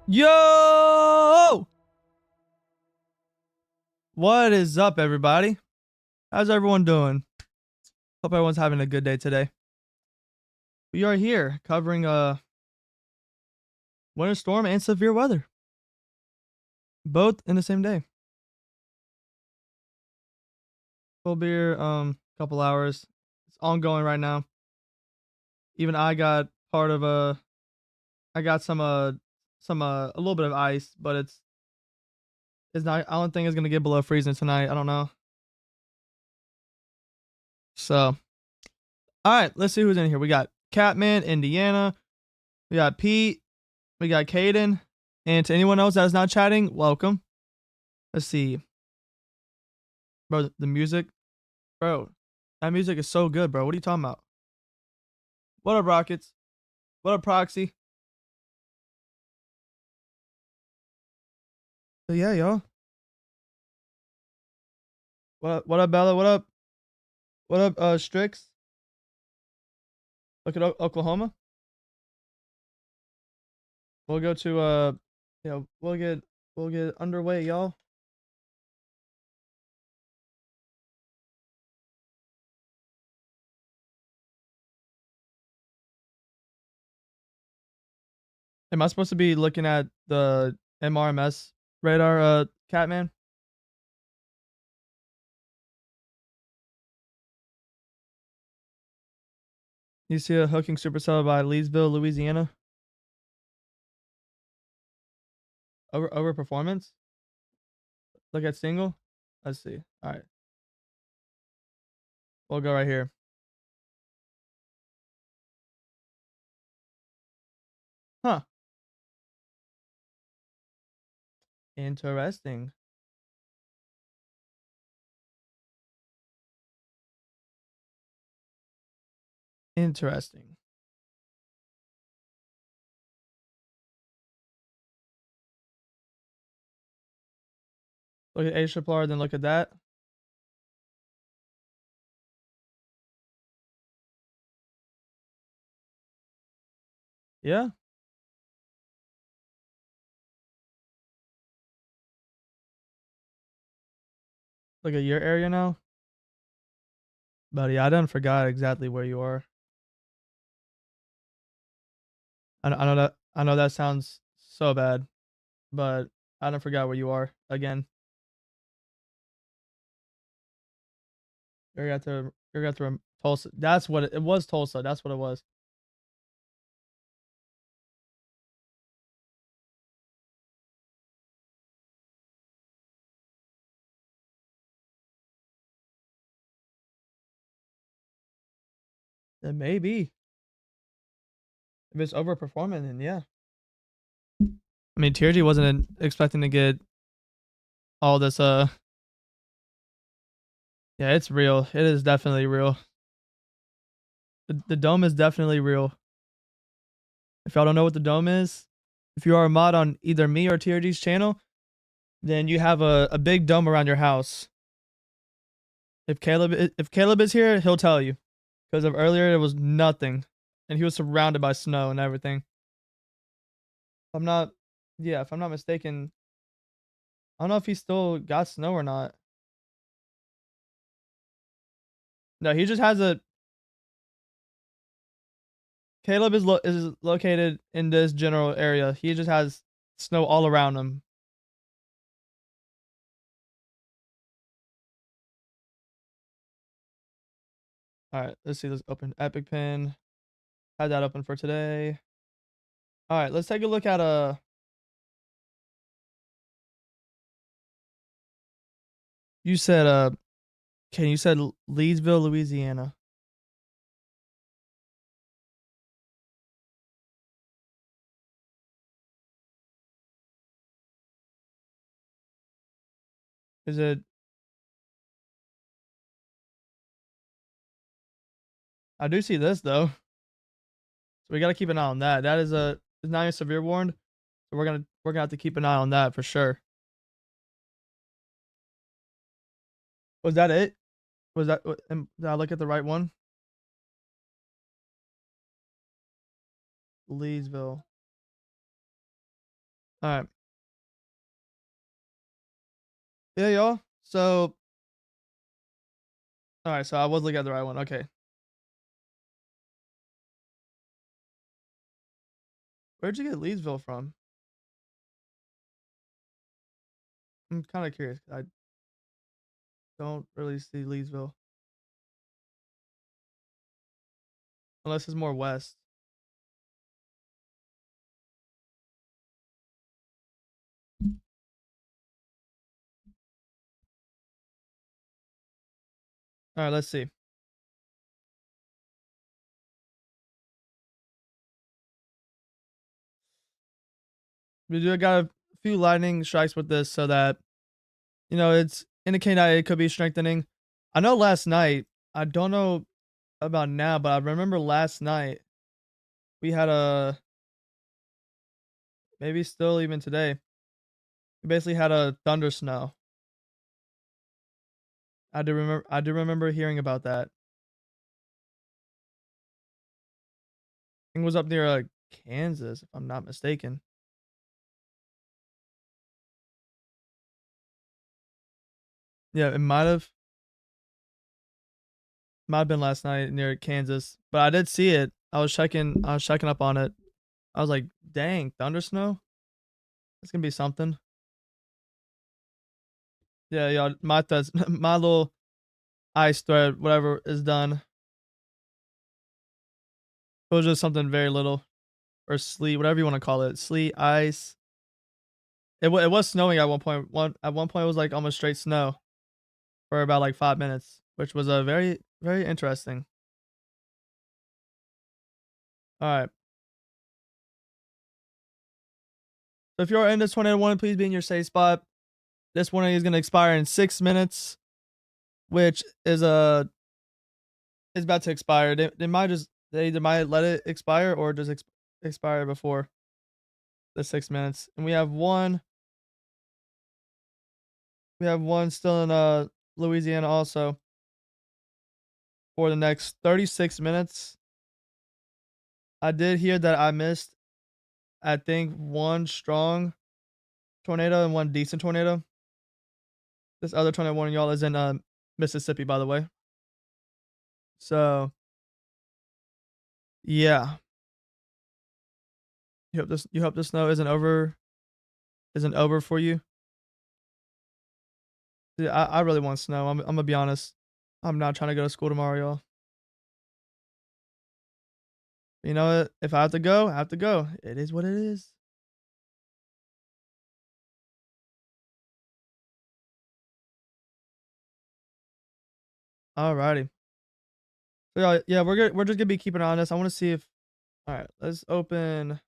Yo! What is up, everybody? How's everyone doing? Hope everyone's having a good day today. We are here covering winter storm and severe weather, both in the same day. We'll be here couple hours. It's ongoing right now. Even I got part of I got some a little bit of ice, but it's not. I don't think it's gonna get below freezing tonight. I don't know. So, all right, let's see who's in here. We got Catman, Indiana. We got Pete. We got Caden. And to anyone else that is not chatting, welcome. Let's see. Bro, the music. Bro, that music is so good, bro. What are you talking about? What up, Rockets? What up, Proxy? So yeah, y'all. What up, Bella? What up, Strix? Look at Oklahoma. We'll go to we'll get underway, y'all. Am I supposed to be looking at the MRMS radar, Catman? You see a hooking supercell by Leesville, Louisiana? Over performance? Look at single. Let's see. All right. We'll go right here. Huh. Interesting. Interesting. Look at A Triplar, then look at that. Yeah. Look at your area now. Buddy, I done forgot exactly where you are. I know that sounds so bad, but I done forgot where you are again. You got to Tulsa. That's what it was. Tulsa. That's what it was. It may be. If it's overperforming, then yeah. I mean, TRG wasn't expecting to get all this. Yeah, it's real. It is definitely real. The dome is definitely real. If y'all don't know what the dome is, if you are a mod on either me or TRG's channel, then you have a big dome around your house. If Caleb is here, he'll tell you. Because of earlier, it was nothing, and he was surrounded by snow and everything. If I'm not mistaken, I don't know if he still got snow or not. No, he just has a. Caleb is located in this general area. He just has snow all around him. All right, let's see. Let's open Epic Pin. Had that open for today. All right, let's take a look at You said you said Leesville, Louisiana. Is it? I do see this though, so we gotta keep an eye on that. That is it's not even severe warned, so we're gonna have to keep an eye on that for sure. Was that it? Was that? Did I look at the right one? Leesville. All right. Yeah, y'all. So, all right. So I was looking at the right one. Okay. Where'd you get Leesville from? I'm kind of curious. I don't really see Leesville unless it's more west. All right. Let's see. We do got a few lightning strikes with this, so that it's indicating that it could be strengthening. I know last night. I don't know about now, but I remember last night we had a maybe still even today. We basically had a thunder snow. I do remember hearing about that. I think it was up near Kansas, if I'm not mistaken. Yeah, it might have been last night near Kansas, but I did see it. I was checking up on it. I was like, dang, thunder snow? It's gonna be something. Yeah, y'all, my threads, my little ice thread, whatever is done. It was just something very little, or sleet, whatever you want to call it. Sleet, ice. It was snowing at one point. At one point it was like almost straight snow for about like 5 minutes, which was a very very interesting. All right. So if you're in this tornado warning, please be in your safe spot. This warning is gonna expire in 6 minutes, which is about to expire. They either might let it expire or just expire before the 6 minutes. And we have one still in Louisiana also for the next 36 minutes. I did hear that I missed, I think, one strong tornado and one decent tornado. This other tornado warning, y'all, is in Mississippi, by the way. So yeah, you hope the snow isn't over for you. Yeah, I really want snow. I'm gonna be honest. I'm not trying to go to school tomorrow, y'all. You know what? If I have to go, I have to go. It is what it is. Alrighty. So yeah, we're just gonna be keeping on this. I want to see if all right. Let's open.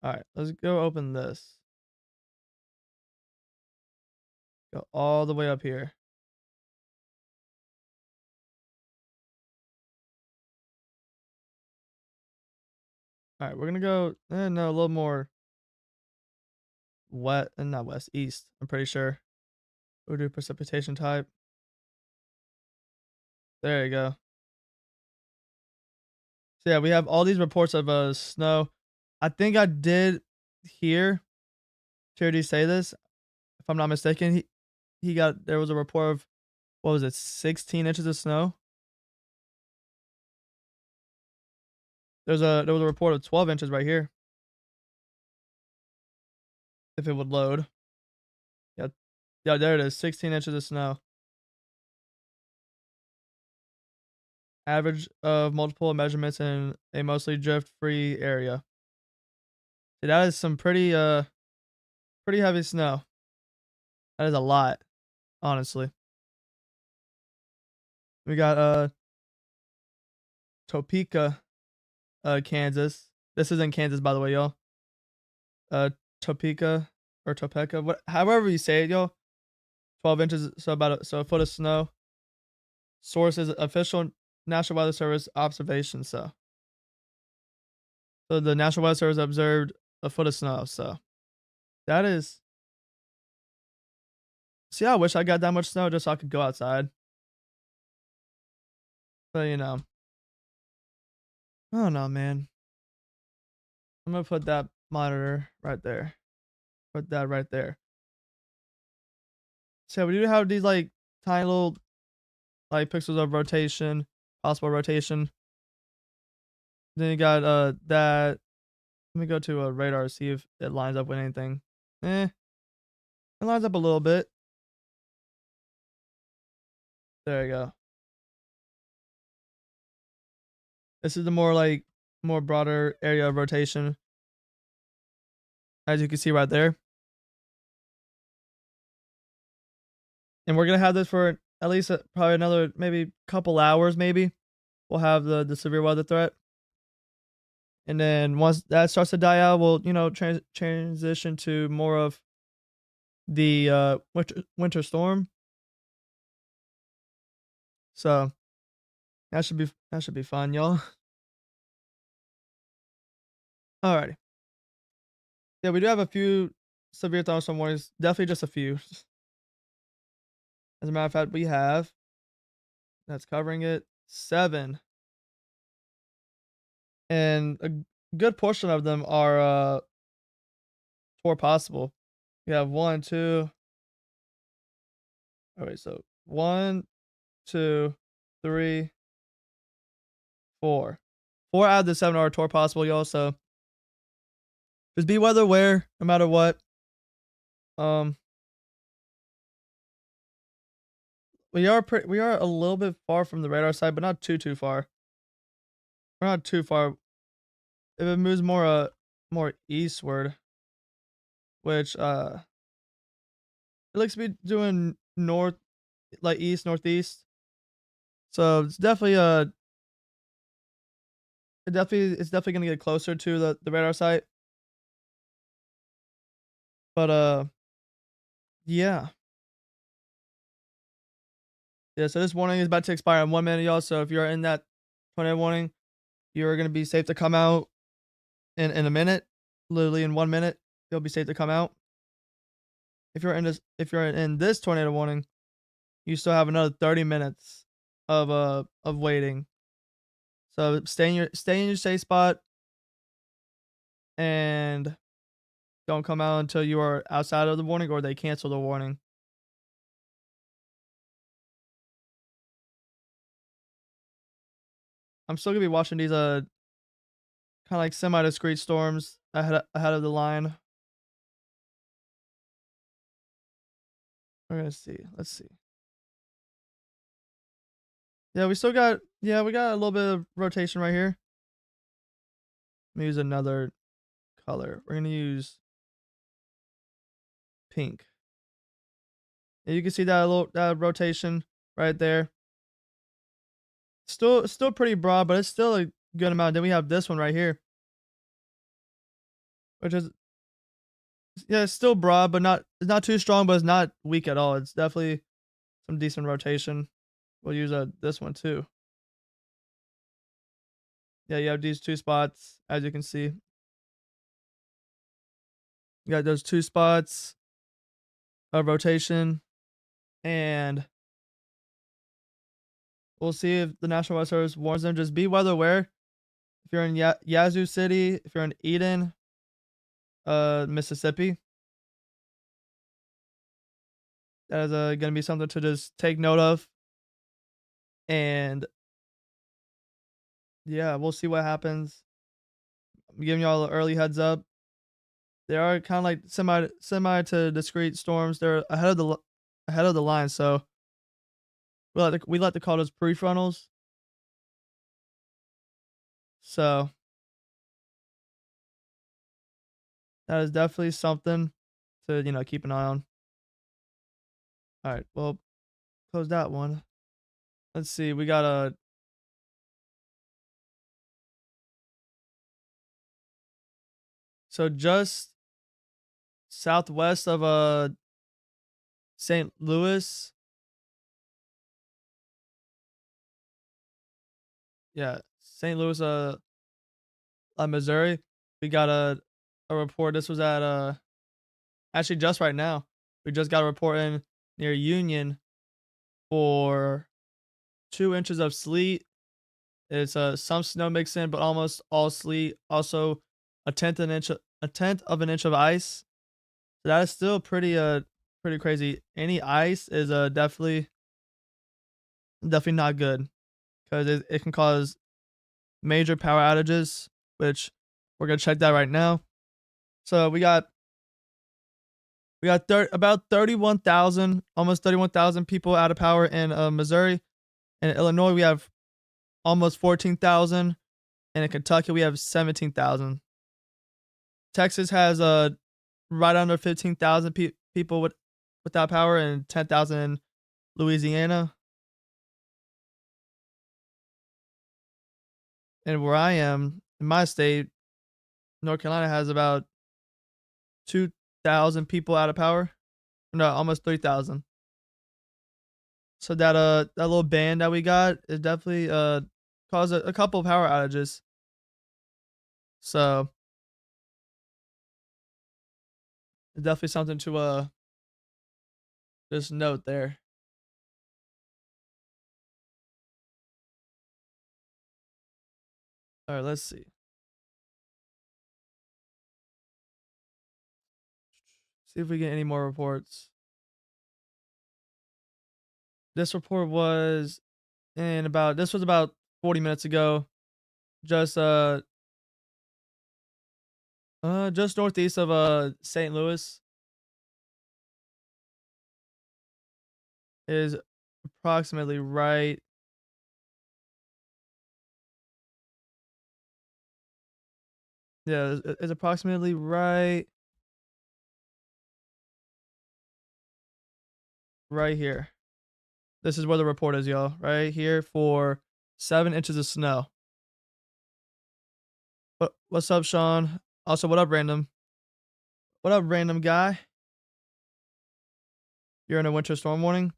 All right, let's go open this. Go all the way up here. All right, we're gonna go. No, a little more wet and not west, east. I'm pretty sure. We'll do precipitation type. There you go. So yeah, we have all these reports of snow. I think I did hear Charity say this, if I'm not mistaken. There was a report of, what was it, 16 inches of snow. There was a report of 12 inches right here. If it would load. Yeah, yeah, there it is. 16 inches of snow. Average of multiple measurements in a mostly drift-free area. See, that is some pretty heavy snow. That is a lot, honestly. We got Topeka, Kansas. This is in Kansas, by the way, y'all. Uh, Topeka or Topeka, however you say it, y'all. 12 inches, so a foot of snow. Source is official National Weather Service observation. So the National Weather Service observed a foot of snow. So that is. See, I wish I got that much snow just so I could go outside. But Oh no, man. I'm gonna put that monitor right there. Put that right there. So we do have these like tiny little like pixels of rotation, possible rotation. Then you got that. Let me go to a radar, see if it lines up with anything. It lines up a little bit. There you go. This is the more broader area of rotation, as you can see right there. And we're gonna have this for at least probably another maybe couple hours. Maybe we'll have the severe weather threat, and then once that starts to die out, we'll transition to more of the winter storm. So that should be fun, y'all. Alrighty. Yeah, we do have a few severe thunderstorm warnings. Definitely just a few. As a matter of fact, we have that's covering it 7, and a good portion of them are for possible. We have 1, 2. All right, so 1, 2, 3, 4. 4 out of the 7 are tor possible, y'all. So just be weather aware, no matter what. Um, we are a little bit far from the radar side, but not too far. We're not too far. If it moves more eastward, which it looks to be doing north, like east northeast. So it's definitely it's definitely gonna get closer to the radar site. But yeah. Yeah, so this warning is about to expire in 1 minute, y'all. So if you're in that tornado warning, you're gonna be safe to come out in a minute. Literally in 1 minute, you'll be safe to come out. If you're in this tornado warning, you still have another 30 minutes of waiting. So stay in your safe spot and don't come out until you are outside of the warning or they cancel the warning. I'm still gonna be watching these kind of like semi-discrete storms ahead of the line. We're gonna see. Let's see. Yeah, we got a little bit of rotation right here. Let me use another color. We're gonna use pink. And you can see that rotation right there. Still pretty broad, but it's still a good amount. Then we have this one right here, which is it's still broad, but it's not too strong, but it's not weak at all. It's definitely some decent rotation. We'll use this one too. Yeah, you have these 2 spots, as you can see. You got those 2 spots of rotation, and we'll see if the National Weather Service warns them. Just be weather aware. If you're in Yazoo City, if you're in Eden, Mississippi, that is going to be something to just take note of. And yeah, we'll see what happens. I'm giving y'all an early heads up. They are kind of like semi to discrete storms. They're ahead of the line, so we like to call those prefrontals. So that is definitely something to keep an eye on. All right, well, close that one. Let's see. We got a so just southwest of St. Louis. Yeah, St. Louis, Missouri. We got a report. This was at actually just right now. We just got a report in near Union for 2 inches of sleet It's some snow mixed in, but almost all sleet. Also, a tenth of an inch of ice. So that is still pretty crazy. Any ice is definitely not good because it can cause major power outages, which we're gonna check that right now. So about 31,000, almost 31,000 people out of power in Missouri. In Illinois, we have almost 14,000, and in Kentucky, we have 17,000. Texas has right under 15,000 people without power, and 10,000 in Louisiana. And where I am in my state, North Carolina has about 2,000 people out of power. No, almost 3,000. So that little band that we got is definitely caused a couple of power outages. So it's definitely something to just note there. All right, let's see. See if we get any more reports. This report was this was about 40 minutes ago. Just just northeast of St. Louis is approximately right. Yeah, it's approximately right here. This is where the report is, y'all. Right here for 7 inches of snow. What's up, Sean? Also, what up, random? What up, random guy? You're in a winter storm warning.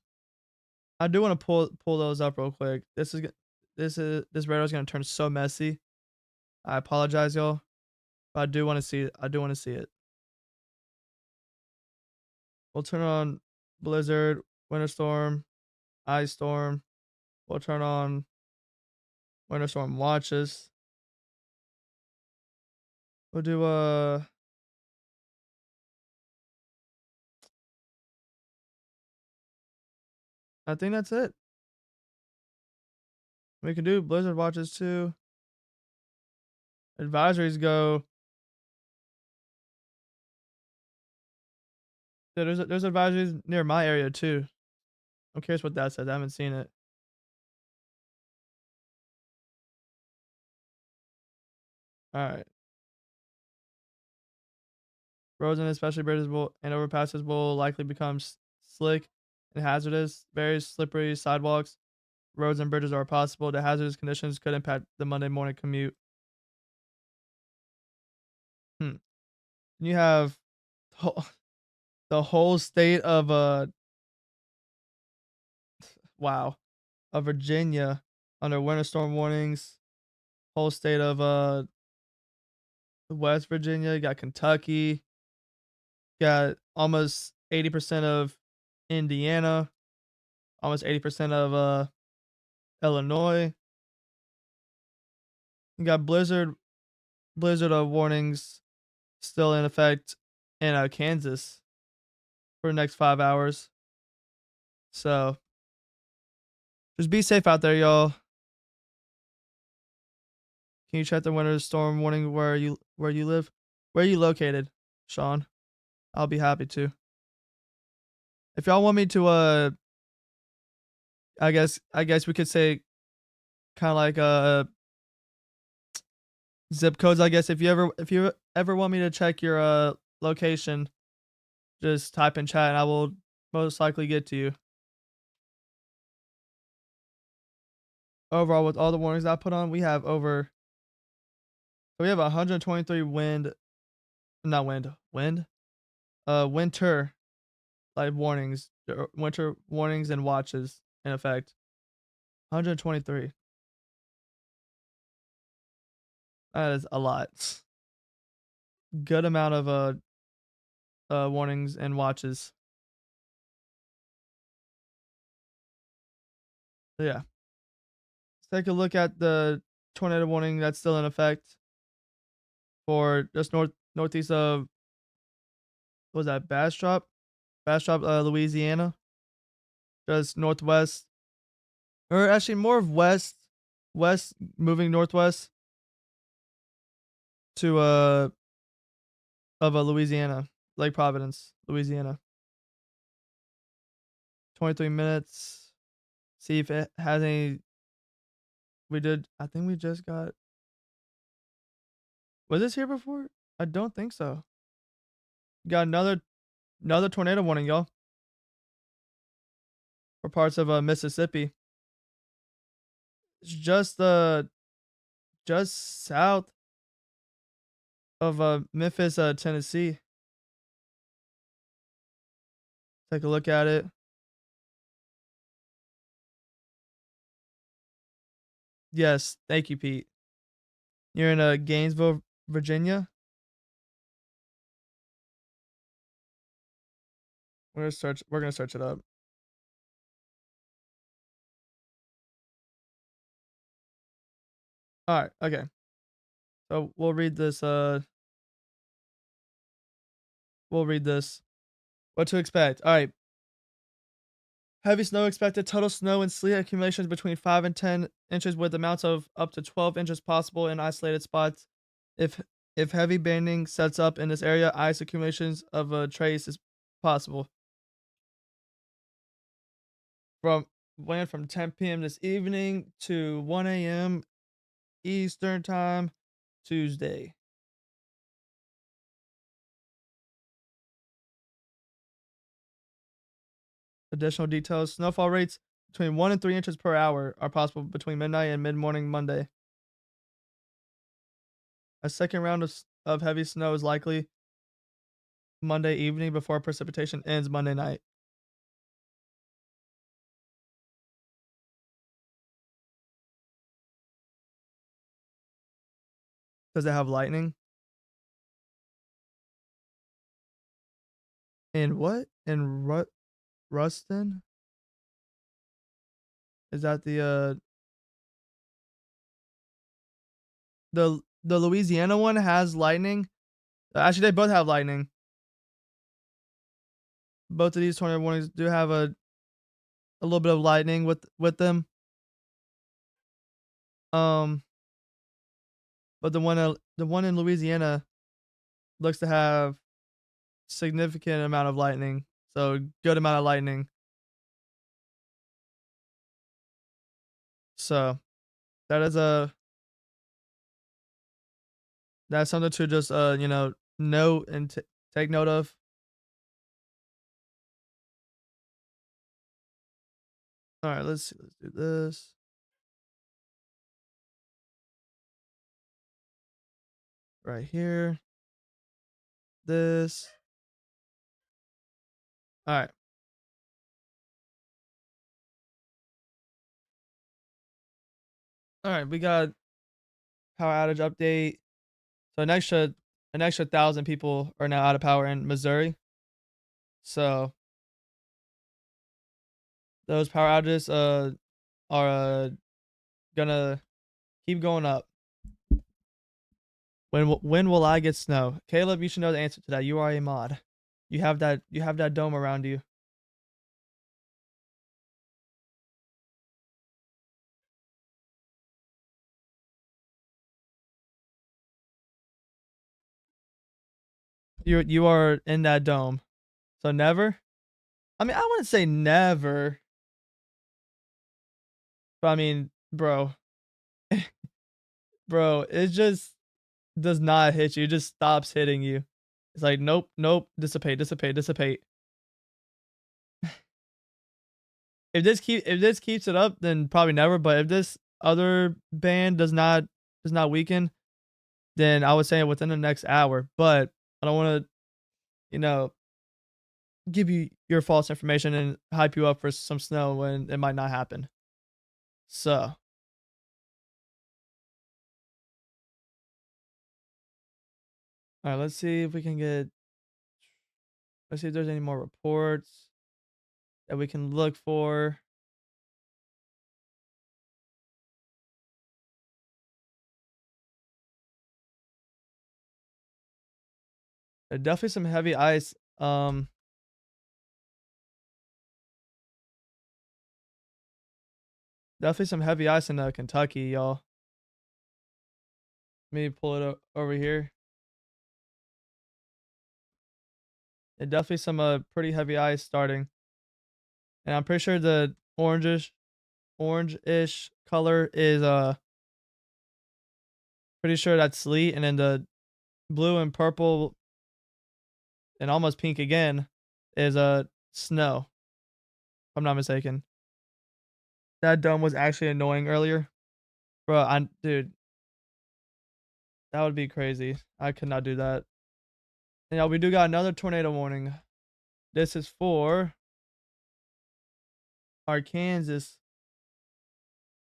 I do want to pull those up real quick. This radar is gonna turn so messy. I apologize, y'all. But I do want to see it. I do want to see it. We'll turn on blizzard, winter storm, ice storm. We'll turn on winter storm watches. We'll do I think that's it. We can do blizzard watches too. Advisories go. Yeah, there's advisories near my area too. I'm curious what that says. I haven't seen it. All right. Roads and especially bridges and overpasses will likely become slick and hazardous. Very slippery sidewalks, roads, and bridges are possible. The hazardous conditions could impact the Monday morning commute. Hmm. You have the whole state of wow, of Virginia under winter storm warnings. Whole state of West Virginia. You got Kentucky. Got almost 80% of Indiana. Almost 80% of Illinois. You got blizzard warnings still in effect in Kansas for the next 5 hours. So just be safe out there, y'all. Can you check the winter storm warning where you live? Where are you located, Sean? I'll be happy to. If y'all want me to I guess we could say kind of like zip codes, I guess. If you ever want me to check your location, just type in chat and I will most likely get to you. Overall, with all the warnings I put on, we have 123 winter like warnings, winter warnings and watches in effect. 123. That is a lot. Good amount of warnings and watches. So yeah. take a look at the tornado warning that's still in effect for just northeast of, what was that, Bastrop, Louisiana, just northwest, or actually more of west, moving northwest to Louisiana, Lake Providence, Louisiana. 23 minutes. See if it has any. We did. I think we just got. Was this here before? I don't think so. Got another tornado warning, y'all, for parts of Mississippi. It's just south of Memphis, Tennessee. Take a look at it. Yes, thank you, Pete. You're in Gainesville, Virginia. We're gonna search it up. All right, okay. So we'll read this. We'll read this. What to expect? All right. Heavy snow expected. Total snow and sleet accumulations between 5 and 10 inches, with amounts of up to 12 inches possible in isolated spots. If if heavy banding sets up in this area, ice accumulations of a trace is possible. From from 10 p.m. this evening to 1 a.m. Eastern time, Tuesday. Additional details: snowfall rates between 1 and 3 inches per hour are possible between midnight and mid morning Monday. A second round of heavy snow is likely Monday evening before precipitation ends Monday night. Does it have lightning? And what? In Ruston? Is that the Louisiana one has lightning? Actually, they both have lightning. Both of these tornado warnings do have a little bit of lightning with them. Um, but the one in Louisiana looks to have significant amount of lightning. So good amount of lightning. So that is that's something to just note and take note of. All right, let's see. Let's do this right here. This. All right. All right. We got power outage update. So an extra 1,000 people are now out of power in Missouri. So those power outages are gonna keep going up. When will I get snow? Caleb, you should know the answer to that. You are a mod. You have that dome around you. You are in that dome. So never? I mean, I wouldn't say never. But I mean, bro, it just does not hit you. It just stops hitting you. It's like nope, nope, dissipate, dissipate, dissipate. If this keeps it up, then probably never. But if this other band does not weaken, then I would say within the next hour. But I don't want to, you know, give you your false information and hype you up for some snow when it might not happen. So, all right, let's see if we can get. Let's see if there's any more reports that we can look for. Definitely some heavy ice. Definitely some heavy ice in Kentucky, y'all. Let me pull it over here. Definitely some pretty heavy ice starting, and I'm pretty sure the orange-ish color is pretty sure that's sleet, and then the blue and purple and almost pink again is snow. If I'm not mistaken. That dome was actually annoying earlier, bro. Dude, that would be crazy. I could not do that. And yeah, we do got another tornado warning. This is for our Kansas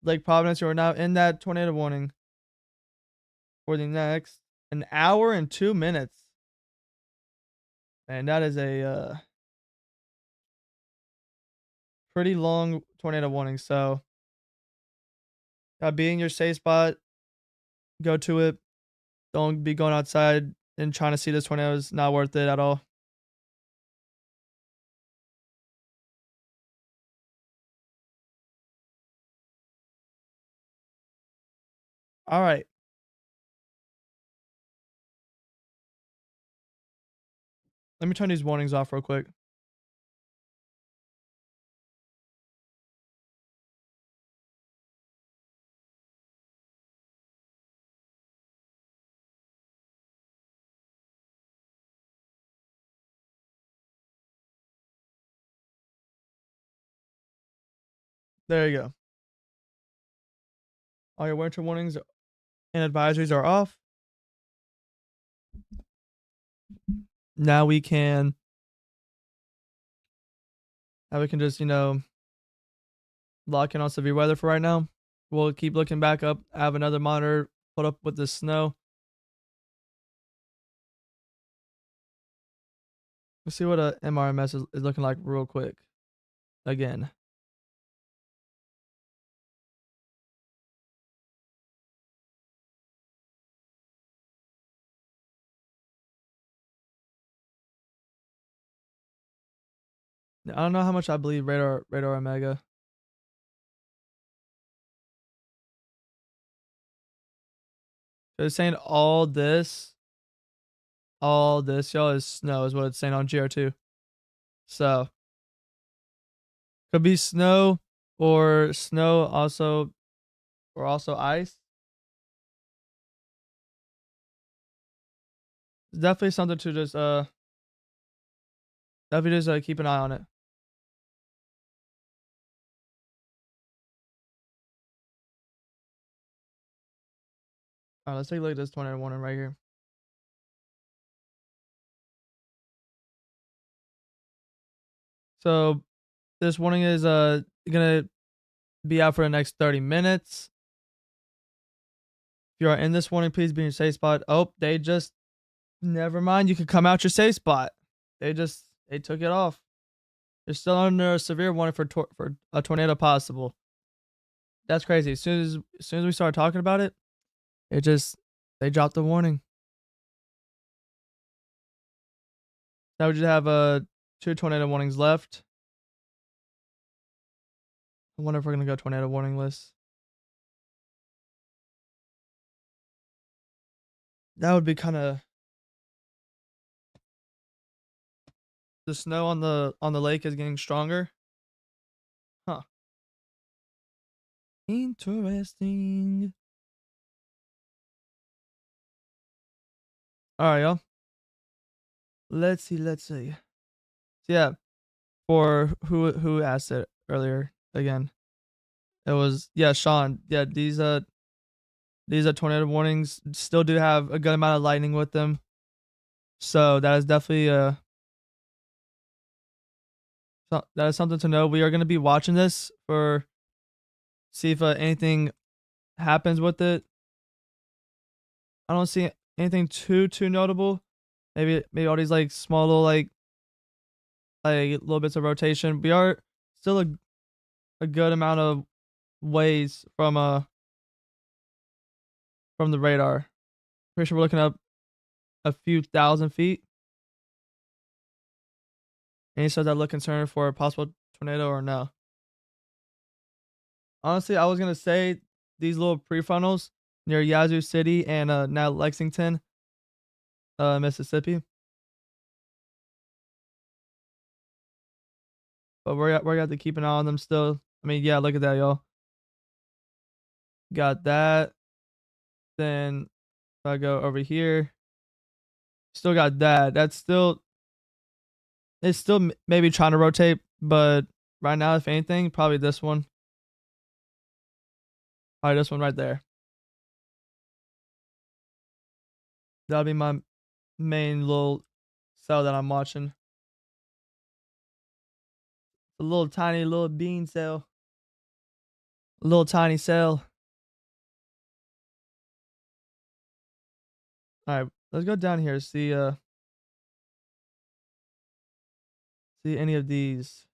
Lake Providence. We're now in that tornado warning for the next an hour and 2 minutes. And that is a pretty long tornado warning. So be in your safe spot. Go to it. Don't be going outside and trying to see this tornado. Is not worth it at all. All right. Let me turn these warnings off real quick. There you go. All your winter warnings and advisories are off. Now we can just, lock in on severe weather for right now. We'll keep looking back up. I have another monitor put up with the snow. Let's see what a MRMS is looking like real quick. Again. I don't know how much I believe radar Omega. It's saying all this, y'all, is snow is what it's saying on GR2. So could be snow or also ice. It's definitely something to just keep an eye on it. All right, let's take a look at this tornado warning right here. So this warning is gonna be out for the next 30 minutes. If you are in this warning, please be in your safe spot. Oh, they just never mind. You can come out your safe spot. They took it off. You're still under a severe warning for a tornado possible. That's crazy. As soon as we started talking about it, they dropped the warning. Now we just have 2 tornado warnings left. I wonder if we're gonna go tornado warning list. That would be kind of. The snow on the lake is getting stronger. Huh. Interesting. All right, y'all. Let's see. So yeah, for who asked it earlier again. It was Sean. Yeah, these tornado warnings still do have a good amount of lightning with them. So that is definitely that is something to know. We are going to be watching this for see if anything happens with it. I don't see anything too notable. Maybe all these like small little like little bits of rotation. We are still a good amount of ways from the radar. Pretty sure we're looking up a few thousand feet. Any cells that look concerned for a possible tornado or no? Honestly, I was gonna say these little prefrontals near Yazoo City and now Lexington, Mississippi. But we're gonna have to keep an eye on them still. I mean, yeah, look at that, y'all. Got that. Then if I go over here, still got that. That's still it's still maybe trying to rotate, but right now, if anything, probably this one. Probably this one right there. That'll be my main little cell that I'm watching. A little tiny little bean cell. A little tiny cell. Alright, let's go down here, see any of these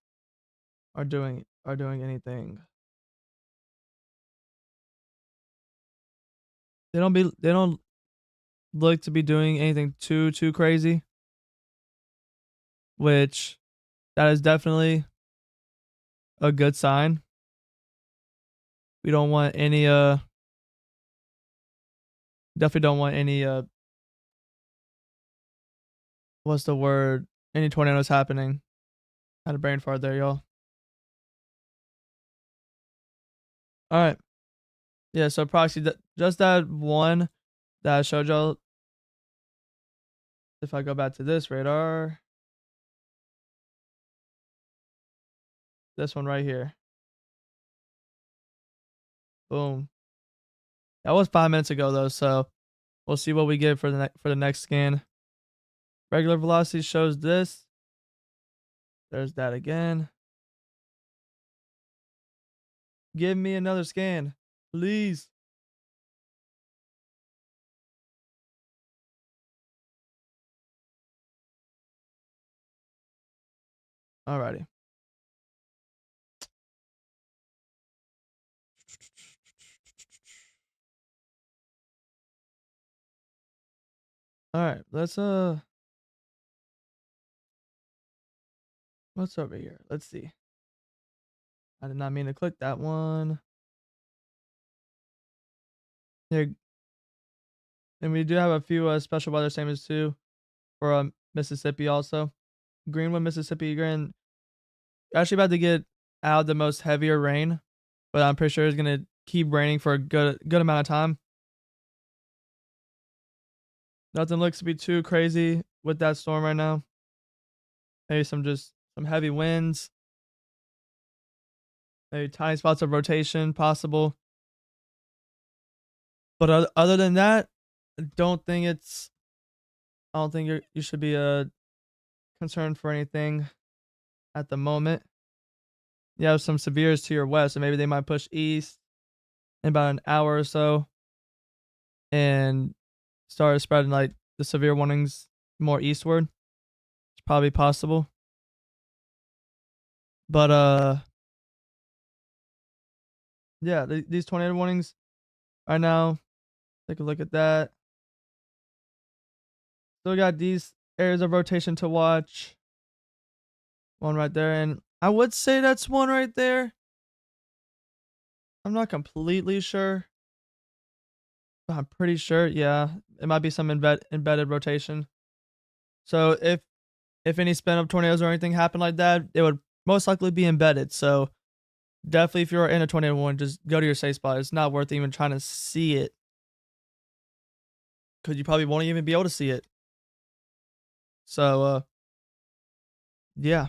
are doing anything. They don't look to be doing anything too crazy. Which that is definitely a good sign. We don't want any definitely don't want any what's the word? Any tornadoes happening. Had a brain fart there, y'all. Alright. Yeah, so proxy just that one that I showed y'all. If I go back to this radar, this one right here. Boom. That was 5 minutes ago though, so we'll see what we get for the next scan. Regular velocity shows this. There's that again. Give me another scan, please. Alrighty. Alright, let's what's over here? Let's see. I did not mean to click that one. Here, and we do have a few special weather statements too for Mississippi also. Greenwood, Mississippi, you're actually about to get out the most heavier rain, but I'm pretty sure it's gonna keep raining for a good amount of time. Nothing looks to be too crazy with that storm right now. Maybe some heavy winds. Maybe tiny spots of rotation possible. But other than that, I don't think you should be concerned for anything at the moment. You have some severes to your west, so maybe they might push east in about an hour or so and start spreading like the severe warnings more eastward. It's probably possible. But yeah, these tornado warnings right now, take a look at that. Still got these areas of rotation to watch. One right there, and I would say that's one right there. I'm not completely sure, but I'm pretty sure. Yeah, it might be some embedded rotation. So if any spin up tornadoes or anything happen like that, it would most likely be embedded. So definitely, if you're in a tornado warning, just go to your safe spot. It's not worth even trying to see it, because you probably won't even be able to see it. So yeah,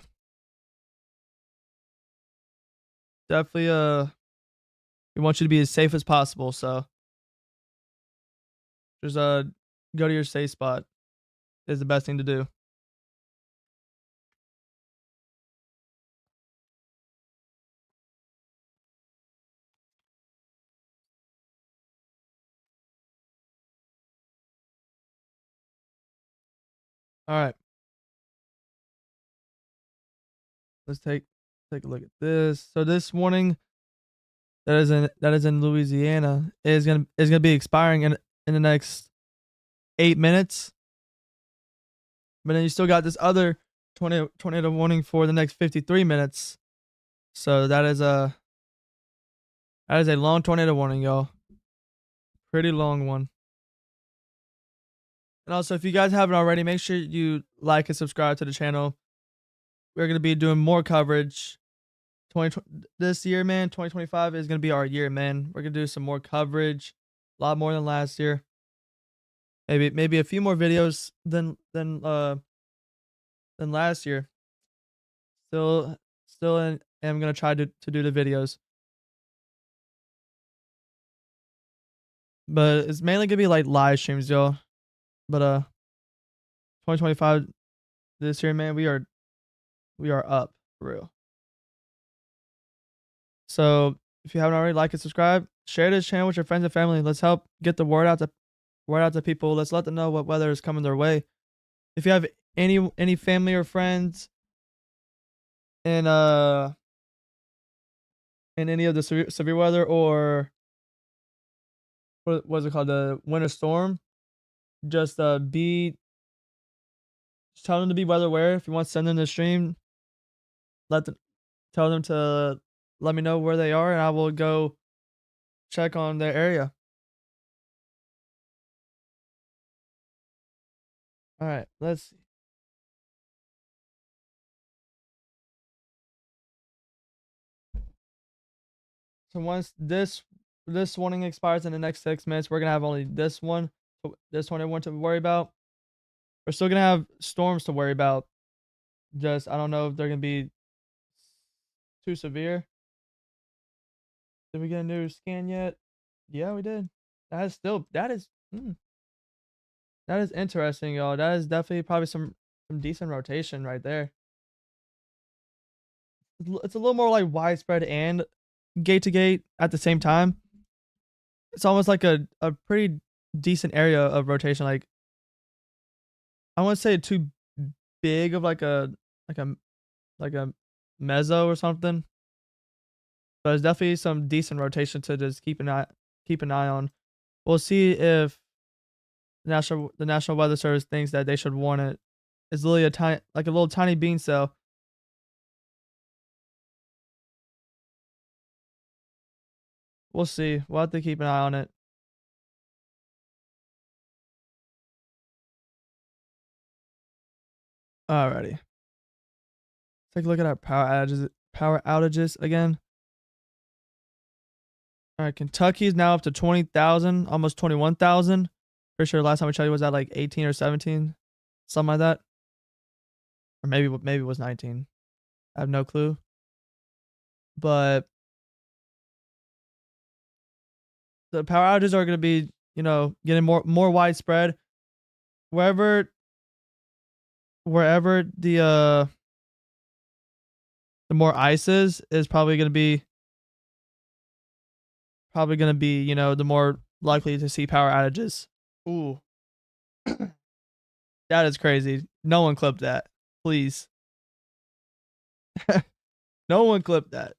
definitely we want you to be as safe as possible. So just go to your safe spot is the best thing to do. All right. Let's take a look at this. So this warning that is in Louisiana is gonna be expiring in the next 8 minutes. But then you still got this other tornado warning for the next 53 minutes. So that is a long tornado warning, y'all. Pretty long one. And also, if you guys haven't already, make sure you like and subscribe to the channel. We're gonna be doing more coverage. This year, man. 2025 is gonna be our year, man. We're gonna do some more coverage, a lot more than last year. Maybe a few more videos than last year. Still am gonna try to do the videos, but it's mainly gonna be like live streams, y'all. But 2025 this year, man, we are up for real. So if you haven't already, like and subscribe, share this channel with your friends and family. Let's help get the word out to people. Let's let them know what weather is coming their way. If you have any family or friends in any of the severe weather, or what was it called, the winter storm, just tell them to be weather aware. If you want to send them the stream, tell them to let me know where they are, and I will go check on their area. All right, let's see. So once this warning expires in the next 6 minutes, we're gonna have only this one to worry about. We're still gonna have storms to worry about. Just I don't know if they're gonna be too severe. Did we get a new scan yet? Yeah, we did. That is interesting, y'all. That is definitely probably some decent rotation right there. It's a little more like widespread and gate to gate at the same time. It's almost like a pretty decent area of rotation. Like, I wouldn't say too big of like a like a mezzo or something, but it's definitely some decent rotation to just keep an eye on. We'll see if the National Weather Service thinks that they should warn it. It's literally a little tiny bean cell. We'll see. We'll have to keep an eye on it. Alrighty. Take a look at our power outages again. All right, Kentucky is now up to 20,000, almost 21,000. Pretty sure last time we checked it was at like 18 or 17, something like that, or maybe it was 19. I have no clue. But the power outages are going to be, getting more widespread wherever the more ice is probably going to be, the more likely to see power outages. Ooh. That is crazy. No one clipped that. Please. No one clipped that.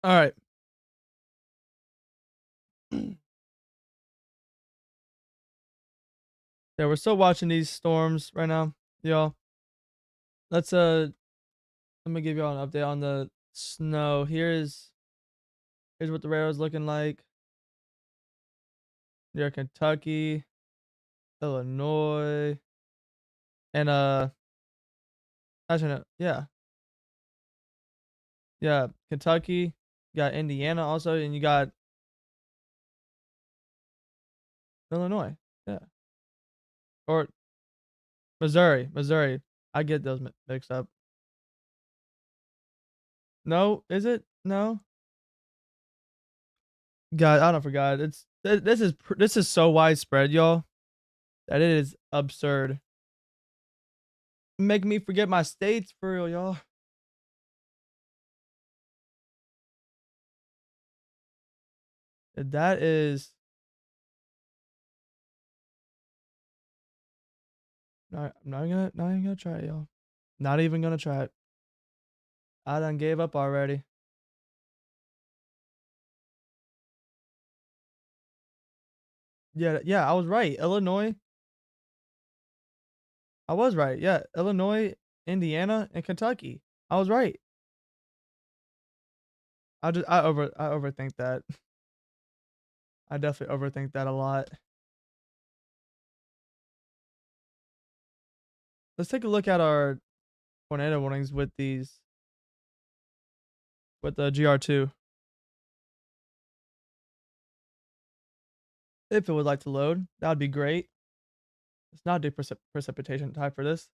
All right. Yeah, we're still watching these storms right now, y'all. Let's let me give y'all an update on the snow. Here's what the radar is looking like. Near Kentucky, Illinois, and actually no, yeah, Kentucky. You got Indiana also, and you got Illinois. Yeah, or Missouri. I get those mixed up. No, is it? No. God, I don't forgot. This is so widespread, y'all, that it is absurd. Make me forget my states for real, y'all. That is I'm not even gonna try it, y'all. Not even gonna try it. I done gave up already. Yeah, I was right. Illinois. I was right. Yeah, Illinois, Indiana, and Kentucky. I was right. I overthink that. I definitely overthink that a lot. Let's take a look at our tornado warnings with the GR2. If it would like to load, that would be great. It's not due precipitation type for this.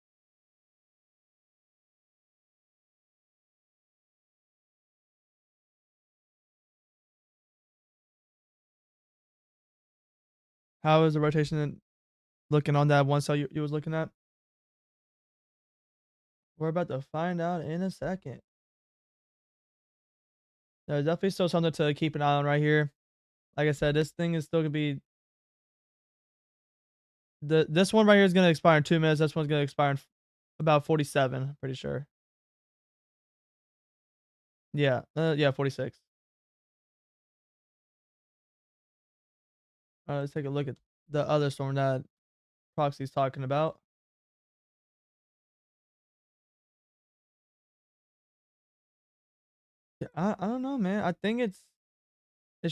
How is the rotation looking on that one cell you was looking at? We're about to find out in a second. There's definitely still something to keep an eye on right here. Like I said, this thing is still gonna be this one right here is gonna expire in 2 minutes. This one's gonna expire in about 47. I'm pretty sure. Yeah, 46. Let's take a look at the other storm that Proxy's talking about. Yeah, I don't know, man. I think it's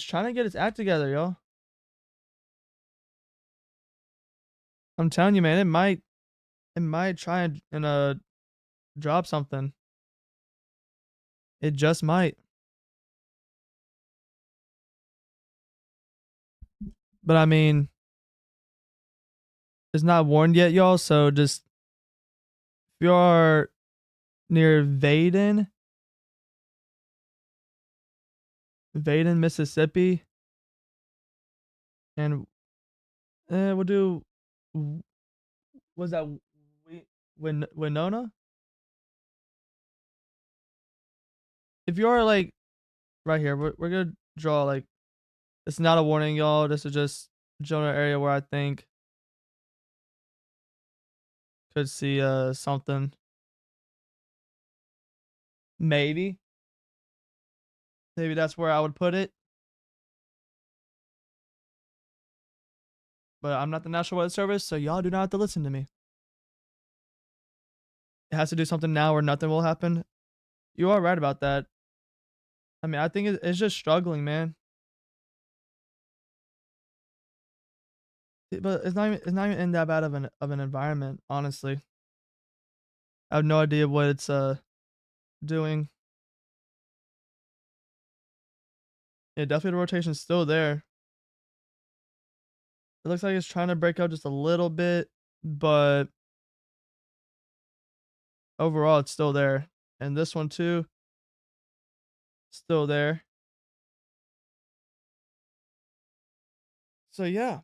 trying to get its act together, yo. I'm telling you, man. It might try and drop something. It just might. But I mean, it's not warned yet, y'all. So just if you are near Vaden, Mississippi, and we'll do. Was that Winona? If you are like right here, we're gonna draw like it's not a warning, y'all. This is just a general area where I think could see something. Maybe that's where I would put it. But I'm not the National Weather Service, so y'all do not have to listen to me. It has to do something now or nothing will happen. You are right about that. I mean, I think it's just struggling, man. But it's not even in that bad of an environment, honestly. I have no idea what it's doing. Yeah, definitely the rotation's still there. It looks like it's trying to break up just a little bit, but overall it's still there. And this one too, still there. So yeah.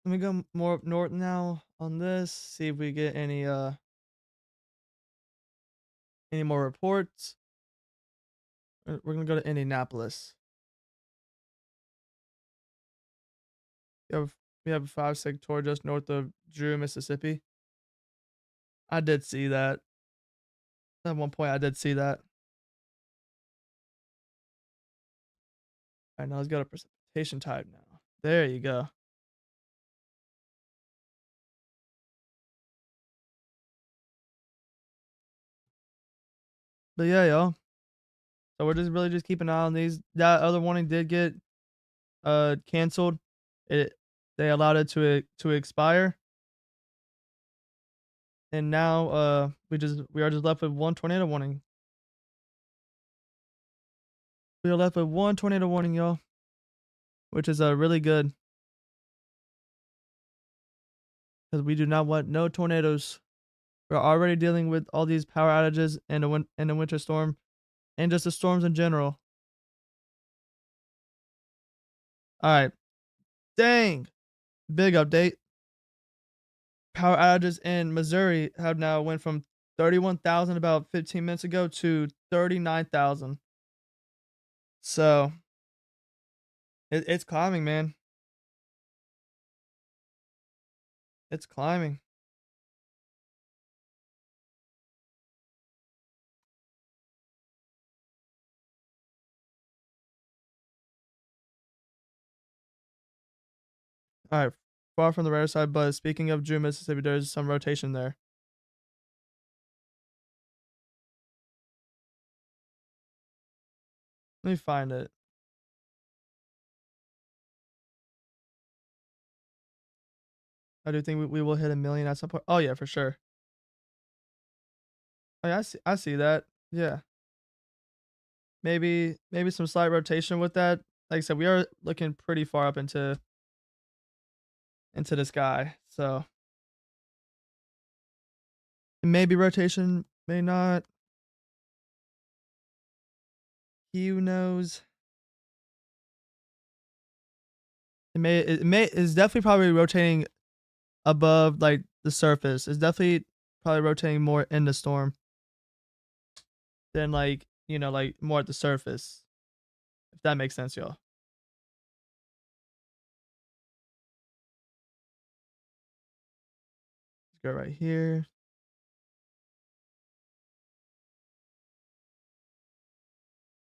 Let me go more up north now on this, see if we get any more reports. We're gonna go to Indianapolis. We have we have a 5 sector just north of Drew, Mississippi. I did see that. At one point I did see that. Alright, now let's go to precipitation type now. There you go. But yeah, y'all. So we're just really just keeping an eye on these. That other warning did get canceled. It they allowed it to expire. And now we are just left with one tornado warning. We are left with one tornado warning, y'all. Which is really good. Because we do not want no tornadoes. We're already dealing with all these power outages and a winter storm and just the storms in general. Alright. Dang. Big update. Power outages in Missouri have now went from 31,000 about 15 minutes ago to 39,000. So It's climbing, man. It's climbing. All right, far from the rare side, but speaking of June, Mississippi, there's some rotation there. Let me find it. I do think we will hit a million at some point. Oh yeah, for sure. Oh yeah, I see that. Yeah, maybe some slight rotation with that. Like I said, we are looking pretty far up into the sky, so maybe rotation, may not. Who knows? It may is definitely probably rotating above like the surface. It's definitely probably rotating more in the storm than like like more at the surface. If that makes sense, y'all. Let's go right here.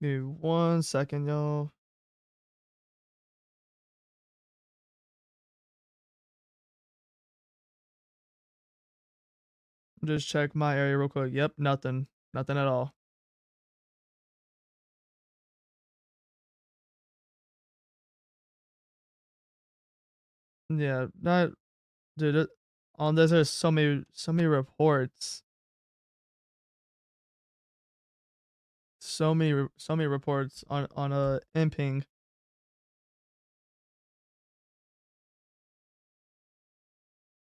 Give me 1 second, y'all. Just check my area real quick. Yep, nothing. Nothing at all. Yeah, not dude. On this, there's so many reports, so many reports on a imping.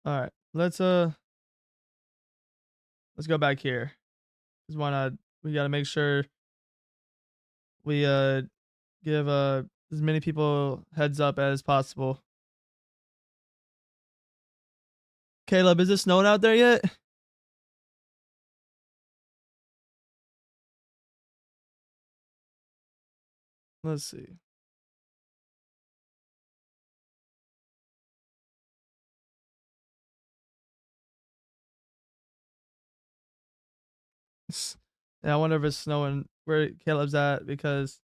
All right, let's go back here. Cause why not? We gotta make sure we give as many people heads up as possible. Caleb, is it snowing out there yet? Let's see. Yeah, I wonder if it's snowing where Caleb's at because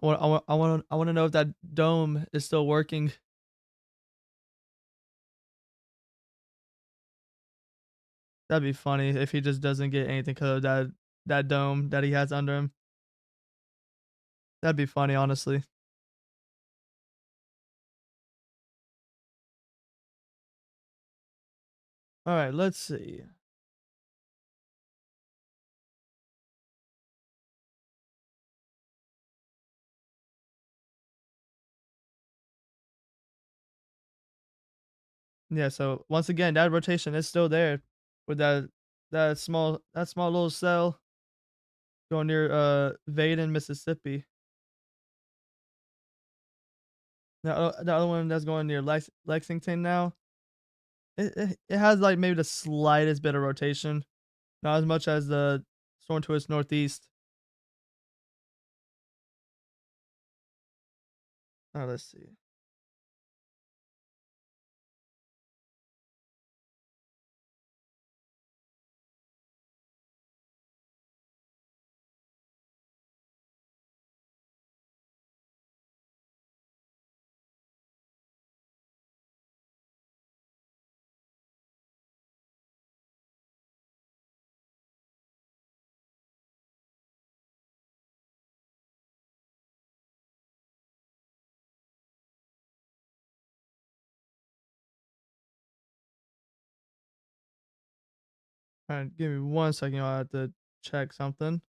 I want to know if that dome is still working. That'd be funny if he just doesn't get anything because of that dome that he has under him. That'd be funny, honestly. All right, let's see. Yeah, so once again, that rotation is still there with that small little cell going near Vaden, Mississippi. The other one that's going near Lexington now. It has like maybe the slightest bit of rotation, not as much as the storm to its northeast. Let's see. All right, give me 1 second. I have to check something.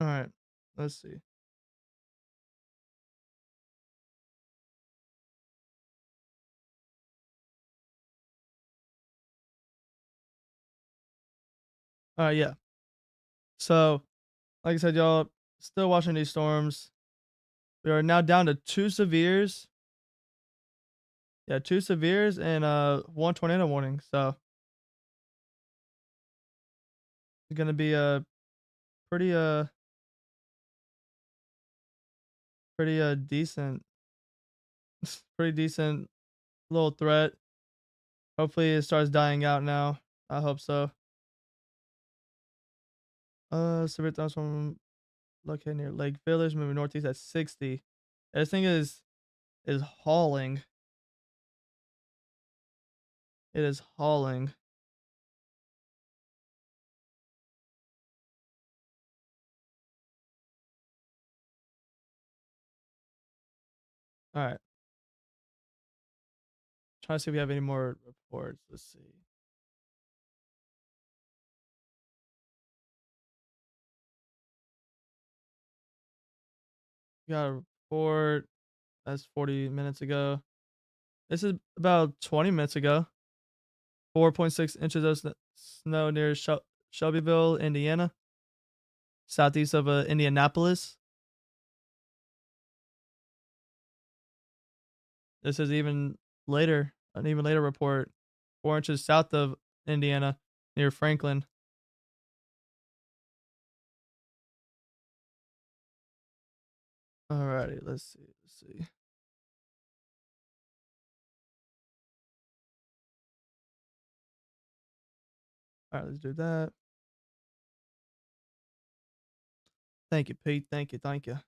All right, let's see. All right, yeah. So, like I said, y'all, still watching these storms. We are now down to two severes. Yeah, 2 severes and 1 tornado warning. So it's gonna be a pretty pretty decent pretty decent little threat. Hopefully it starts dying out now. I hope so. Severe thunderstorm located near Lake Village, moving northeast at 60. This thing is hauling. It is hauling. All right. Trying to see if we have any more reports. Let's see. We got a report. That's 40 minutes ago. This is about 20 minutes ago. 4.6 inches of snow near Shelbyville, Indiana, southeast of Indianapolis. This is even later, an even later report. 4 inches south of Indiana, near Franklin. Alrighty, let's see. Let's see. All right, let's do that. Thank you, Pete. Thank you. Thank you.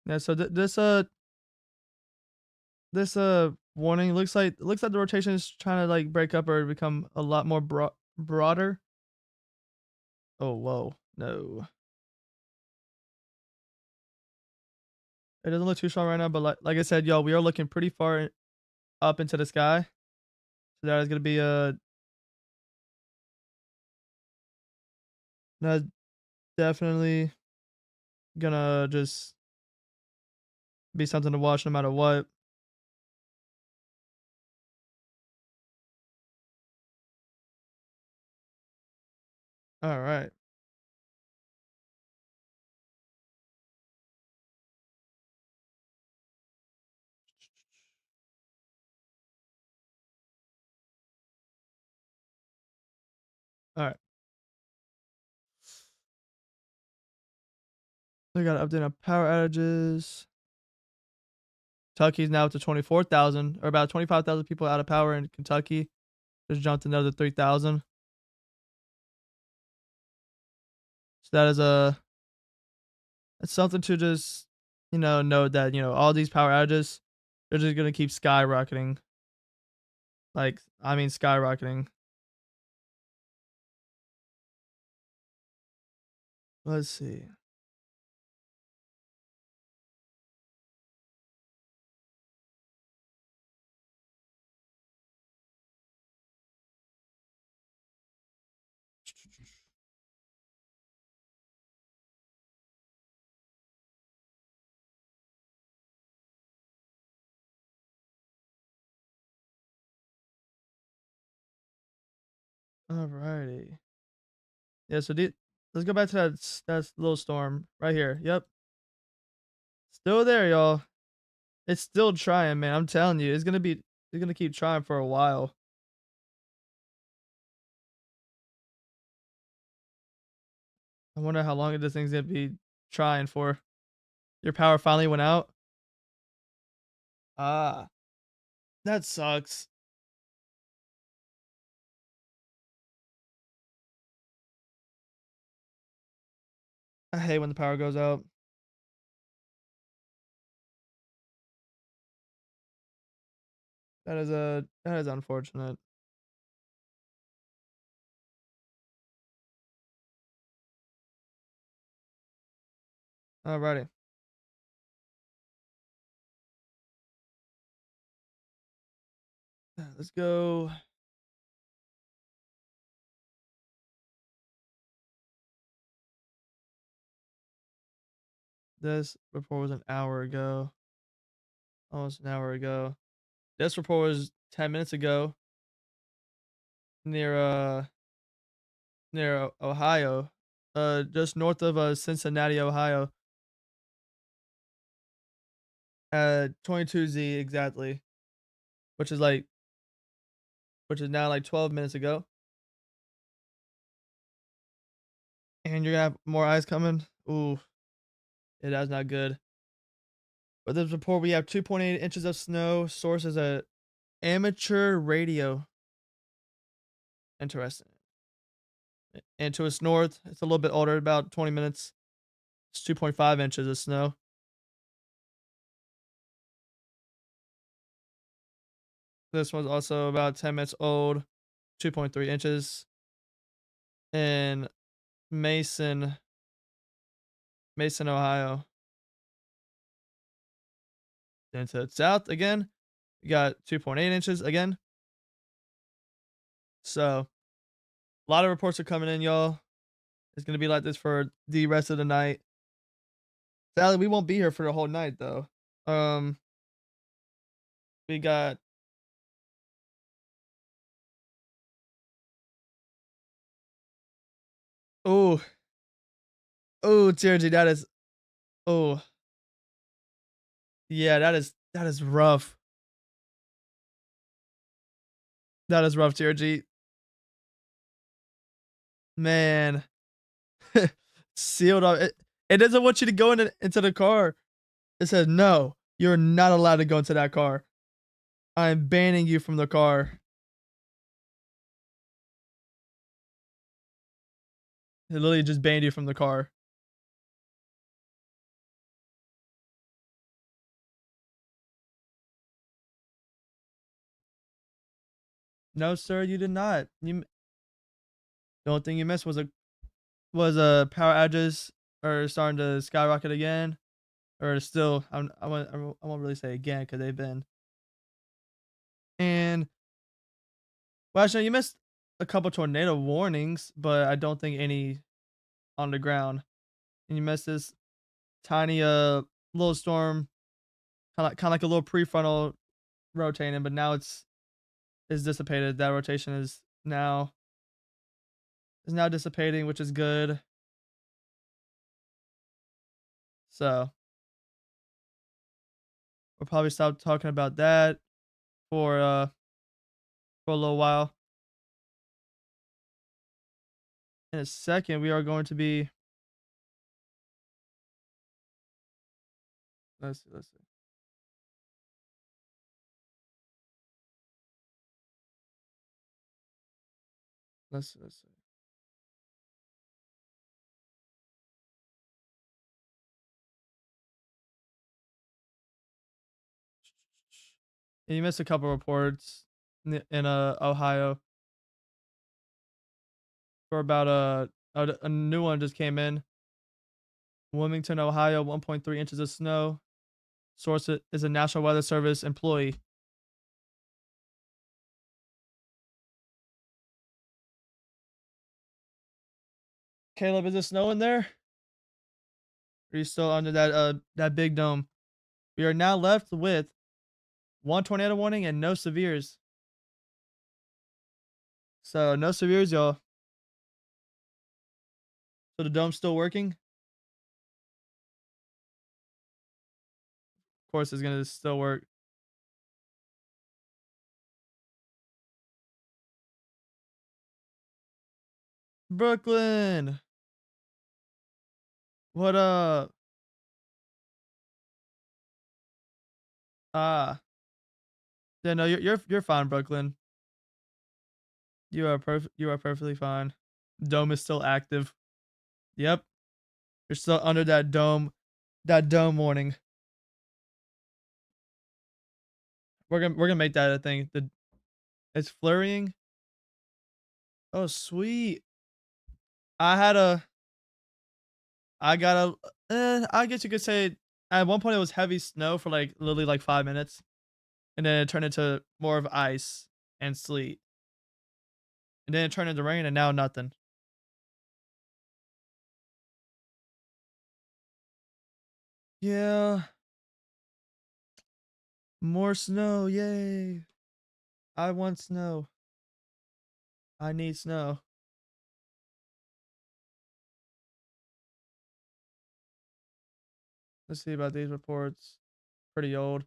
Yeah. So this warning looks like the rotation is trying to like break up or become a lot more broader. Oh whoa, no. It doesn't look too strong right now, but like I said, y'all, we are looking pretty far up into the sky. So that is gonna be that's definitely gonna just be something to watch no matter what. All right. All right. We got to update on power outages. Kentucky's now up to 24,000, or about 25,000 people out of power in Kentucky. Just jumped another 3,000. So that is it's something to just note that all these power outages, they're just gonna keep skyrocketing. Like I mean skyrocketing. Let's see. Alrighty. Yeah. So let's go back to that little storm right here. Yep. Still there, y'all. It's still trying, man. I'm telling you, it's gonna keep trying for a while. I wonder how long this thing's gonna be trying for. Your power finally went out. Ah, that sucks. I hate when the power goes out. That is unfortunate. Alrighty. Let's go. This report was an hour ago. Almost an hour ago. This report was 10 minutes ago near near Ohio. Just north of Cincinnati, Ohio. at 22Z exactly, which is like which is now like 12 minutes ago. And you're gonna have more ice coming. Ooh, yeah, that's not good. But this report we have 2.8 inches of snow. Source is a amateur radio. Interesting. And to its north, it's a little bit older, about 20 minutes. It's 2.5 inches of snow. This one's also about 10 minutes old, 2.3 inches. In Mason, Ohio. Then to the south again, we got 2.8 inches again. So a lot of reports are coming in, y'all. It's gonna be like this for the rest of the night. Sadly, we won't be here for the whole night though. Um, we got oh TRG, that is oh yeah, that is rough. That is rough, TRG. Man, sealed up. It doesn't want you to go into the car. It says no, you're not allowed to go into that car. I'm banning you from the car. It literally just banned you from the car. No, sir, you did not. The only thing you missed was a power outages are starting to skyrocket again, or still. I won't really say again because they've been. And well, actually, you missed a couple tornado warnings, but I don't think any on the ground. And you missed this tiny little storm, kind of like a little prefrontal rotating, but now is dissipated. That rotation is now dissipating, which is good. So we'll probably stop talking about that for a little while. In a second, we are going to be let's see. Let's see. Yeah, you missed a couple reports in Ohio for about a new one just came in. Wilmington, Ohio, 1.3 inches of snow. Source is a National Weather Service employee. Caleb, is it snow in there? Or are you still under that big dome? We are now left with one tornado warning and no severes. So no severes, y'all. So the dome's still working. Of course, it's gonna still work. Brooklyn, what up? Ah, yeah, no, you're fine, Brooklyn. You are perfect. You are perfectly fine. Dome is still active. Yep, you're still under that dome warning. We're gonna make that a thing. It's flurrying. Oh sweet. I had a I got I guess you could say at one point it was heavy snow for like literally like 5 minutes, and then it turned into more of ice and sleet, and then it turned into rain, and now nothing. Yeah, more snow, yay! I want snow. I need snow. Let's see about these reports. pretty old.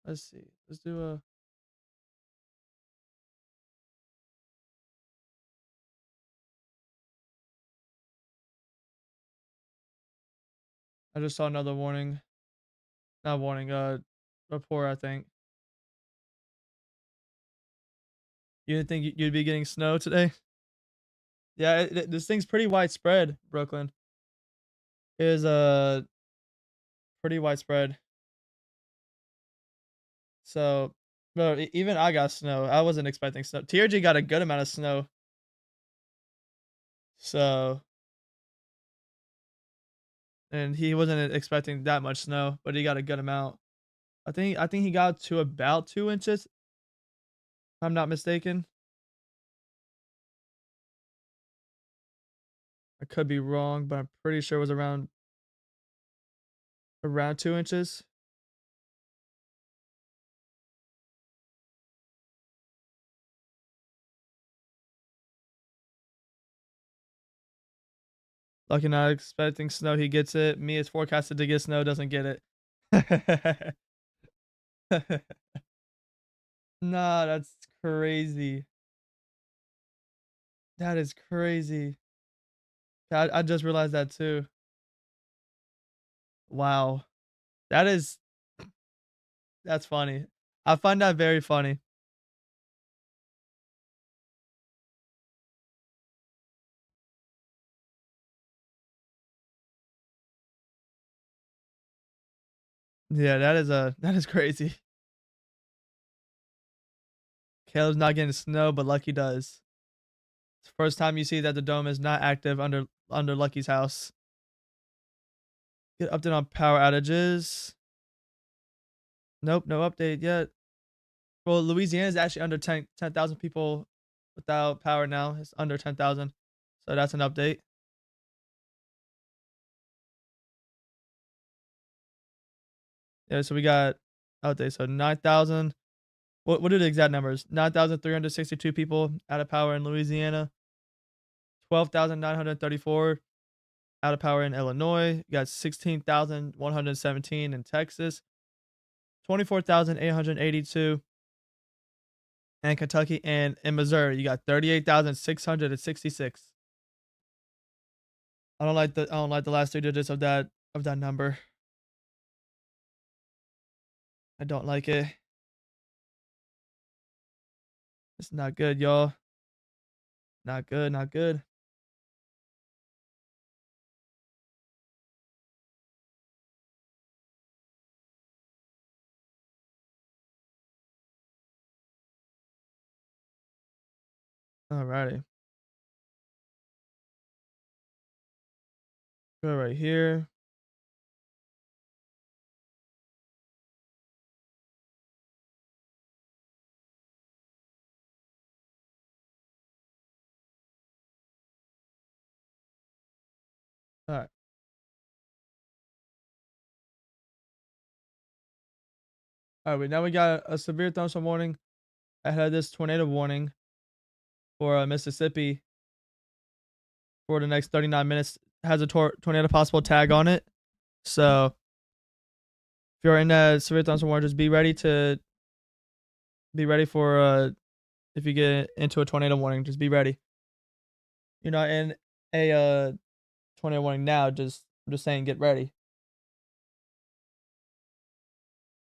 Let's see. Let's do a. I just saw another warning. Not warning. Report. I think. You didn't think you'd be getting snow today? Yeah, this thing's pretty widespread. Brooklyn is pretty widespread. So, bro, even I got snow. I wasn't expecting snow. TRG got a good amount of snow. So, and he wasn't expecting that much snow, but he got a good amount. I think he got to about 2 inches, if I'm not mistaken. I could be wrong, but I'm pretty sure it was around 2 inches. Lucky not expecting snow, he gets it. Me is forecasted to get snow, doesn't get it. Nah, that's crazy. That is crazy. I just realized that too. Wow. That is that's funny. I find that very funny. Yeah, that is crazy. Caleb's not getting snow, but Lucky does. It's the first time you see that the dome is not active under Lucky's house. Get update on power outages. Nope, no update yet. Well, Louisiana is actually under 10,000 people without power now. It's under 10,000. So that's an update. Yeah, so we got update. So 9,000. What are the exact numbers? 9,362 people out of power in Louisiana. 12,934 out of power in Illinois. You got 16,117 in Texas. 24,882 in Kentucky, and in Missouri you got 38,666. I don't like the last 3 digits of that number. I don't like it. It's not good, y'all. Not good, not good. Alrighty. Go right here. Alright. Alright, now we got a severe thunderstorm warning ahead of this tornado warning for Mississippi for the next 39 minutes. Has a tornado possible tag on it. So if you're in that severe thunderstorm warning, just be ready for if you get into a tornado warning, just be ready. You're not in a tornado warning now, I'm just saying get ready.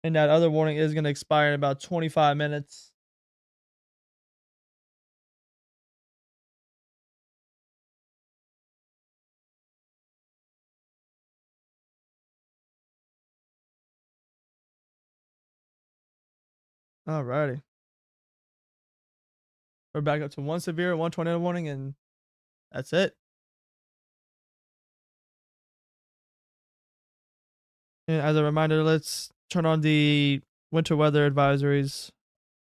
And that other warning is gonna expire in about 25 minutes. Alrighty. We're back up to one severe, one tornado warning, and that's it. And as a reminder, let's turn on the winter weather advisories,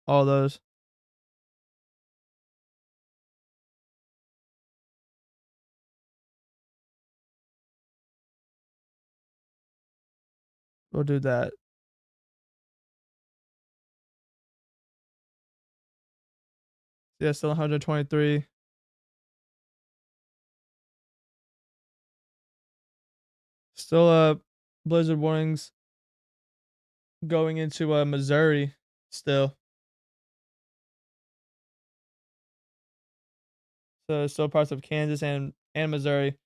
all those. We'll do that. Yeah, still 123. Still blizzard warnings going into Missouri still. So still parts of Kansas and Missouri.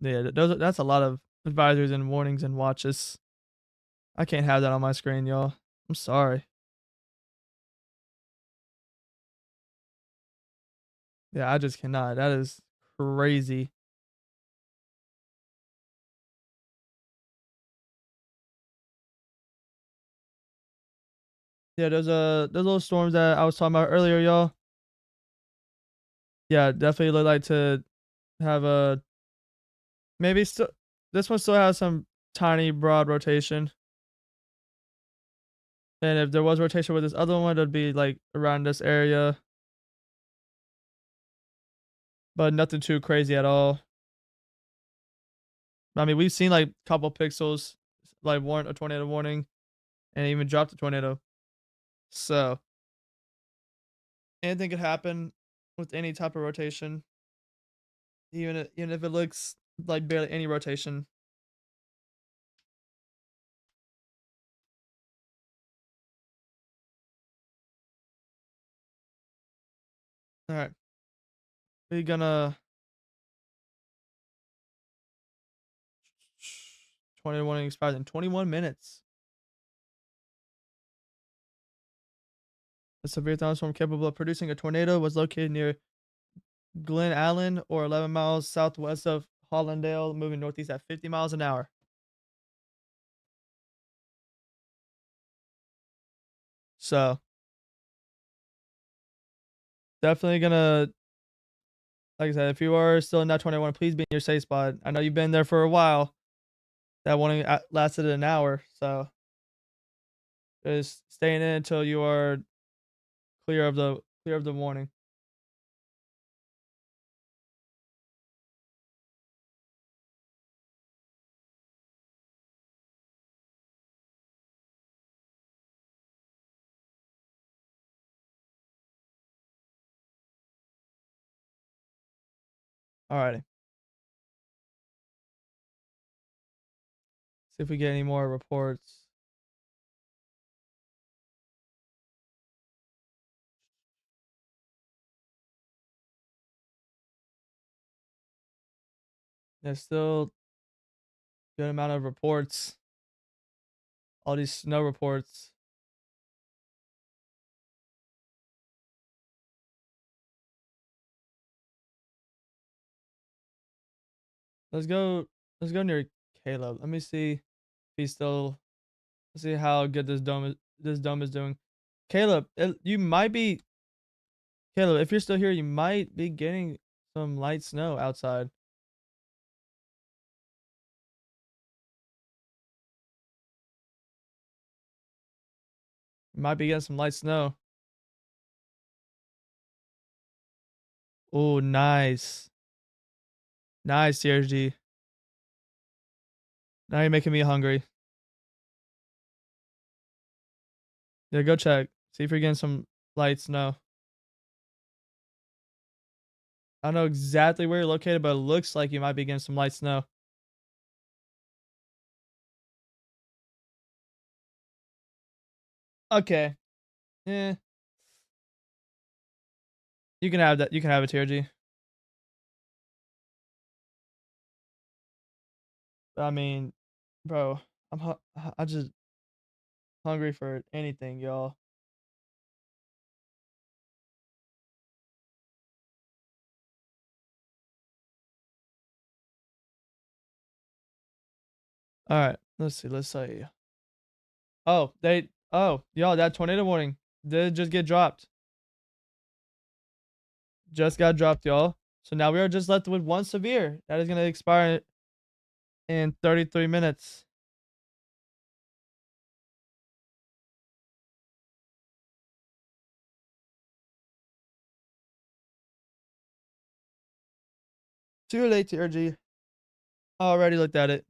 Yeah, that's a lot of advisories and warnings and watches. I can't have that on my screen, y'all. I'm sorry. Yeah, I just cannot. That is crazy. Yeah, those little storms that I was talking about earlier, y'all. Yeah, definitely look like to have a maybe still this one still has some tiny broad rotation. And if there was rotation with this other one, it'd be like around this area, but nothing too crazy at all. I mean, we've seen like a couple pixels like warrant a tornado warning and even dropped a tornado. So anything could happen with any type of rotation, even if it looks like barely any rotation. All right, we're gonna tornado warning expires in 21 minutes. A severe thunderstorm capable of producing a tornado was located near Glen Allen, or 11 miles southwest of Hollandale, moving northeast at 50 miles an hour. So definitely gonna, like I said, if you are still in that 21, please be in your safe spot. I know you've been there for a while. That warning lasted an hour, so just staying in until you are clear of the warning. Alrighty. See if we get any more reports. There's still good amount of reports. All these snow reports. Let's go. Let's go near Caleb. Let me see if he's still. Let's see how good this dome is doing. Caleb, you might be Caleb. If you're still here, you might be getting some light snow outside. You might be getting some light snow. Oh, nice, nice, CRG. Now you're making me hungry. Yeah, go check. See if you're getting some light snow. I don't know exactly where you're located, but it looks like you might be getting some light snow. Okay. Yeah. You can have that. You can have it, TRG. I mean, bro, I just hungry for anything, y'all. All right. Let's see. Let's see. Y'all, that tornado warning did just get dropped. Just got dropped, y'all. So now we are just left with one severe. That is gonna expire in 33 minutes. Too late, TRG. Already looked at it.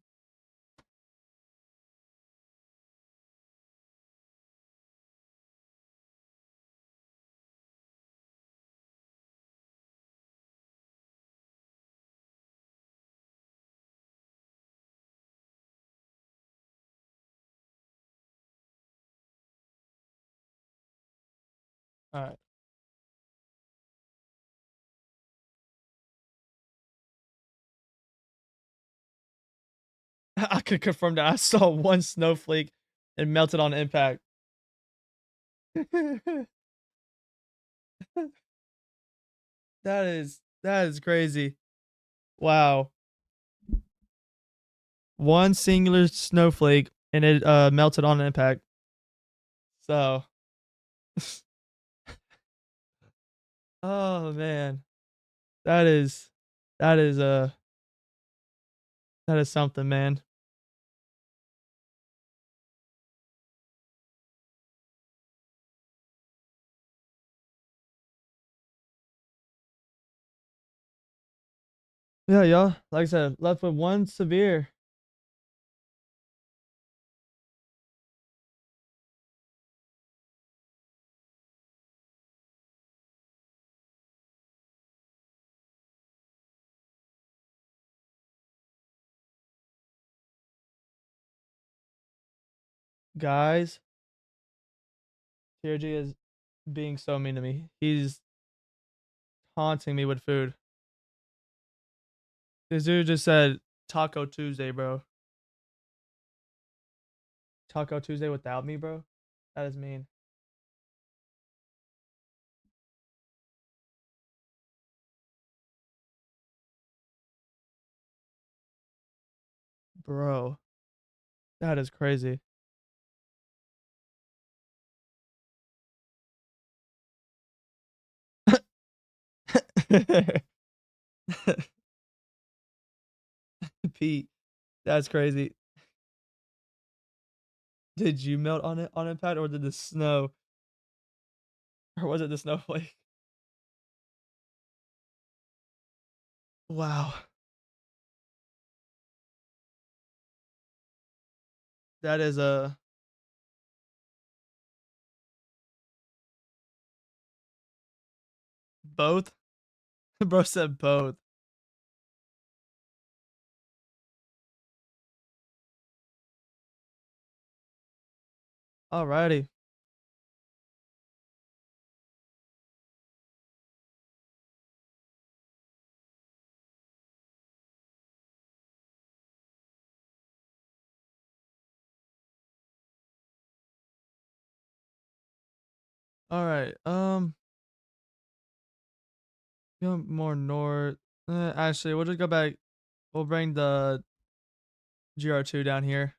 All right. I could confirm that I saw one snowflake and melted on impact. That is crazy. Wow. One singular snowflake and it melted on impact. So, oh man, that is that is that is something, man. Yeah, y'all. Like I said, left with one severe. Guys, TRG is being so mean to me. He's taunting me with food. This dude just said Taco Tuesday, bro. Taco Tuesday without me, bro. That is mean. Bro, that is crazy. Pete, that's crazy. Did you melt on it on impact or did the snow or was it the snowflake? Wow. That is a both. Bro said both. Alrighty. All right. Go more north. Actually, we'll just go back. We'll bring the GR2 down here.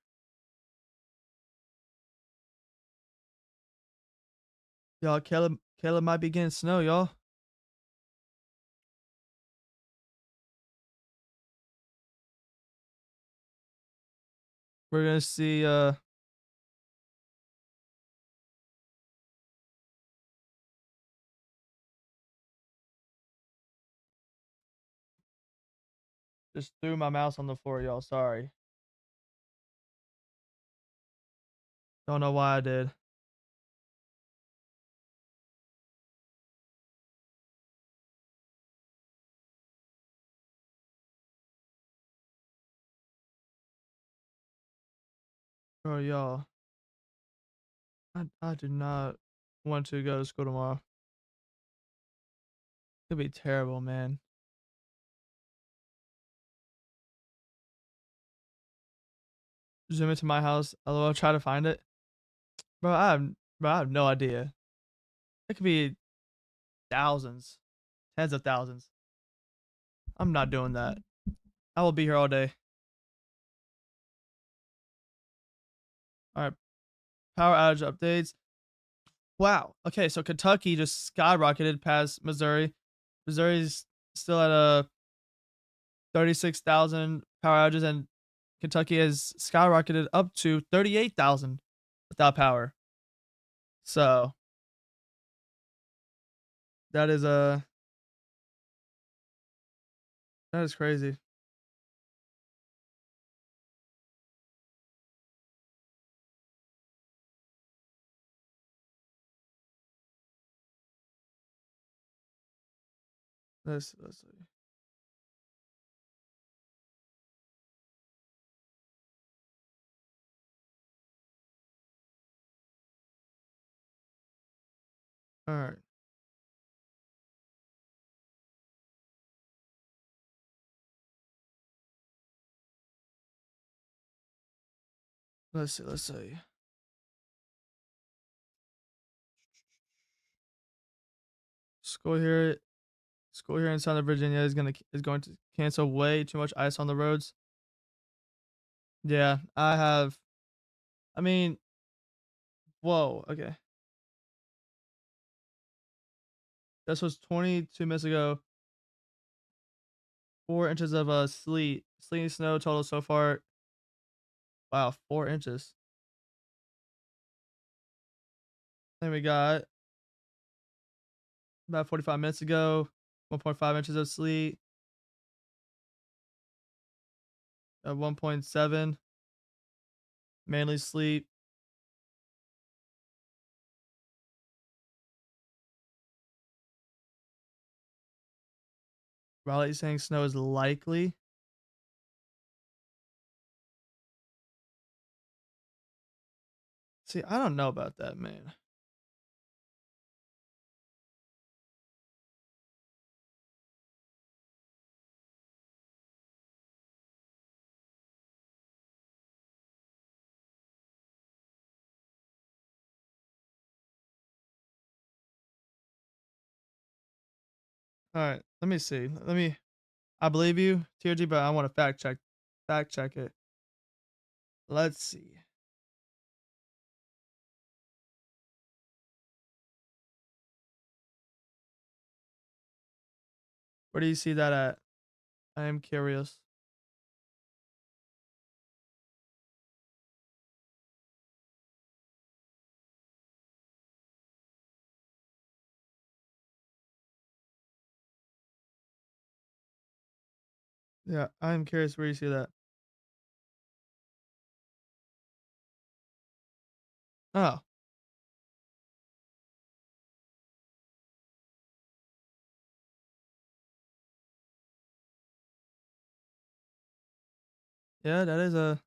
Y'all, Caleb might be getting snow, y'all. We're gonna see just threw my mouse on the floor, y'all. Sorry. Don't know why I did. Bro, y'all. I do not want to go to school tomorrow. It'll be terrible, man. Zoom into my house. I'll try to find it. Bro, I have no idea. It could be thousands, tens of thousands. I'm not doing that. I will be here all day. All right, power outage updates. Wow. Okay, so Kentucky just skyrocketed past Missouri. Missouri's still at a 36,000 power outages, and Kentucky has skyrocketed up to 38,000 without power. So that is that is crazy. Let's see. All right. Let's see. Let's see. School here. School here in Southern Virginia is going to cancel way too much ice on the roads. Yeah, I have. I mean, whoa. Okay, this was 22 minutes ago. 4 inches of sleet and snow total so far. Wow, 4 inches. Then we got about 45 minutes ago, 1.5 inches of sleet. 1.7 mainly sleet. Riley saying snow is likely. See, I don't know about that, man. All right, let me see. I believe you, TRG, but I want to fact check it. Let's see. Where do you see that at? I am curious. Yeah, I'm curious where you see that. Oh, yeah, that is a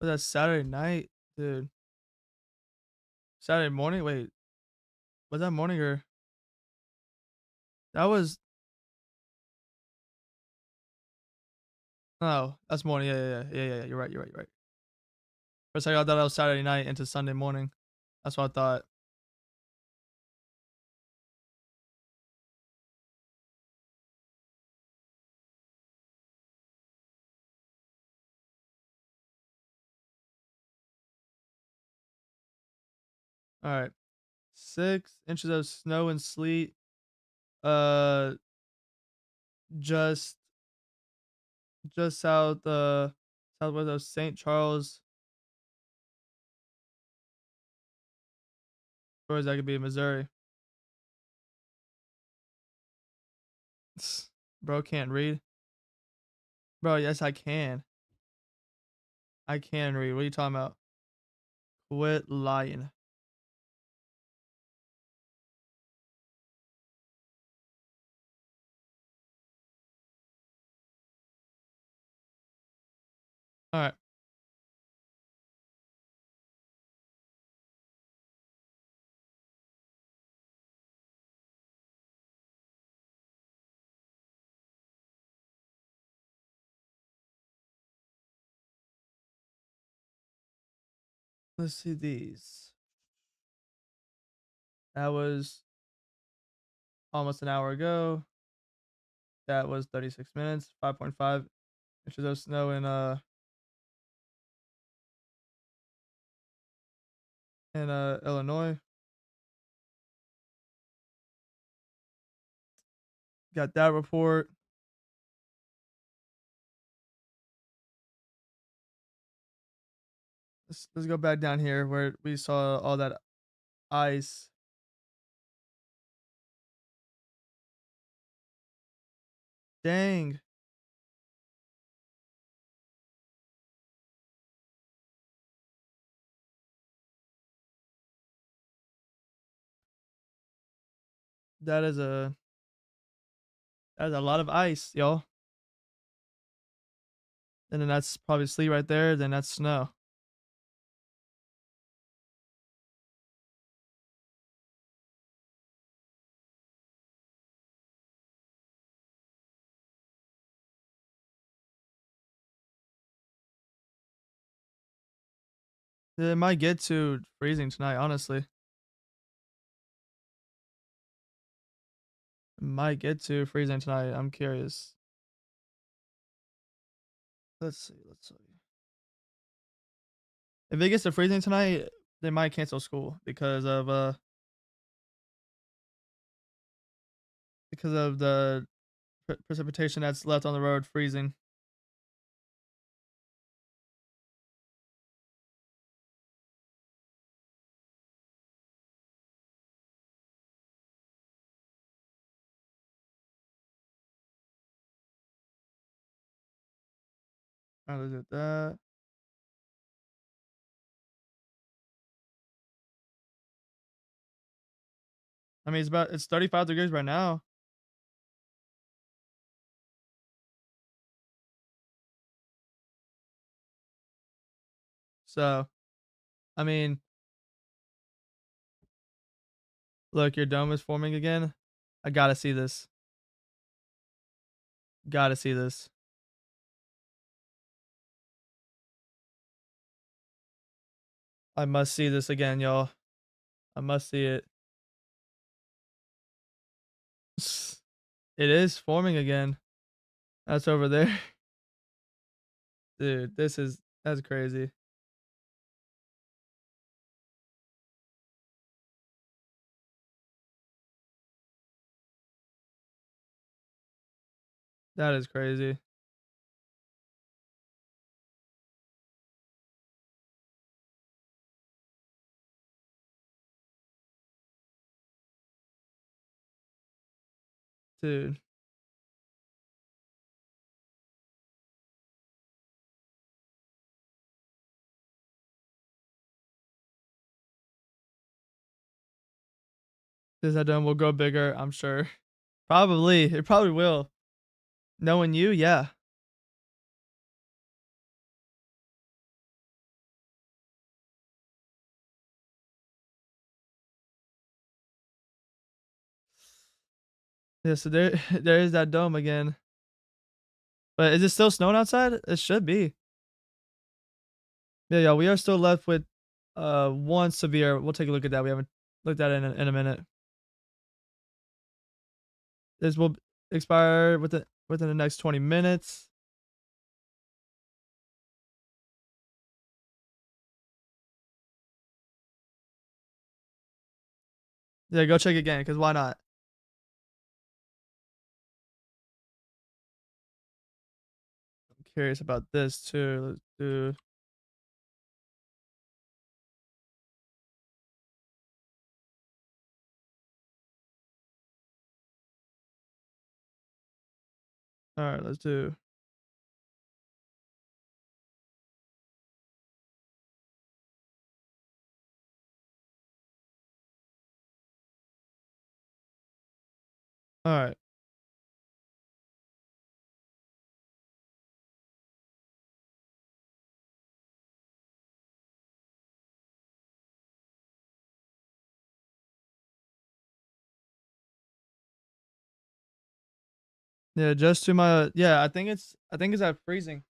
was that Saturday night, dude? Saturday morning? Wait, was that morning or that was? Oh, that's morning. Yeah. You're right. You're right. You're right. For a second, I thought that was Saturday night into Sunday morning. That's what I thought. All right, 6 inches of snow and sleet. Uh, just south southwest of St. Charles, or is that could be Missouri? Bro can't read. Bro, yes I can. I can read. What are you talking about? Quit lying. All right, let's see these. That was almost an hour ago. That was 36 minutes. 5.5 inches of snow in Illinois. Got that report. Let's go back down here where we saw all that ice. Dang. That is a lot of ice, y'all. And then that's probably sleet right there, then that's snow. It might get to freezing tonight, honestly. It might get to freezing tonight. I'm curious. Let's see. Let's see. If it gets to freezing tonight, they might cancel school because of the precipitation that's left on the road freezing. Alright, let's do that. I mean, it's 35 degrees right now. So, I mean, look, your dome is forming again. I gotta see this. Gotta see this. I must see this again, y'all. I must see it. It is forming again. That's over there. Dude, that's crazy. That is crazy. Dude, this dome will go bigger, I'm sure. Probably. It probably will. Knowing you, yeah. Yeah, so there there is that dome again. But is it still snowing outside? It should be. Yeah, we are still left with one severe. We'll take a look at that. We haven't looked at it in a minute. This will expire within the next 20 minutes. Yeah, go check again, because why not? I'm curious about this too. Let's do Alright, let's do Alright. Yeah, just to my yeah, I think it's at freezing.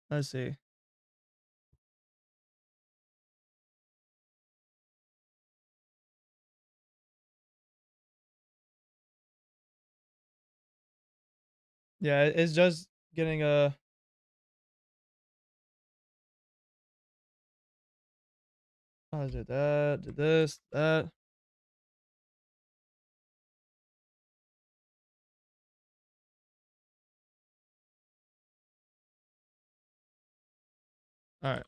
Let's see. Yeah, it's just getting a I did that, did this, that. Alright.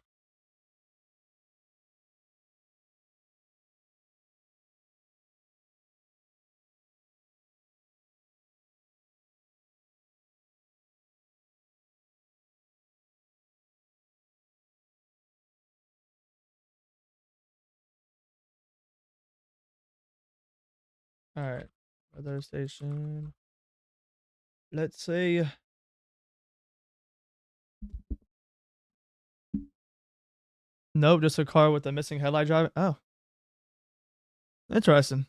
Alright. Weather station. Let's say nope, just a car with a missing headlight driving. Oh, interesting.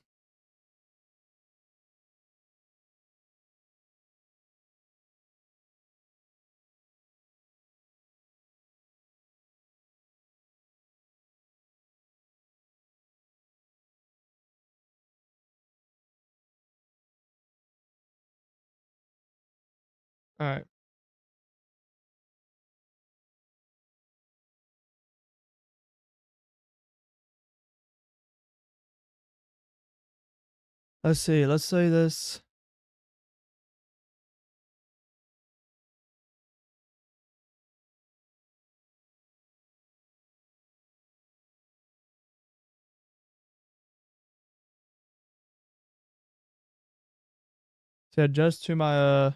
All right. Let's see. Let's say this. To adjust to my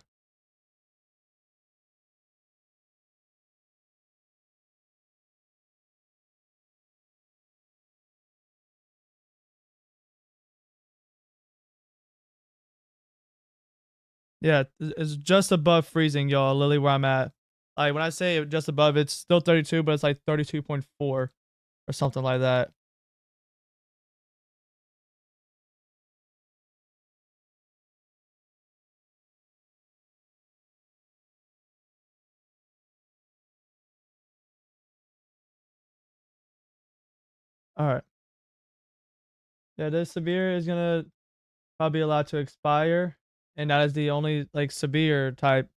yeah, it's just above freezing, y'all. Literally where I'm at. Like when I say just above, it's still 32, but it's like 32.4 or something like that. All right. Yeah, this severe is gonna probably allowed to expire, and that is the only like severe type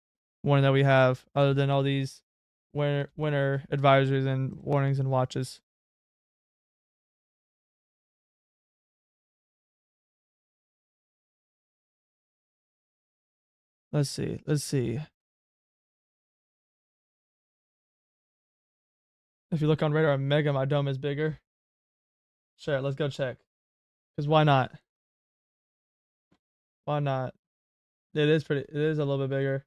warning that we have, other than all these winter advisories and warnings and watches. Let's see. Let's see. If you look on radar mega, my dome is bigger. Sure, let's go check. Cause why not? Why not? It is pretty. It is a little bit bigger.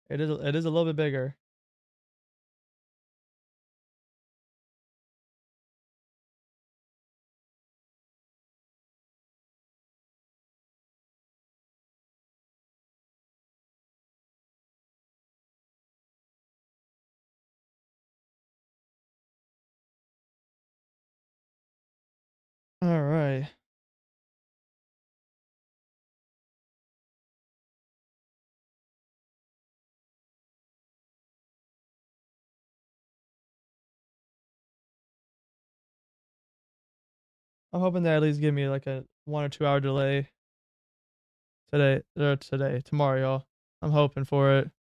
It is. It is a little bit bigger. All right. I'm hoping they at least give me like a 1 or 2 hour delay today or tomorrow, y'all. I'm hoping for it.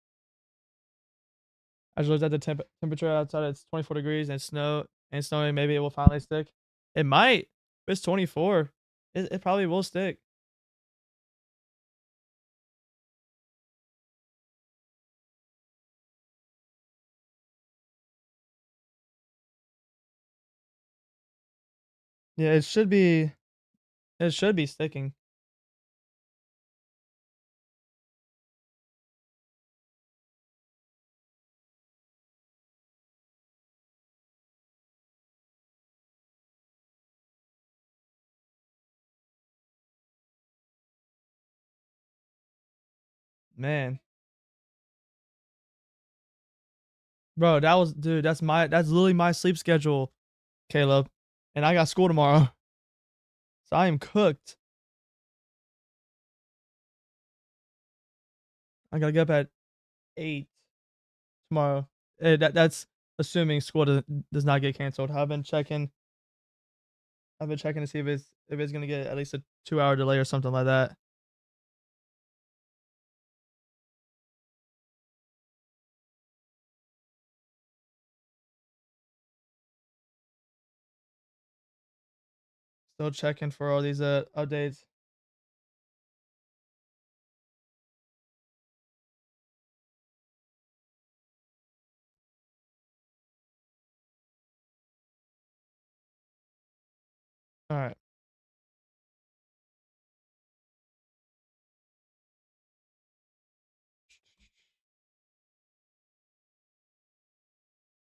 I just looked at the temperature outside. It's 24 degrees and snowing. Maybe it will finally stick. It might. If it's 24, it probably will stick. Yeah, it should be. It should be sticking. Man, bro, that was dude. That's literally my sleep schedule, Caleb, and I got school tomorrow, so I am cooked. I gotta get up at 8 tomorrow. That's assuming school does not get canceled. I've been checking to see if it's gonna get at least a 2 hour delay or something like that. Still checking for all these updates. All right.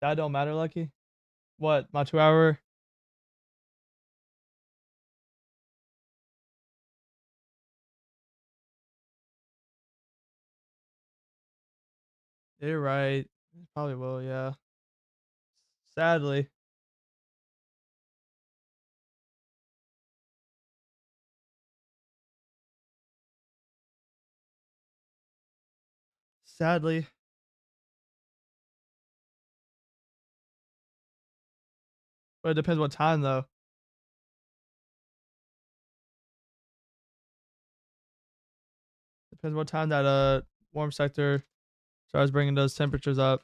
That don't matter, Lucky. What? My 2 hour? You're right. Probably will, yeah. Sadly. Sadly. But it depends what time though. Depends what time that warm sector starts bringing those temperatures up.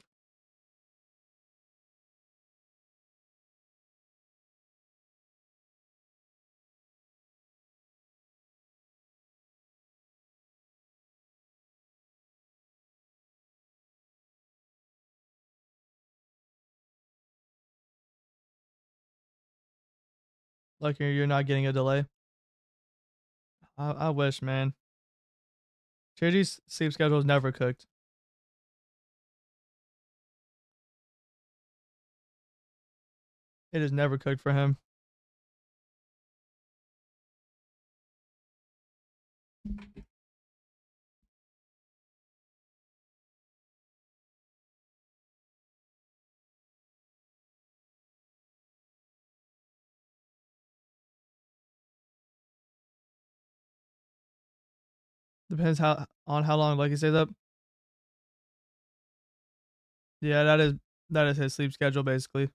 Like you're not getting a delay. I wish, man. JG's sleep schedule is never cooked. It is never cooked for him. Depends how long Lucky stays up. Yeah, that is his sleep schedule basically.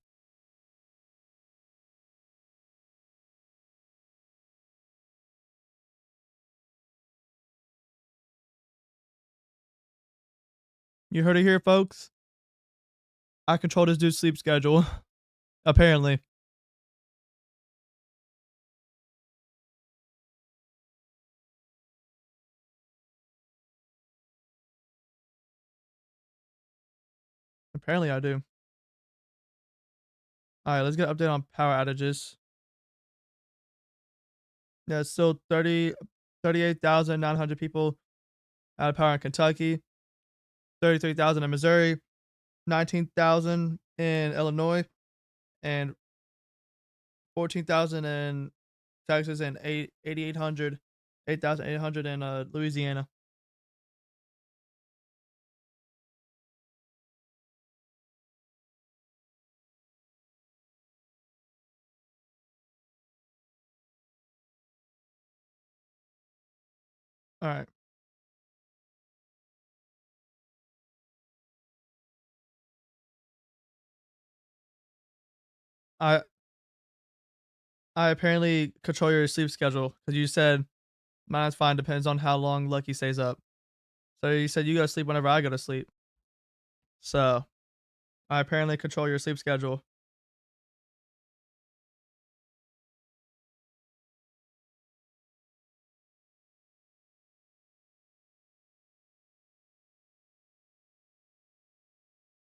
You heard it here, folks. I control this dude's sleep schedule. Apparently. Apparently I do. Alright, let's get an update on power outages. Yeah, it's still 38,900 people out of power in Kentucky, 33,000 in Missouri, 19,000 in Illinois, and 14,000 in Texas, and 8,800 in Louisiana. All right. I I apparently control your sleep schedule because you said mine's fine, depends on how long Lucky stays up. So you said you go to sleep whenever I go to sleep. So I apparently control your sleep schedule.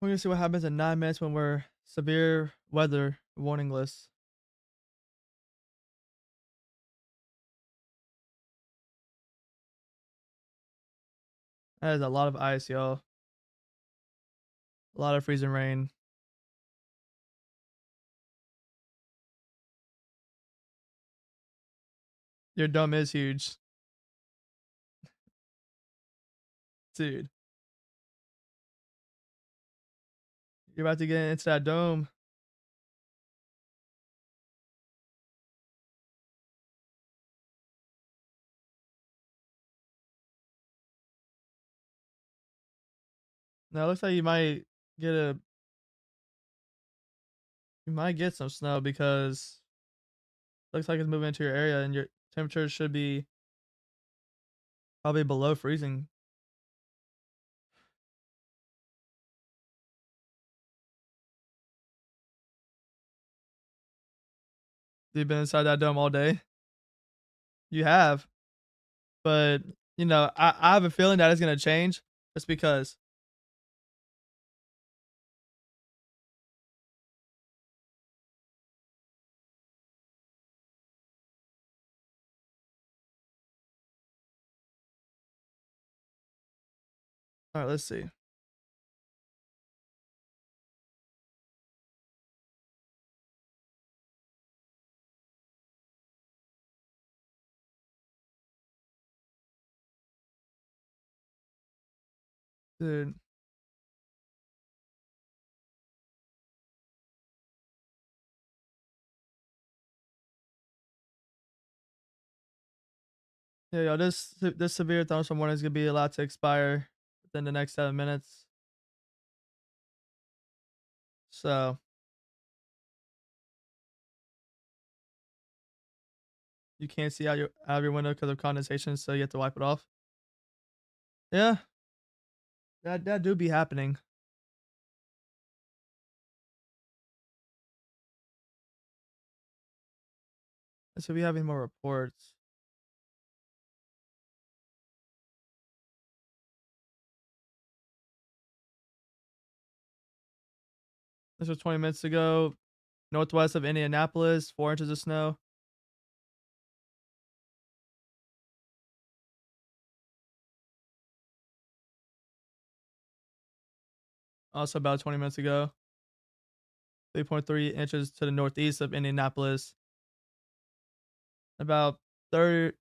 We're gonna see what happens in 9 minutes when we're severe weather warning list. That is a lot of ice, y'all. A lot of freezing rain. Your dome is huge, dude. You're about to get into that dome. Now it looks like get a you might get some snow because it looks like it's moving into your area and your temperature should be probably below freezing. You've been inside that dome all day. You have, but I have a feeling that it's gonna change just because. All right, let's see. Dude, yeah, yo, this severe thunderstorm warning is gonna be allowed to expire within the next 7 minutes. So you can't see out of your window because of condensation, so you have to wipe it off. Yeah, that do be happening. So we having more reports. This was 20 minutes ago. Northwest of Indianapolis, 4 inches of snow. Also about 20 minutes ago, 3.3 inches to the northeast of Indianapolis. About 30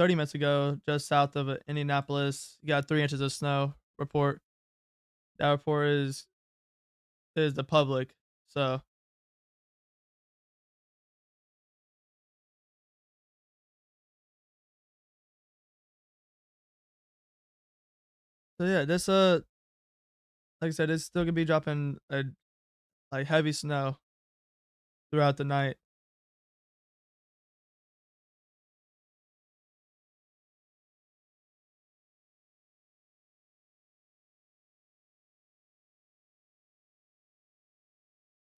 minutes ago, just south of Indianapolis, you got 3 inches of snow report. That report is the public. So yeah, this like I said, it's still gonna be dropping like heavy snow throughout the night.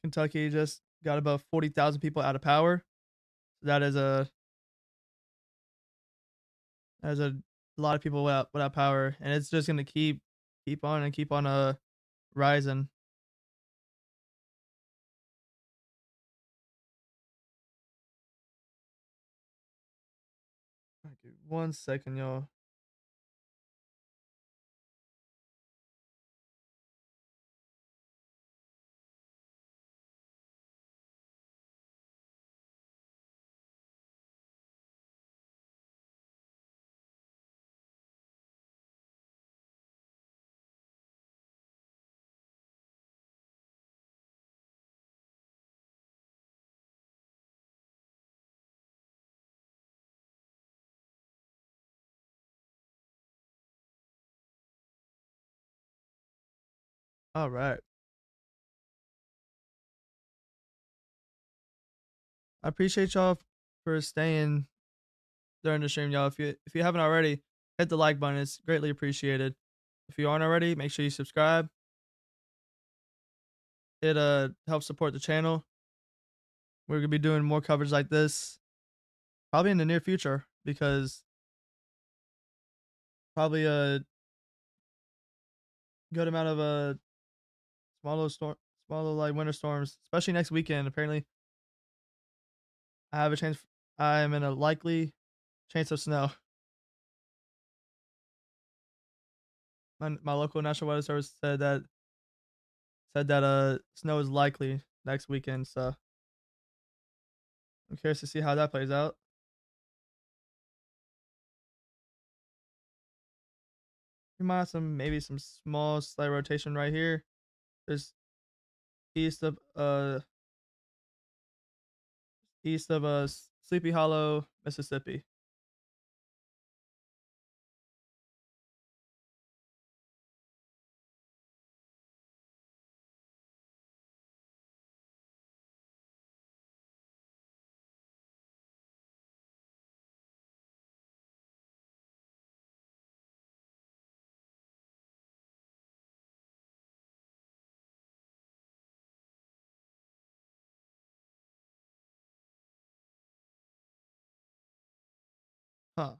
Kentucky just got about 40,000 people out of power. That is a lot of people without power, and it's just gonna keep on rising. Okay, 1 second, y'all. All right, I appreciate y'all for staying during the stream, y'all. If you haven't already, hit the like button. It's greatly appreciated. If you aren't already, make sure you subscribe. It helps support the channel. We're gonna be doing more coverage like this probably in the near future because probably a good amount of small little storm, small little like winter storms, especially next weekend. Apparently, I have a chance. I am in a likely chance of snow. My local National Weather Service said that snow is likely next weekend. So I'm curious to see how that plays out. We might have maybe some small slight rotation right here, just east of Sleepy Hollow, Mississippi. Huh.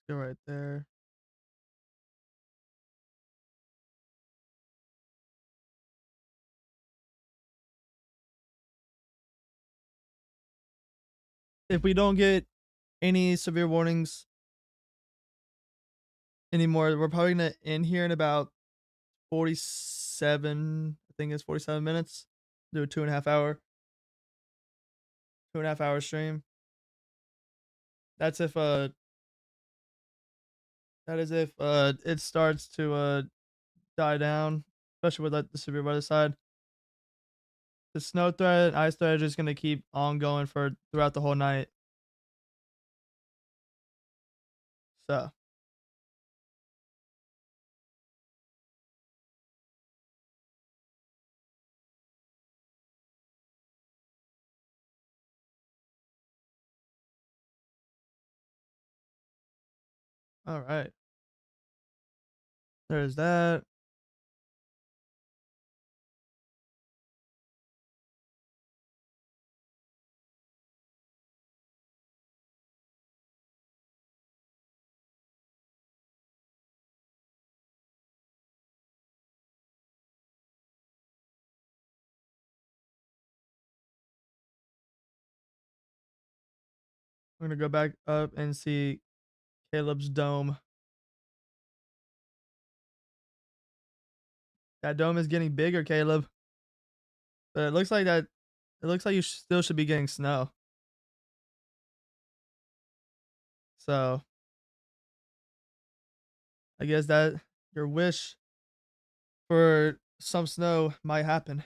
Go right there. If we don't get any severe warnings anymore, we're probably gonna end here in about 47. I think it's 47 minutes. Do a 2.5 hour stream. That's if that is if it starts to die down, especially with like the severe weather side. The snow threat, ice threat are just gonna keep on going for throughout the whole night. So All right. There's that. We're gonna go back up and see Caleb's dome. That dome is getting bigger, Caleb. But it looks like that. It looks like you still should be getting snow. So I guess that your wish for some snow might happen.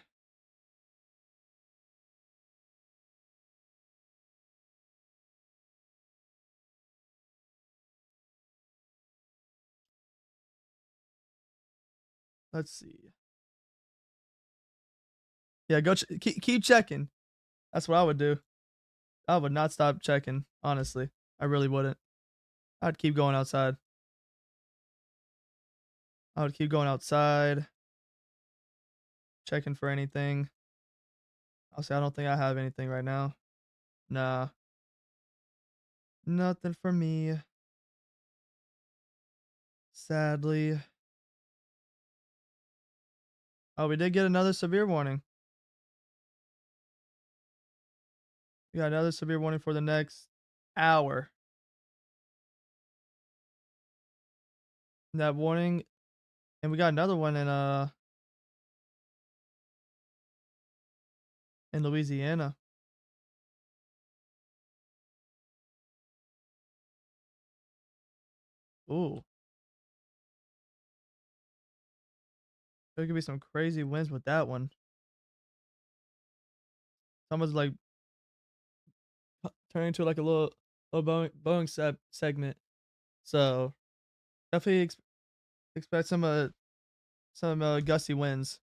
Let's see. Yeah, go keep checking. That's what I would do. I would not stop checking. Honestly, I really wouldn't. I'd keep going outside. I would keep going outside, checking for anything. I'll say I don't think I have anything right now. Nah, nothing for me. Sadly. Oh, we did get another severe warning. We got another severe warning for the next hour. That warning, and we got another one in Louisiana. Ooh, there could be some crazy winds with that one. Someone's like turning into like a little Boeing segment. So definitely expect some gusty winds.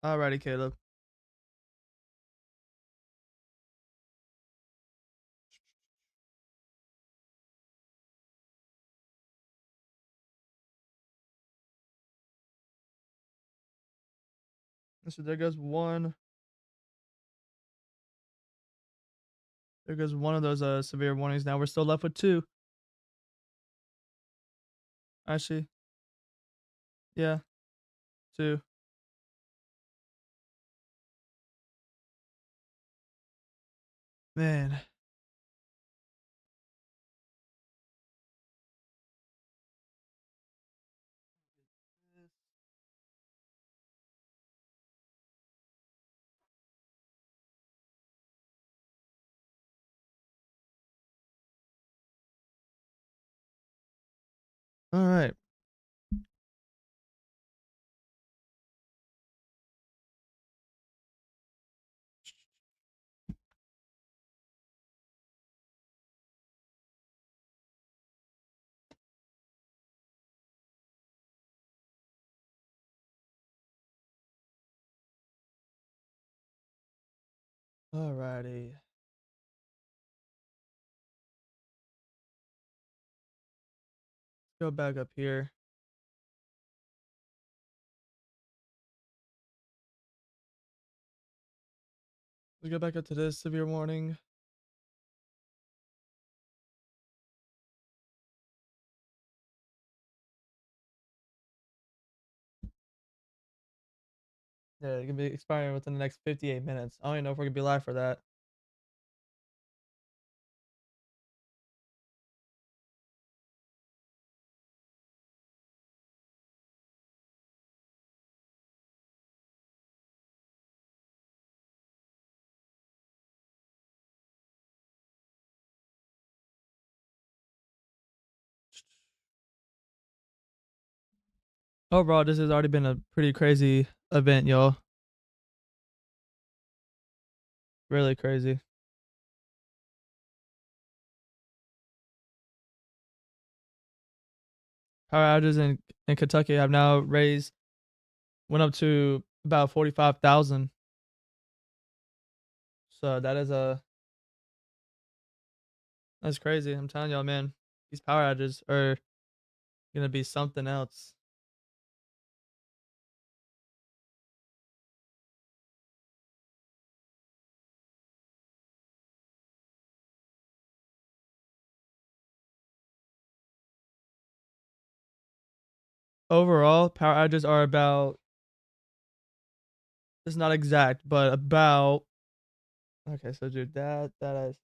Alrighty, Caleb. So there goes one. There goes one of those severe warnings. Now we're still left with two. Actually, yeah, two. Man. All right. Alrighty. Go back up here. Let's go back up to this severe warning. Yeah, it's gonna be expiring within the next 58 minutes. I don't even know if we're gonna be live for that. Overall, this has already been a pretty crazy event, y'all. Really crazy. Power outages in Kentucky have now went up to about 45,000. So that is That's crazy. I'm telling y'all, man. These power outages are gonna be something else. Overall, power outages are about, it's not exact, but about, okay, so dude, that is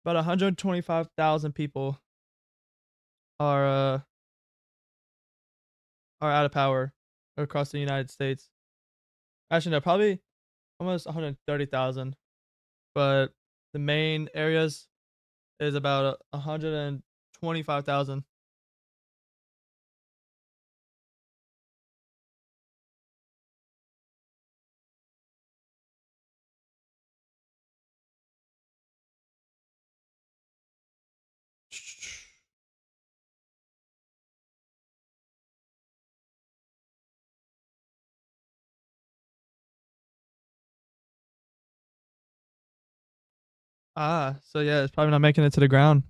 about 125,000 people are uh are out of power across the United States. Actually, no, probably almost 130,000. But the main areas is about 125,000. Ah, so yeah, it's probably not making it to the ground.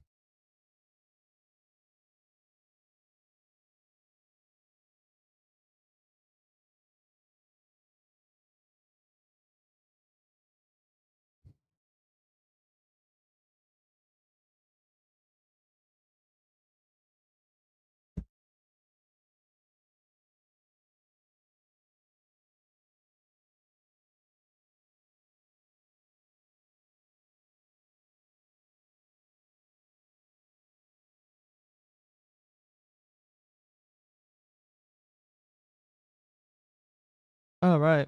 All right.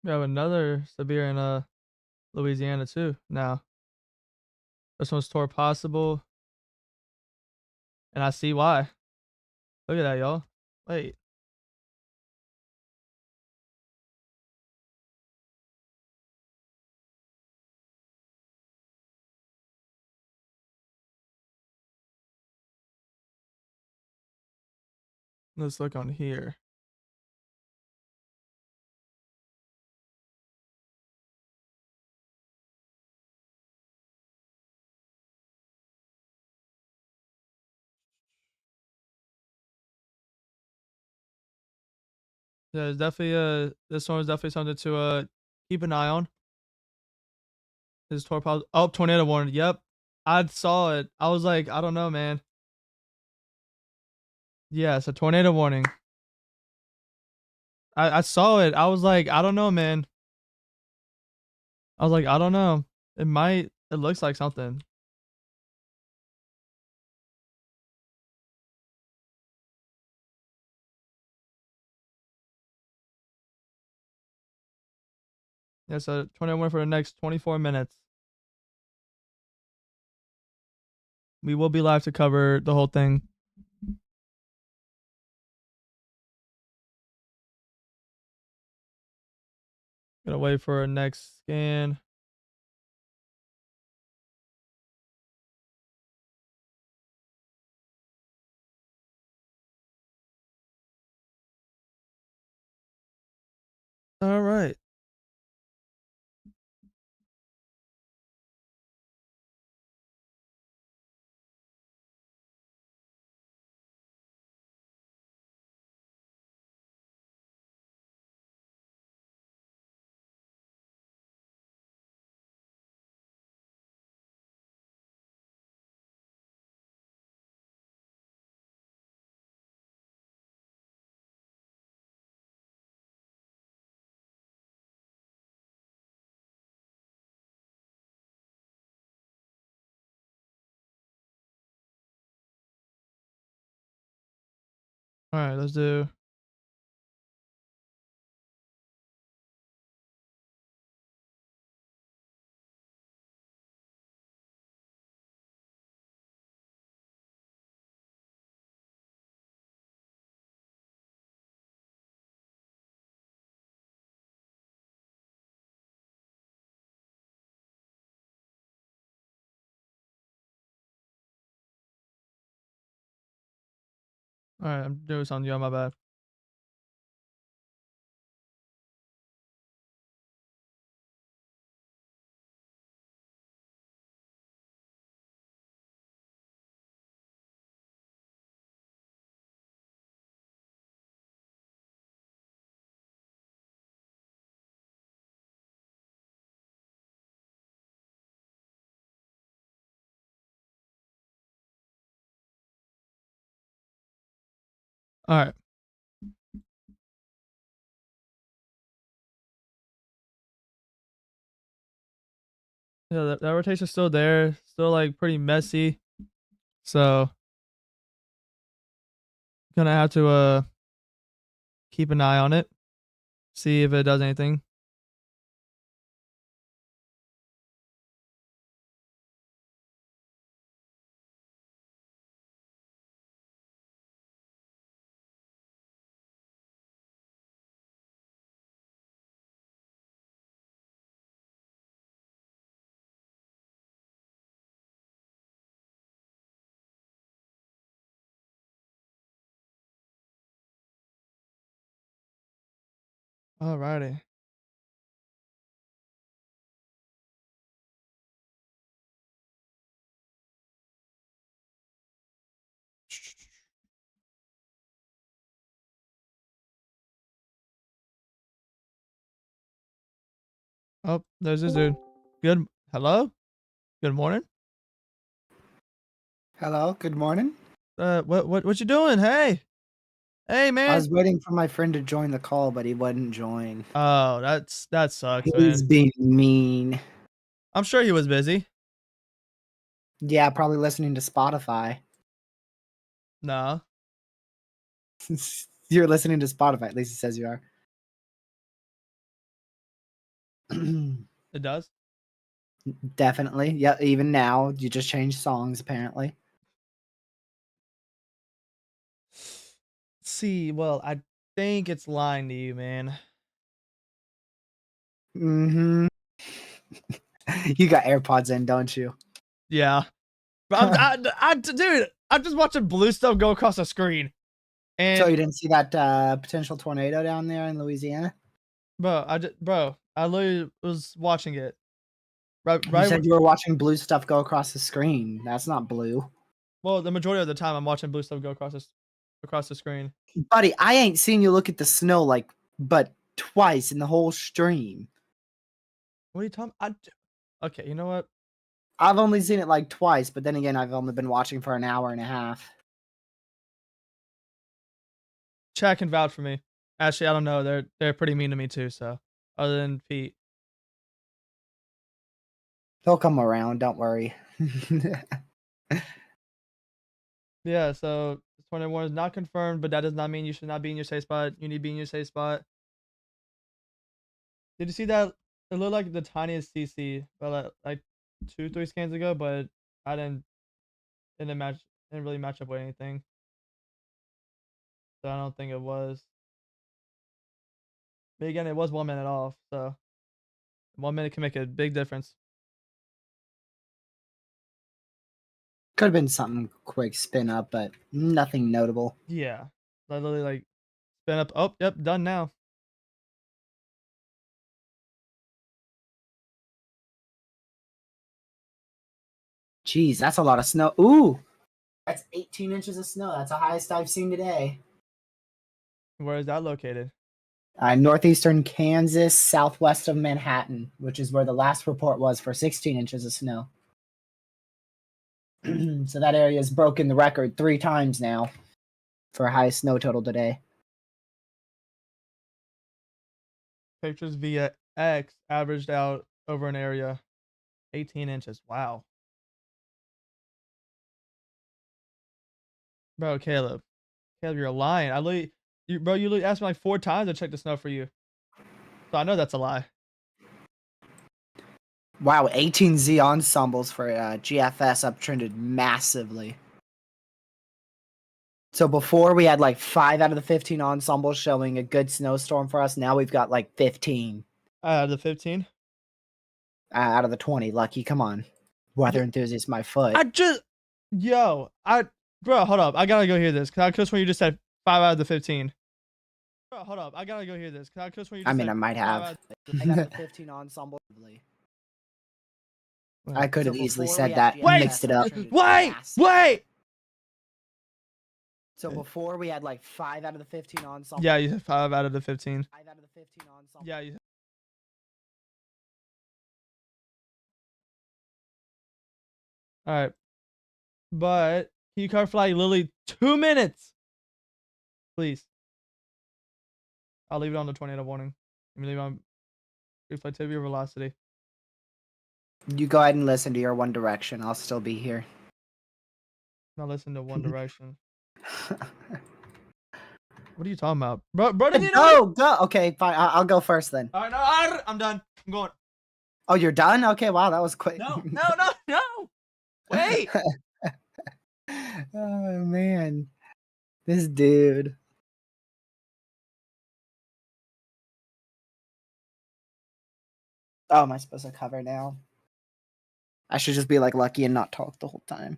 We have another severe in Louisiana too. Now, this one's tore possible, and I see why. Look at that, y'all. Wait, let's look on here. Yeah, it's definitely this one is definitely something to keep an eye on. This tore possible. Oh, tornado warning. Yep, I saw it. I was like, I don't know, man. Yeah, it's a tornado warning. I saw it. I was like, I don't know, man. I was like, I don't know. It might. It looks like something. Yeah, so tornado warning for the next 24 minutes. We will be live to cover the whole thing. Gonna wait for our next scan. All right. All right, let's do. All right, I'm doing something. Yeah, my bad. All right. Yeah, that rotation's still there. Still like pretty messy. So gonna have to keep an eye on it. See if it does anything. Alrighty. Oh, there's this dude. Good. Hello. Good morning. Hello, good morning. What you doing? Hey, hey, I man. was waiting for my friend to join the call, but he wouldn't join. Oh, that sucks, He's man. being mean. I'm sure he was busy. Yeah, probably listening to Spotify. No, You're listening to Spotify, at least it says you are. it does. Definitely. Yeah, even now, you just changed songs, apparently. See, well, I think it's lying to you, man. Mm-hmm. You got AirPods in, don't you? Yeah, but dude, I'm just watching blue stuff go across the screen, So and you didn't see that potential tornado down there in Louisiana? bro, I literally was watching it. Right, You right. said you were watching blue stuff go across the screen. That's not blue. Well, the majority of the time, I'm watching blue stuff go across the screen. Buddy, I ain't seen you look at the snow but twice in the whole stream. What are you talking? Okay, you know what? I've only seen it like twice, but then again, I've only been watching for an hour and a half. Chat can vouch for me. Actually, I don't know. They're pretty mean to me too. So, other than Pete, He'll come around, don't worry. yeah. So 21 is not confirmed, but that does not mean you should not be in your safe spot. You need to be in your safe spot. Did you see that? It looked like the tiniest CC, but like 2-3 scans ago, but I didn't really match up with anything. So I don't think it was. But again, it was 1 minute off. So 1 minute can make a big difference. Could have been something quick spin up, but nothing notable. Yeah, I literally like spin up. Oh, yep, done now. Jeez, that's a lot of snow. Ooh, that's 18 inches of snow. That's the highest I've seen today. Where is that located? Northeastern Kansas, southwest of Manhattan, which is where the last report was for 16 inches of snow. So that area has broken the record 3 times now for highest snow total today. Pictures via X averaged out over an area 18 inches. Wow. Bro, Caleb. Caleb, you're lying. You literally asked me like 4 times to check the snow for you. So I know that's a lie. Wow, 18Z ensembles for GFS uptrended massively. So before we had like 5 out of the 15 ensembles showing a good snowstorm for us. Now we've got like 15 The 15. out of the 20. Lucky, come on. Weather enthusiast, my foot. Bro, hold up. I gotta go hear this. Cause I could when you just said 5 out of the 15. Bro, hold up. I gotta go hear this. Cause I could when you I just mean, said I might 5 have. out I got the 15 ensemble. I could have easily before said that. Wait, Mixed it up. wait. So before we had like 5 out of the 15 ensembles. Yeah, you said 5 out of the 15. 5 out of the 15 ensembles. Yeah, you. All right. But can you cover for like literally 2 minutes? Please. I'll leave it on the tornado warning. Let me leave it on reflectivity or velocity. You go ahead and listen to your One Direction. I'll still be here. Now listen to One Direction. What are you talking about? Bro, didn't Go. Okay, fine. I'll go first then. All right, no, I'm done. I'm going. Oh, you're done? Okay, wow, that was quick. No. Wait. Oh, man. This dude. Oh, am I supposed to cover now? I should just be like Lucky and not talk the whole time.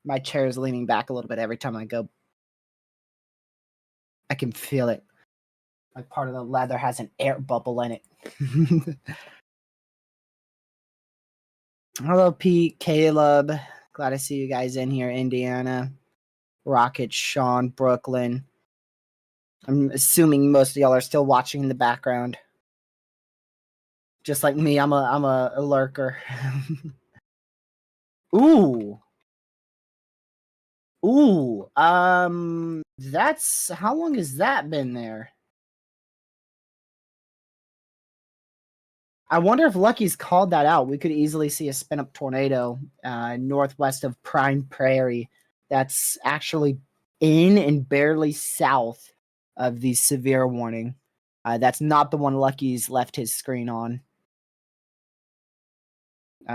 My chair is leaning back a little bit every time I go. I can feel it. Like part of the leather has an air bubble in it. Hello, Pete, Caleb. Glad to see you guys in here. Indiana, Rocket, Sean, Brooklyn. I'm assuming most of y'all are still watching in the background. Just like me, I'm a lurker. Ooh. That's how long has that been there? I wonder if Lucky's called that out. We could easily see a spin up tornado northwest of Prime Prairie. That's actually in and barely south of the severe warning. That's not the one Lucky's left his screen on.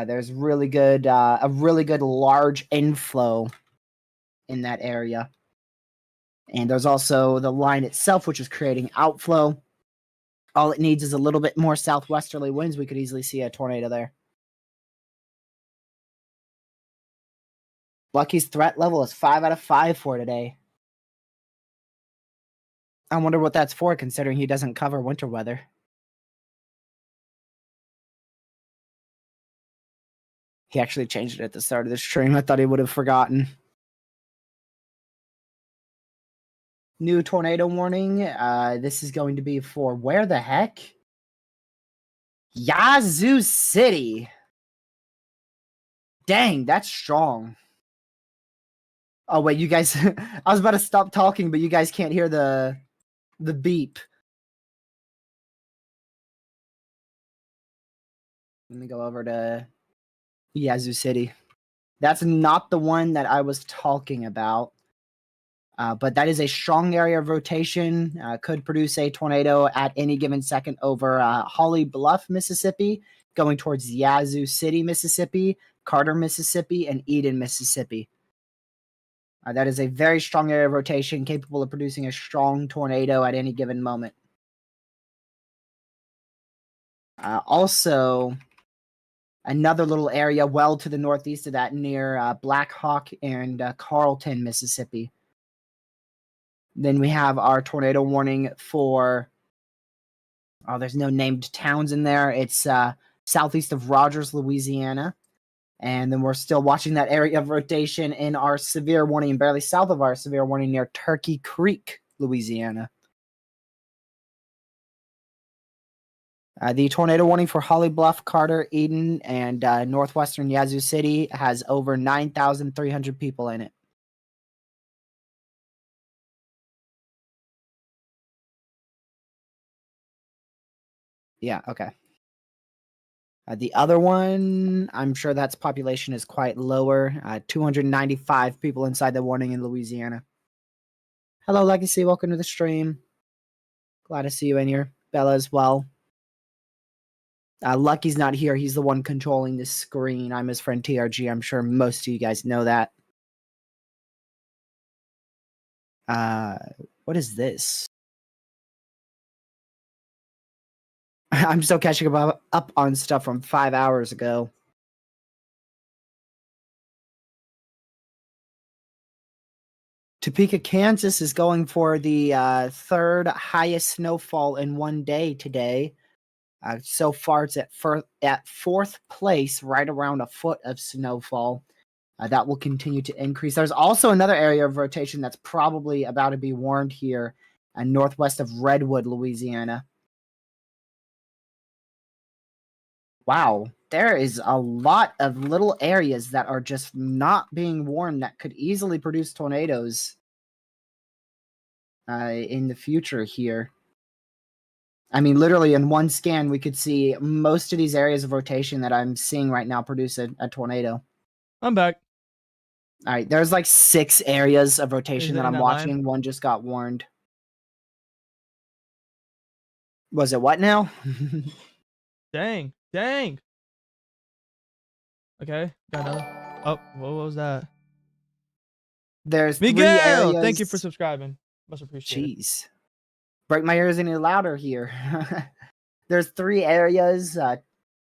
There's a really good large inflow in that area. And there's also the line itself, which is creating outflow. All it needs is a little bit more southwesterly winds. We could easily see a tornado there. Lucky's threat level is 5 out of 5 for today. I wonder what that's for, considering he doesn't cover winter weather. He actually changed it at the start of the stream. I thought he would have forgotten. New tornado warning. This is going to be for where the heck? Yazoo City. Dang, that's strong. Oh, wait, you guys... I was about to stop talking, but you guys can't hear the beep. Let me go over to Yazoo City. That's not the one that I was talking about. But that is a strong area of rotation. Could produce a tornado at any given second over Holly Bluff, Mississippi, going towards Yazoo City, Mississippi, Carter, Mississippi, and Eden, Mississippi. That is a very strong area of rotation, capable of producing a strong tornado at any given moment. Also, another little area well to the northeast of that near Black Hawk and Carlton, Mississippi. Then we have our tornado warning for... Oh, there's no named towns in there. It's southeast of Rogers, Louisiana. And then we're still watching that area of rotation in our severe warning and barely south of our severe warning near Turkey Creek, Louisiana. The tornado warning for Holly Bluff, Carter, Eden, and northwestern Yazoo City has over 9,300 people in it. Yeah, okay. The other one, I'm sure that's population is quite lower. 295 people inside the warning in Louisiana. Hello, Legacy. Welcome to the stream. Glad to see you in here. Bella as well. Lucky's not here. He's the one controlling the screen. I'm his friend TRG. I'm sure most of you guys know that. What is this? I'm still catching up on stuff from 5 hours ago. Topeka, Kansas is going for the third highest snowfall in one day today. So far, it's at fourth place, right around a foot of snowfall. That will continue to increase. There's also another area of rotation that's probably about to be warned here northwest of Redwood, Louisiana. Wow, there is a lot of little areas that are just not being warned that could easily produce tornadoes. in the future here. I mean, literally in one scan, we could see most of these areas of rotation that I'm seeing right now produce a tornado. I'm back. All right, there's like 6 areas of rotation that I'm that watching. line? One just got warned. Was it what now? Dang. Dang. Okay. Got another. Oh, what was that? There's 3 Miguel, areas. thank you for subscribing. Much appreciated. Jeez. Break my ears any louder here. There's 3 areas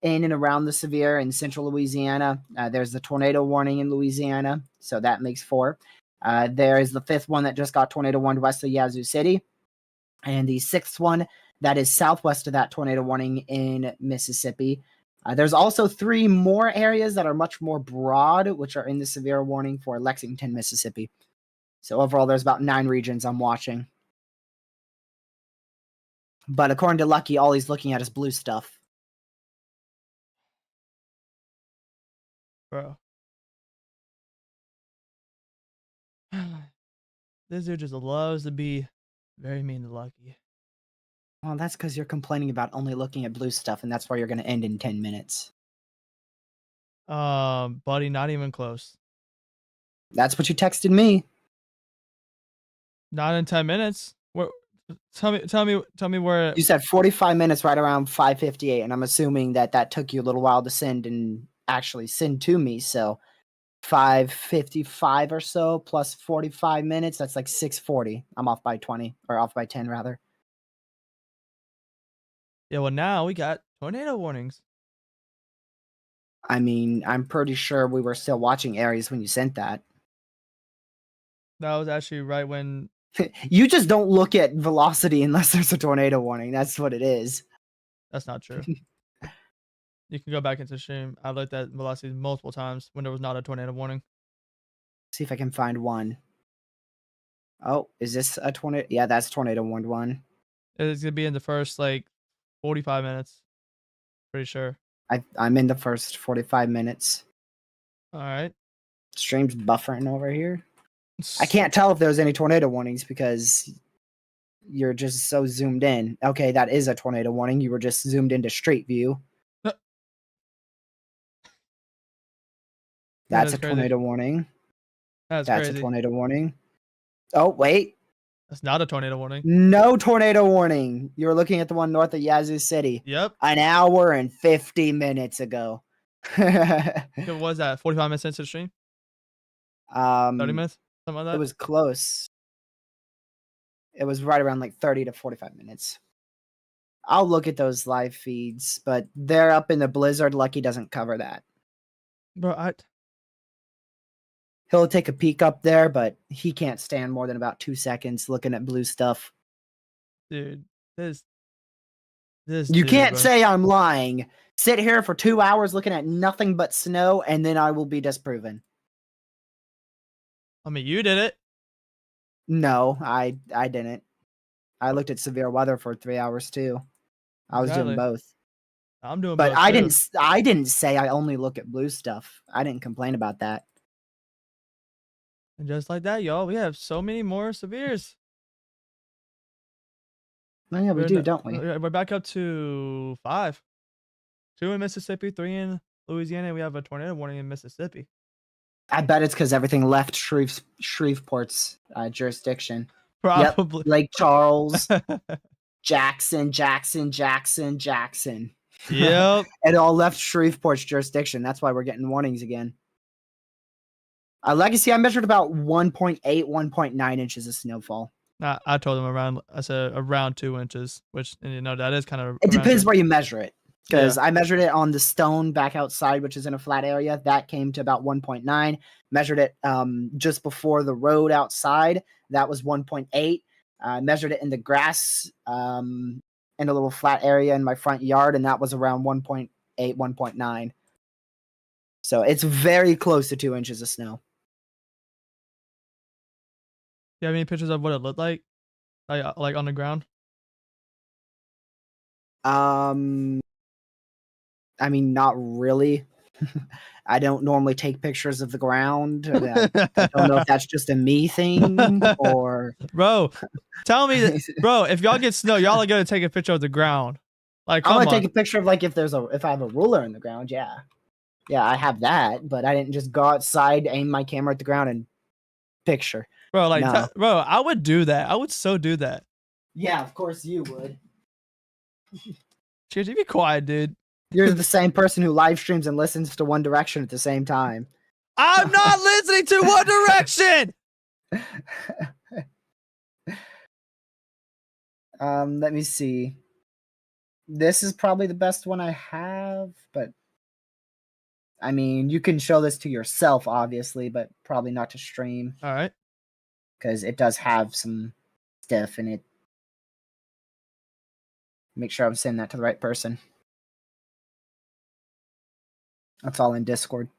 in and around the severe in central Louisiana. There's the tornado warning in Louisiana, so that makes 4. There is the 5th one that just got tornado warned west of Yazoo City, and the 6th one that is southwest of that tornado warning in Mississippi. There's also 3 more areas that are much more broad, which are in the severe warning for Lexington, Mississippi. So overall, there's about 9 regions I'm watching. But according to Lucky, all he's looking at is blue stuff. Bro. This dude just loves to be very mean to Lucky. Well, that's because you're complaining about only looking at blue stuff, and that's where you're going to end in 10 minutes. Buddy, not even close. That's what you texted me. Not in 10 minutes. Where? Tell me where. You said 45 minutes, right around 5:58, and I'm assuming that took you a little while to send and actually send to me. So 5:55 or so plus 45 minutes, that's like 6:40. I'm off by 20, or off by 10 rather. Yeah, well now we got tornado warnings. I mean, I'm pretty sure we were still watching areas when you sent that. That was actually right when. You just don't look at velocity unless there's a tornado warning. That's what it is. That's not true. You can go back into stream. I've looked at velocity multiple times when there was not a tornado warning. See if I can find one. Oh, is this a tornado? Yeah, that's tornado warned one. It's gonna be in the first like 45 minutes. Pretty sure. I'm in the first 45 minutes. All right. Stream's buffering over here. I can't tell if there's any tornado warnings because you're just so zoomed in. Okay, that is a tornado warning. You were just zoomed into street view. That's a tornado warning. That's a tornado warning. Oh, wait. That's not a tornado warning. No tornado warning. You were looking at the one north of Yazoo City. Yep. An hour and 50 minutes ago. What was that? 45 minutes into the stream? 30 minutes? Something like that? It was close. It was right around like 30 to 45 minutes. I'll look at those live feeds, but they're up in the blizzard. Lucky doesn't cover that. Bro, He'll take a peek up there, but he can't stand more than about 2 seconds looking at blue stuff. Dude, this you can't say I'm lying. Sit here for 2 hours looking at nothing but snow, and then I will be disproven. I mean, you did it. No, I didn't. I looked at severe weather for 3 hours too. I was doing both. I'm doing but both. But I didn't say I only look at blue stuff. I didn't complain about that. And just like that, y'all, we have so many more severes. Oh, yeah, we do, don't we? We're back up to 5. 2 in Mississippi, 3 in Louisiana. We have a tornado warning in Mississippi. I bet it's because everything left Shreveport's jurisdiction. Probably. Yep. Lake Charles, Jackson. Yep. It all left Shreveport's jurisdiction. That's why we're getting warnings again. Legacy, I measured about 1.8, 1.9 inches of snowfall. I told him I said around 2 inches, which, and that is kind of. It depends where you measure it. Because Yeah. I measured it on the stone back outside, which is in a flat area. That came to about 1.9. Measured it just before the road outside. That was 1.8. Measured it in the grass in a little flat area in my front yard, and that was around 1.8, 1.9. So it's very close to 2 inches of snow. Do you have any pictures of what it looked like on the ground? I mean, not really. I don't normally take pictures of the ground. I don't know if that's just a me thing or Bro, tell me that, bro, if y'all get snow, y'all are gonna take a picture of the ground. Like, I'm come gonna on. take a picture of like if I have a ruler in the ground, yeah. Yeah, I have that, but I didn't just go outside, aim my camera at the ground and picture. Bro, like, No. bro, I would do that. I would so do that. Yeah, of course you would. Cheers, you be quiet, dude. You're the same person who live streams and listens to One Direction at the same time. I'm not listening to One Direction. Let me see. This is probably the best one I have, but I mean, you can show this to yourself, obviously, but probably not to stream. All right. Because it does have some stuff in it. Make sure I'm sending that to the right person. That's all in Discord.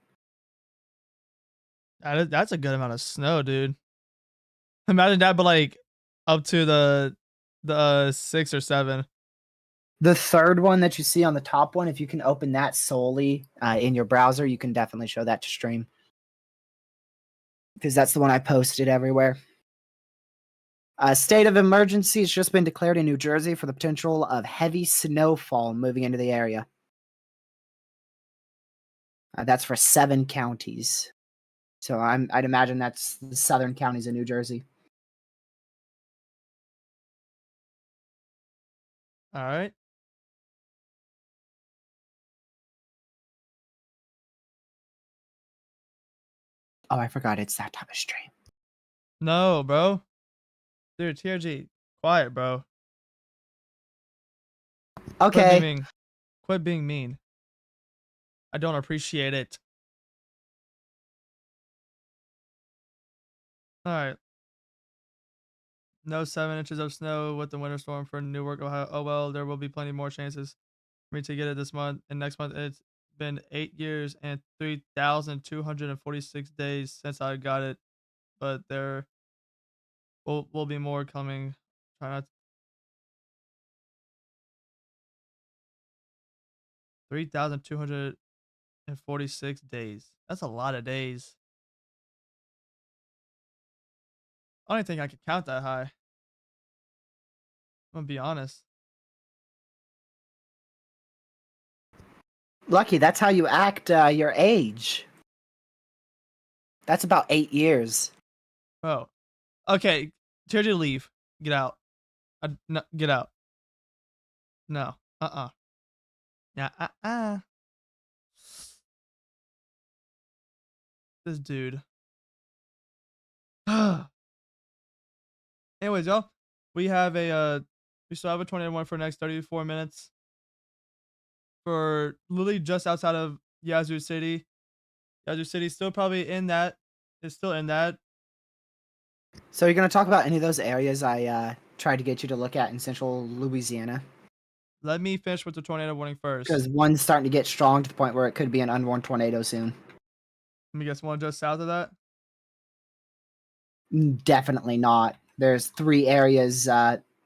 That's a good amount of snow, dude. Imagine that, but like up to the 6 or 7. The third one that you see on the top one, if you can open that solely in your browser, you can definitely show that to stream. Because that's the one I posted everywhere. State of emergency has just been declared in New Jersey for the potential of heavy snowfall moving into the area. That's for 7 counties. So I'd imagine that's the southern counties in New Jersey. All right. Oh, I forgot it's that type of stream. No, bro. Dude, TRG, quiet, bro. Okay. Quit being mean. I don't appreciate it. All right. No 7 inches of snow with the winter storm for Newark, Ohio. Oh well, there will be plenty more chances for me to get it this month and next month. It's been 8 years and 3,246 days since I got it, but there will be more coming. Try not. 3,246 days. That's a lot of days. I don't think I could count that high. I'm gonna be honest. Lucky, that's how you act your age. That's about 8 years. Bro. Okay, TRG, leave. Get out. No, get out. No. Yeah. This dude. Anyways, y'all, we still have a tornado warning for the next 34 minutes. For literally just outside of Yazoo City. Yazoo City still probably in that. It's still in that. So you're going to talk about any of those areas I tried to get you to look at in central Louisiana? Let me finish with the tornado warning first. Because one's starting to get strong to the point where it could be an unwarned tornado soon. Let me guess, one just south of that? Definitely not. There's 3 areas.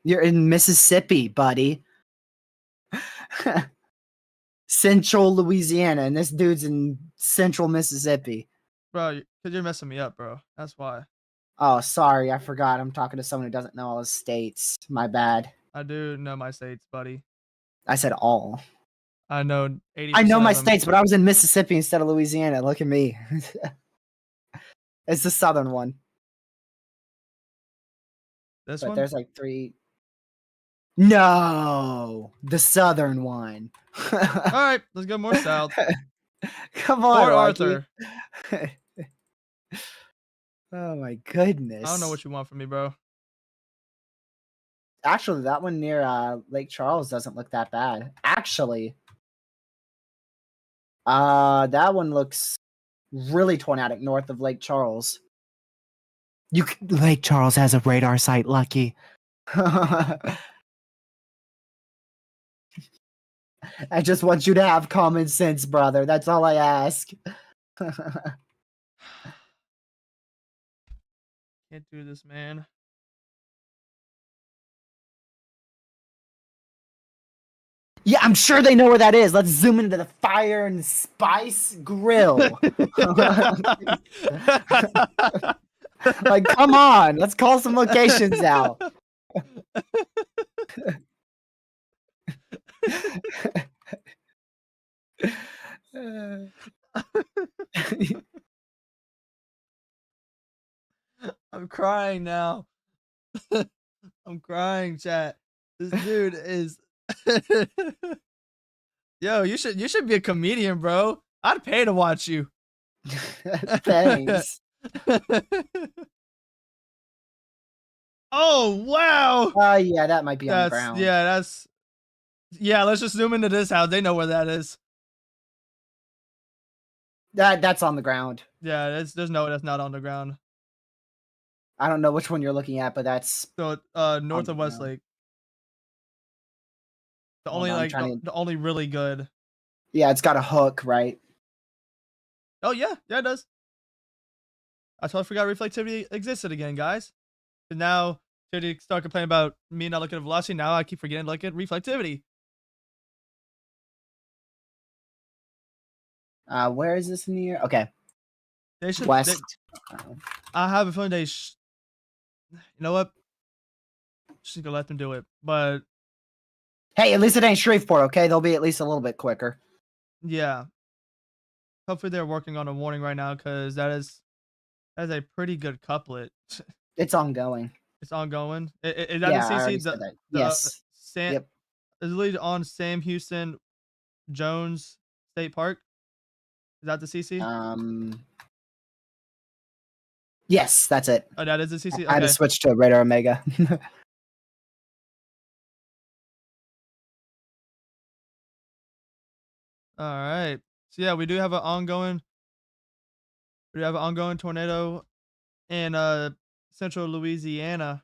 You're in Mississippi, buddy. Central Louisiana, and this dude's in central Mississippi. Bro, because you're messing me up, bro. That's why. Oh, sorry, I forgot. I'm talking to someone who doesn't know all his states. My bad. I do know my states, buddy. I said all. I know 80%. I know my of them. states, but I was in Mississippi instead of Louisiana. Look at me. It's the southern one. This But one? there's like 3. No, the southern one. All right, let's go more south. Come on, Port Lucky. Arthur. Oh my goodness. I don't know what you want from me, bro. Actually, that one near Lake Charles doesn't look that bad. Actually, that one looks really tornadic north of Lake Charles. Lake Charles has a radar site, Lucky. I just want you to have common sense, brother. That's all I ask. Can't do this, man. Yeah, I'm sure they know where that is. Let's zoom into the Fire and Spice Grill. Like, come on, let's call some locations out. I'm crying now. I'm crying, chat. This dude is Yo, you should be a comedian, bro. I'd pay to watch you. Thanks. Oh, wow. Yeah, that might be on ground. Yeah, let's just zoom into this house. They know where that is. That's on the ground. Yeah, there's no that's not on the ground. I don't know which one you're looking at, but that's So north the of ground. Westlake. The Hold only on, I'm like trying to. the only really good. Yeah, it's got a hook, right? Oh yeah, it does. I totally forgot reflectivity existed again, guys. And now to start complaining about me not looking at velocity, now I keep forgetting to look at reflectivity. Where is this in the air? Okay, They should. west. I have a feeling they. You know what? Just gonna let them do it. But Hey, at least it ain't Shreveport, okay? They'll be at least a little bit quicker. yeah, hopefully they're working on a warning right now because that is a pretty good couplet. It's ongoing. It's ongoing. Is that Yeah, the I CC? already said that. The Yes. Sam Yep. is literally on Sam Houston Jones State Park. Is that the CC? Yes, that's it. Oh, that is the CC. I had to Okay. switch to Radar Omega. All right. So yeah, we do have an ongoing. We have an ongoing tornado in central Louisiana.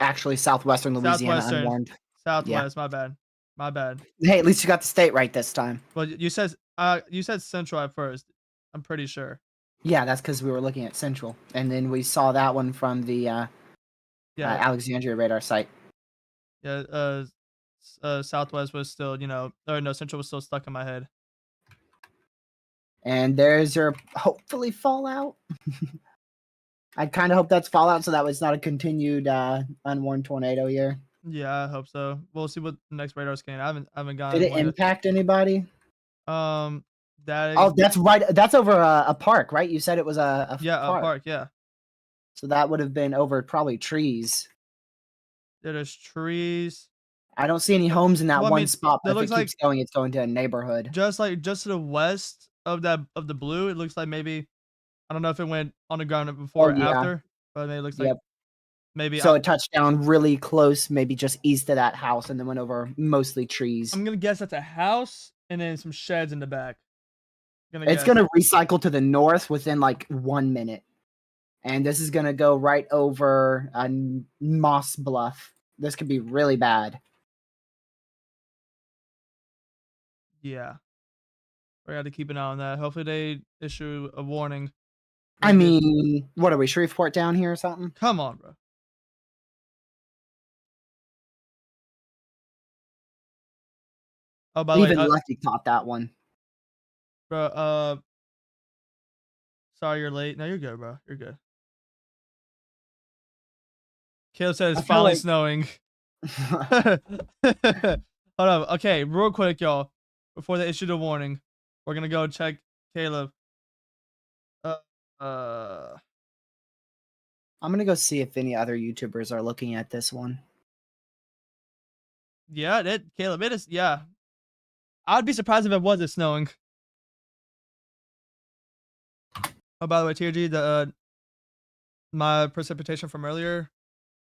Actually, southwestern Louisiana, Southwestern. unwarned. Yeah. Southwest. My bad. My bad. Hey, at least you got the state right this time. Well, you said central at first. I'm pretty sure. Yeah, that's because we were looking at Central, and then we saw that one from the Yeah. Alexandria radar site. Yeah. Southwest was still, or no, central was still stuck in my head. And there's your hopefully fallout. I kind of hope that's fallout, so that was not a continued unwarned tornado here. Yeah, I hope so. We'll see what the next radar scan. I haven't Did gotten it one yet. impact anybody? That That's right. That's over a park, right? You said it was a park. a park. Yeah. So that would have been over probably trees. There's trees. I don't see any homes in that Well, I one mean, spot. But that if it looks keeps going, it's going to a neighborhood. just to the west of the blue. It looks like maybe I don't know if it went on the ground before or yeah. after, but it looks like maybe. So it touched down really close, maybe just east of that house, and then went over mostly trees. I'm gonna guess that's a house and then some sheds in the back. It's gonna recycle to the north within like 1 minute, and this is gonna go right over Moss Bluff. This could be really bad. Yeah, we got to keep an eye on that. Hopefully they issue a warning. I mean, what are we, Shreveport down here or something? Come on, bro. Oh, by the way, Even Lucky caught that one. bro. Sorry you're late. No, you're good, bro. You're good. Caleb said it's finally snowing. Hold up. Okay, real quick, y'all. Before they issue the warning, we're gonna go check Caleb. I'm gonna go see if any other YouTubers are looking at this one. Yeah, Caleb, it is. Yeah, I'd be surprised if it wasn't snowing. Oh, by the way, TRG, my precipitation from earlier,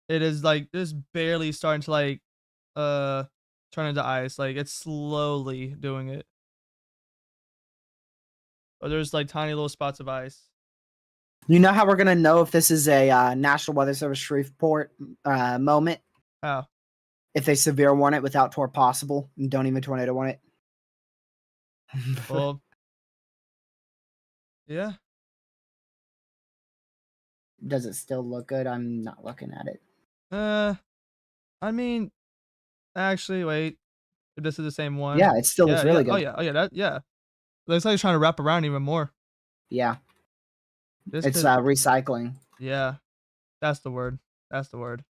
it is like just barely starting to like turn into ice. Like it's slowly doing it. But there's like tiny little spots of ice. You know how we're gonna know if this is a National Weather Service Shreveport moment? How? If they severe warn it without tor possible and don't even tornado warn it. Well, yeah. Does it still look good? I'm not looking at it. I mean, Actually, wait. If this is the same one. Yeah, it still looks Yeah, yeah. really Oh, good. yeah. Oh, yeah. Yeah. Looks like it's trying to wrap around even more. Yeah, This it's could recycling. yeah. That's the word. That's the word.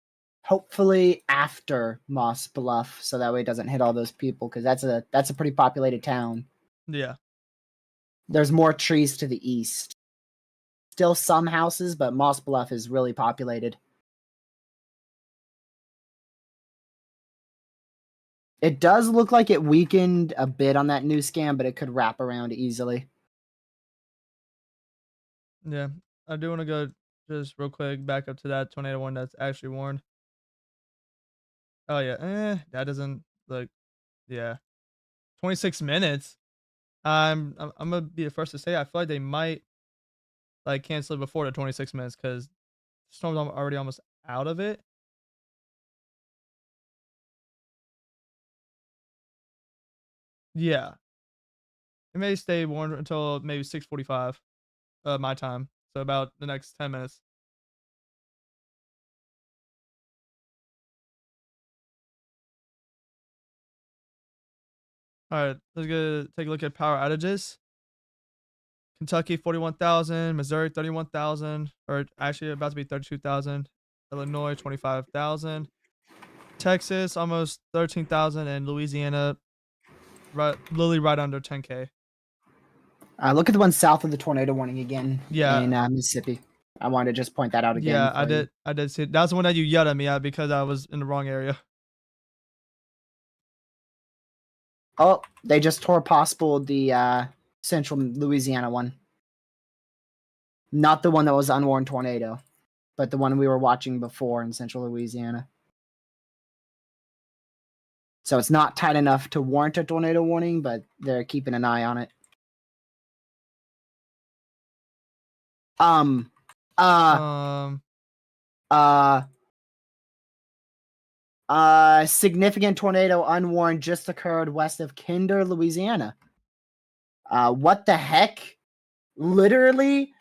Hopefully after Moss Bluff, so that way it doesn't hit all those people because that's a pretty populated town. Yeah. There's more trees to the east. Still some houses, but Moss Bluff is really populated. It does look like it weakened a bit on that new scan, but it could wrap around easily. Yeah. I do want to go just real quick back up to that tornado one that's actually warned. Oh, yeah. That doesn't look. Yeah. 26 minutes. I'm gonna be the first to say I feel like they might like cancel it before the 26 minutes because storm's already almost out of it. Yeah, it may stay warm until maybe 6:45 my time, so about the next 10 minutes. All right, let's go take a look at power outages. Kentucky 41,000, Missouri 31,000, or actually about to be 32,000. Illinois 25,000, Texas almost 13,000, and Louisiana literally right under 10K. Look at the one south of the tornado warning again Yeah, in Mississippi. I wanted to just point that out again. yeah, I did see it. That's the one that you yelled at me at because I was in the wrong area. Oh, they just tore possible the central Louisiana one. Not the one that was unwarned tornado, but the one we were watching before in central Louisiana. So it's not tight enough to warrant a tornado warning, but they're keeping an eye on it. Um, Significant tornado unwarned just occurred west of Kinder, Louisiana. What the heck? Literally?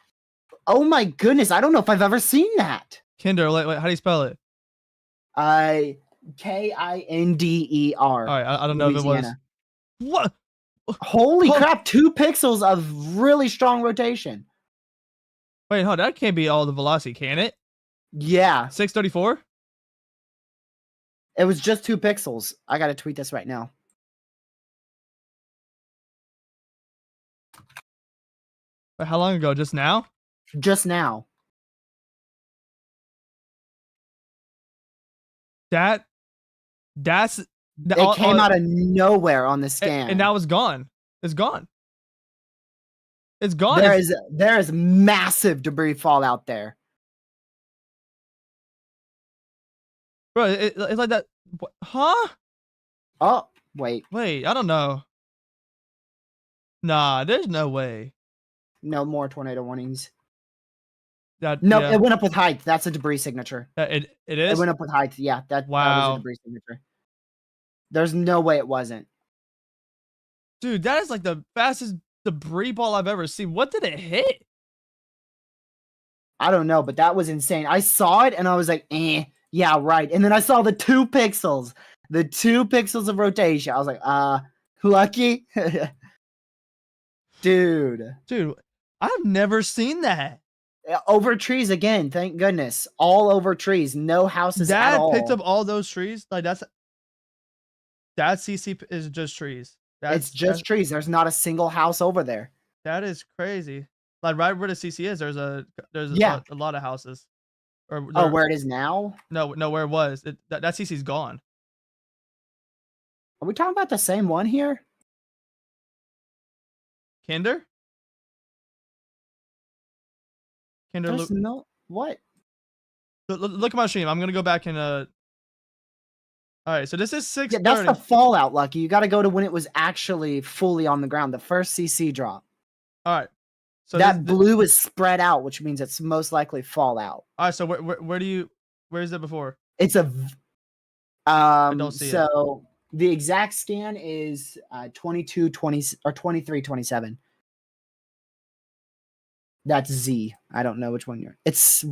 Oh my goodness, I don't know if I've ever seen that. Kinder, wait, how do you spell it? Kinder. All right, I don't know if it was. What? Holy crap, 2 pixels of really strong rotation. Wait, hold, that can't be all the velocity, can it? Yeah. 634? It was just 2 pixels. I gotta tweet this right now. Wait, how long ago? Just now? Just now. That's It came out of nowhere on the scan. And now it's gone. It's gone. It's gone. There is massive debris fallout there. Bro, it's like that. Huh? Oh, wait. Wait, I don't know. Nah, there's no way. No more tornado warnings. That, no, yeah. It went up with height. That's a debris signature. It is? It went up with height. Yeah, that was a debris signature. There's no way it wasn't. Dude, that is like the fastest debris ball I've ever seen. What did it hit? I don't know, but that was insane. I saw it and I was like, yeah, right. And then I saw the 2 pixels. The 2 pixels of rotation. I was like, lucky. Dude, I've never seen that. Over trees again, thank goodness. All over trees, no houses at all. Picked up all those trees. Like that CC is just trees. It's just trees. There's not a single house over there. That is crazy. Like right where the CC is, there's a lot of houses. Where it is now? No, where it was. That CC's gone. Are we talking about the same one here? Kinder? There's no what? Look at my stream. I'm gonna go back and all right, so this is 6:30. Yeah, that's the fallout, Lucky. You got to go to when it was actually fully on the ground. The first CC drop. All right. So that blue is spread out, which means it's most likely fallout. All right. So where is it before? It's a I don't see it. The exact scan is 2220 or 2327. That's Z. I don't know which one you're. It's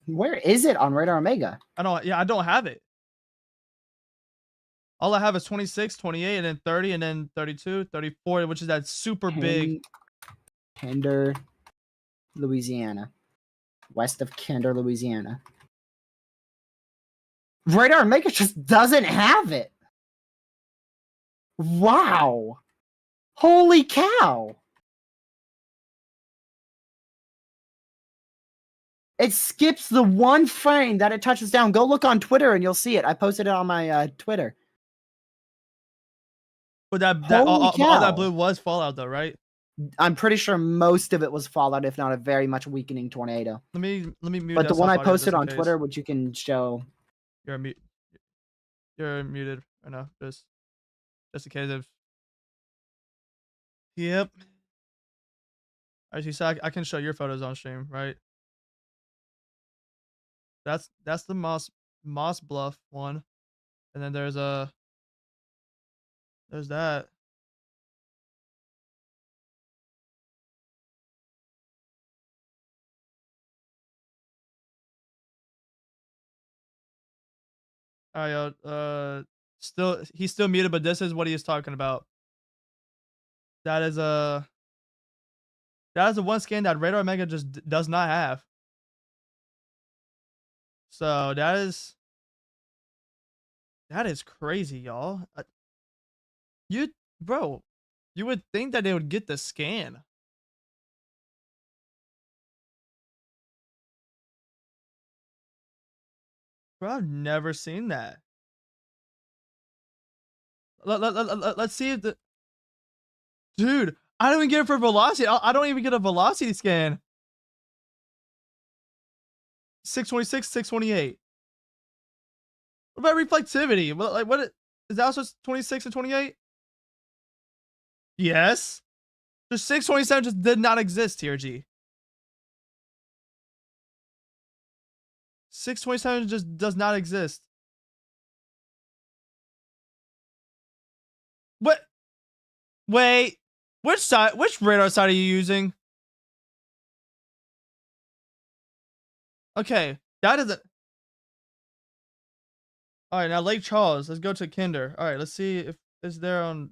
where is it on Radar Omega? I don't have it. All I have is 26, 28, and then 30, and then 32, 34, which is that super big. Kinder, Louisiana. West of Kinder, Louisiana. Radar Maker just doesn't have it. Wow. Holy cow. It skips the one frame that it touches down. Go look on Twitter and you'll see it. I posted it on my Twitter. But Holy all that cow. blue was Fallout though, right? I'm pretty sure most of it was Fallout, if not a very much weakening tornado. Let me mute But the one desktop I audio just posted in on case. Twitter, which you can show. You're muted right now, just in case of. Yep. Alright, so I can show your photos on stream, right? That's the Moss Bluff one, and then there's that. Alright, yo, he's still muted, but this is what he is talking about. That is the one skin that Radar Mega just does not have. So that is crazy, y'all. Bro, you would think that they would get the scan. Bro, I've never seen that. Let's see if the dude. I don't even get it for velocity. I don't even get a velocity scan. 626, 628. What about reflectivity? Is that also 26 and 28? Yes. The 627 just did not exist here, G. 627 just does not exist. What? Wait. Which radar side are you using? Okay. That is a. Alright, now Lake Charles. Let's go to Kinder. Alright, let's see if it's there on.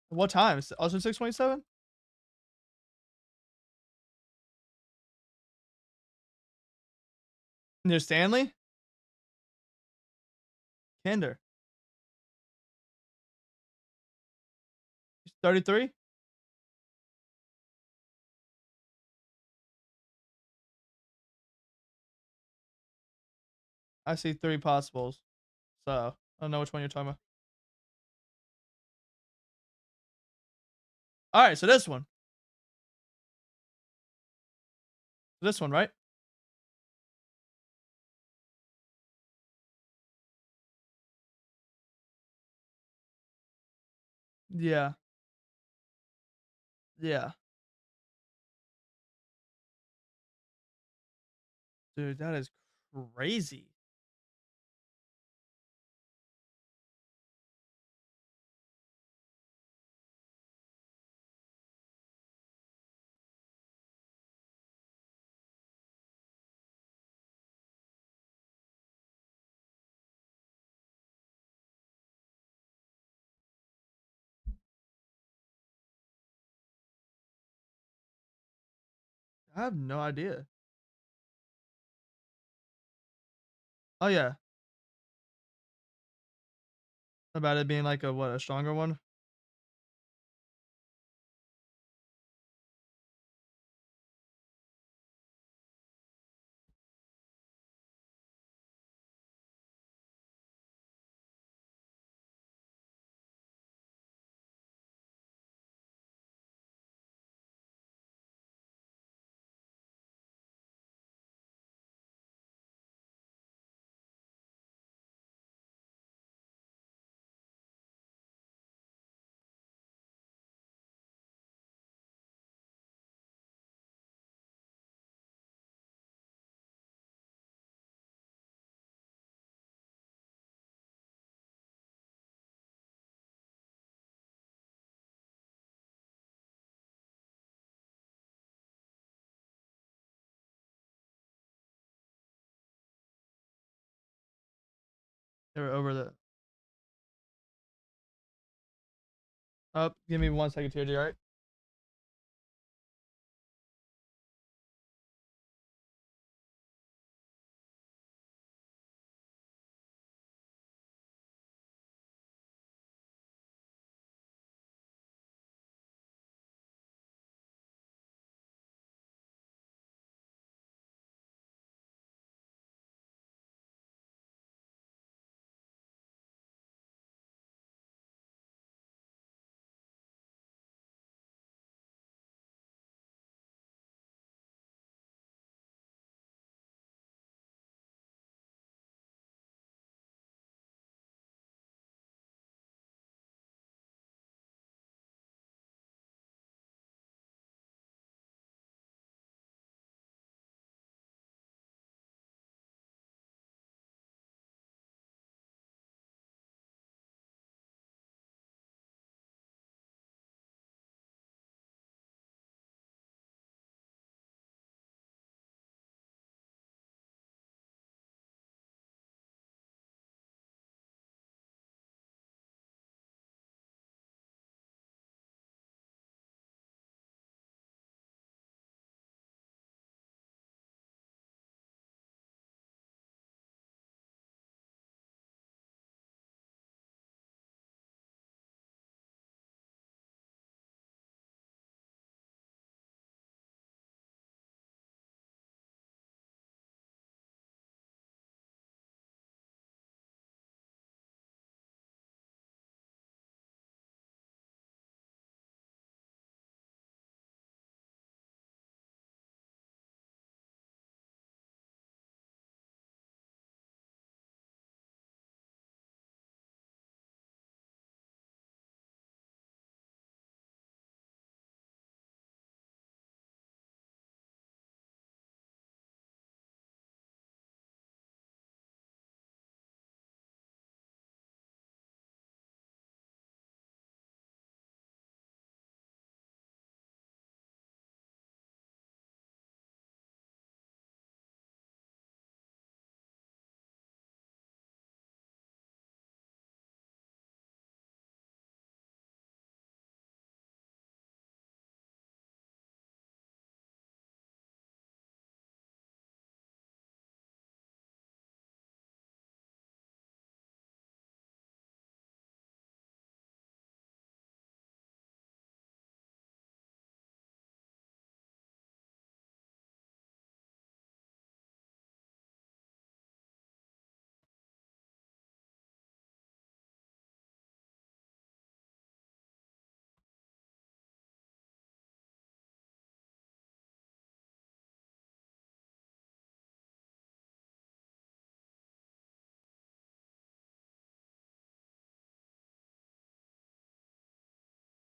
What time? Is it also 627? Near Stanley? Kinder. 33? I see 3 possibles. So, I don't know which one you're talking about. Alright, so this one. This one, right? Yeah. Yeah. Dude, that is crazy. I have no idea. Oh yeah. About it being like a stronger one? They're over the. Oh, give me 1 second, TRG. All right.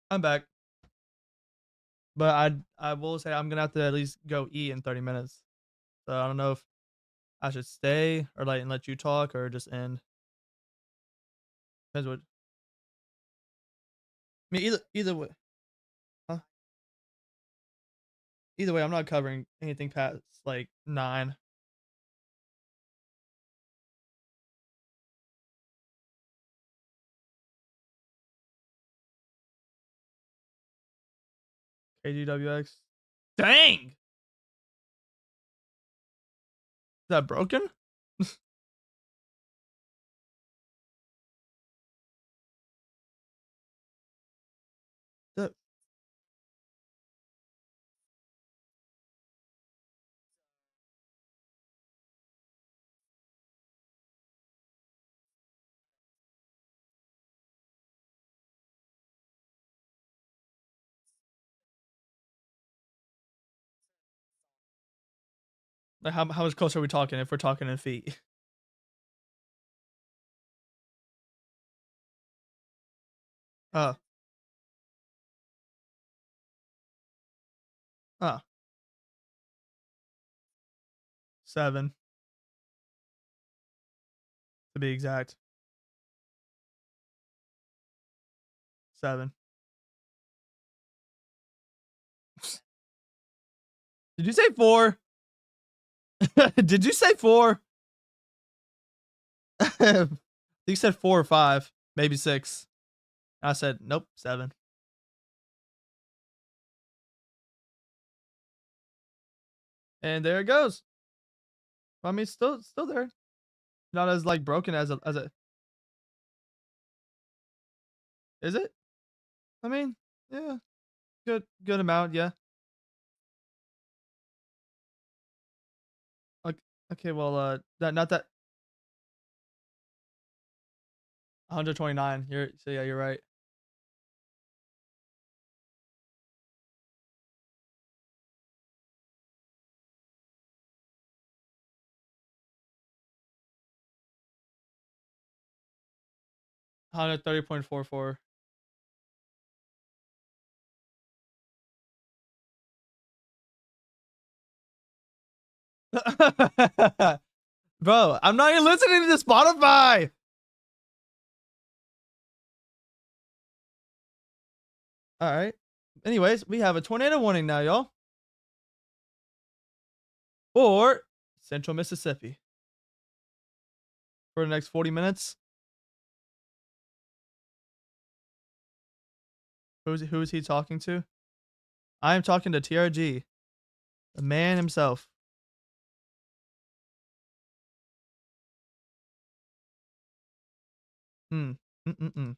I'm back. But I will say I'm gonna have to at least go eat in 30 minutes. So I don't know if I should stay or like and let you talk or just end. Depends what. I mean, either way, huh? Either way, I'm not covering anything past like 9. KGWX. Dang! Is that broken? That, like how much closer are we talking if we're talking in feet? Uh, uh, 7 to be exact. 7. Did you say 4? Did you say 4? You said 4 or 5, maybe 6. I said nope, 7. And there it goes. I mean, still there. Not as like broken as a. Is it? I mean, yeah, good amount, yeah. Okay, okay, well, that not that 129. Yeah, you're right. 130.44. Bro, I'm not even listening to Spotify. All right. Anyways, we have a tornado warning now, y'all, for Central Mississippi for the next 40 minutes. Who is he talking to? I am talking to TRG, the man himself. Hmm. Mm-mm-mm.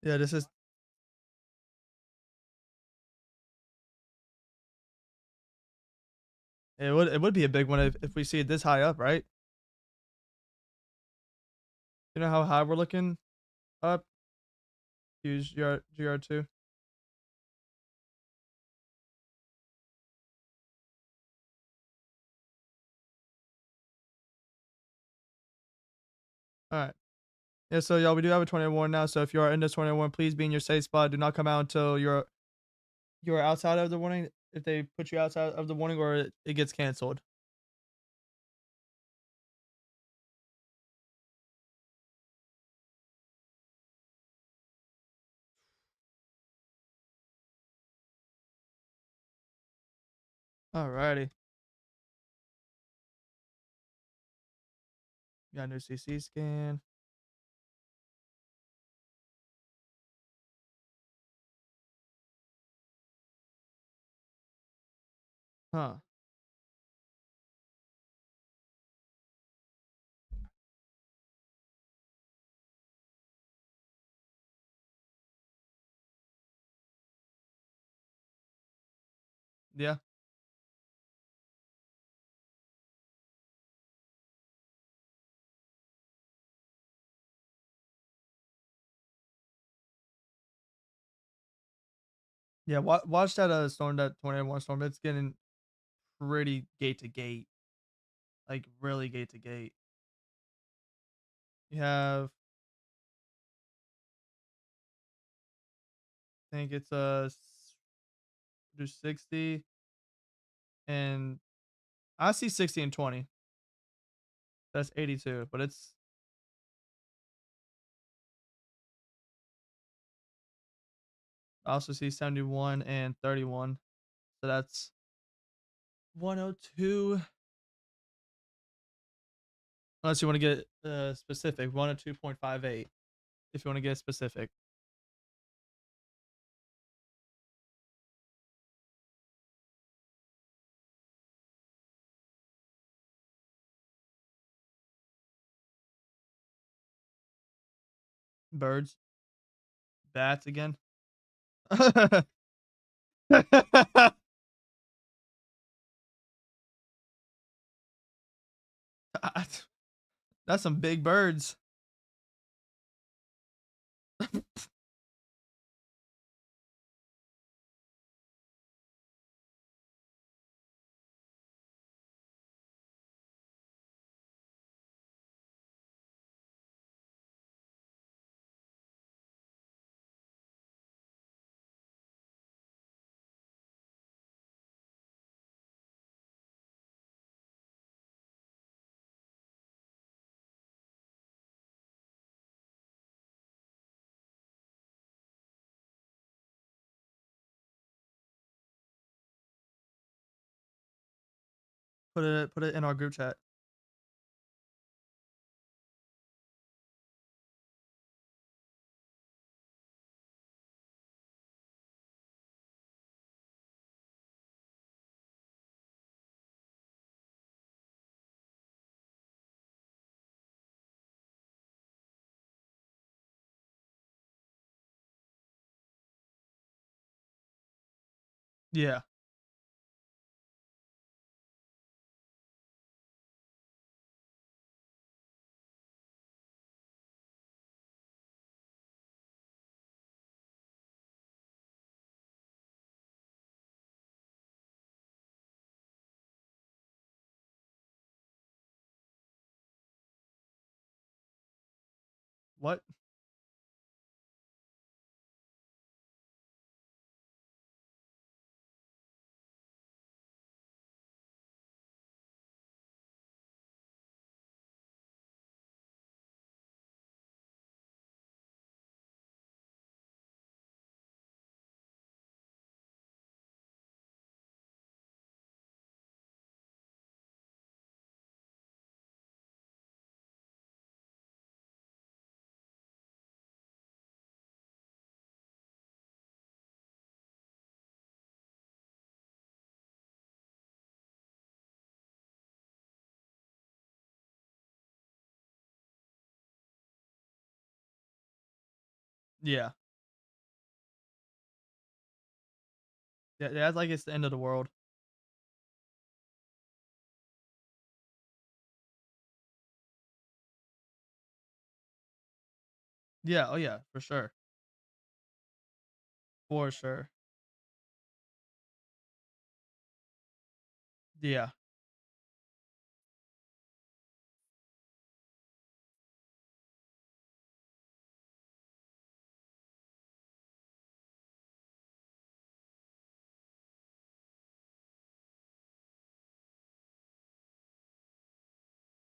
Yeah, this is. It would be a big one if we see it this high up, right? You know how high we're looking up? Use GR2. All right. Yeah, so y'all, we do have a 21 now. So if you are in this 21, please be in your safe spot. Do not come out until you're outside of the warning. If they put you outside of the warning, or it gets canceled. Alrighty. Got a new CC scan. Huh. Yeah. Yeah. Watch that storm, that 21 storm. It's getting pretty gate to gate. Like really gate to gate. You have, I think it's do 60, and I see 60 and 20. That's 82, but it's. I also see 71 and 31. So that's 102. Unless you want to get specific, 102.58. If you want to get specific. Birds, bats again. That's some big birds. Put it in our group chat. Yeah. What? Yeah. Yeah, that's like it's the end of the world. Yeah, oh yeah, for sure. For sure. Yeah.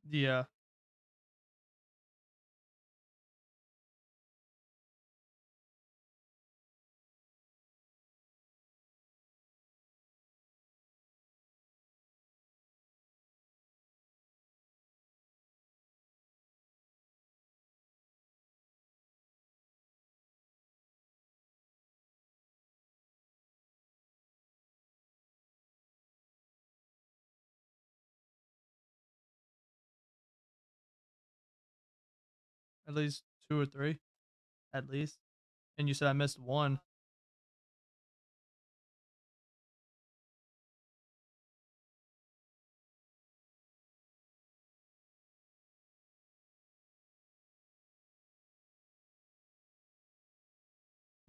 Yeah. At least 2 or 3, at least. And you said I missed 1.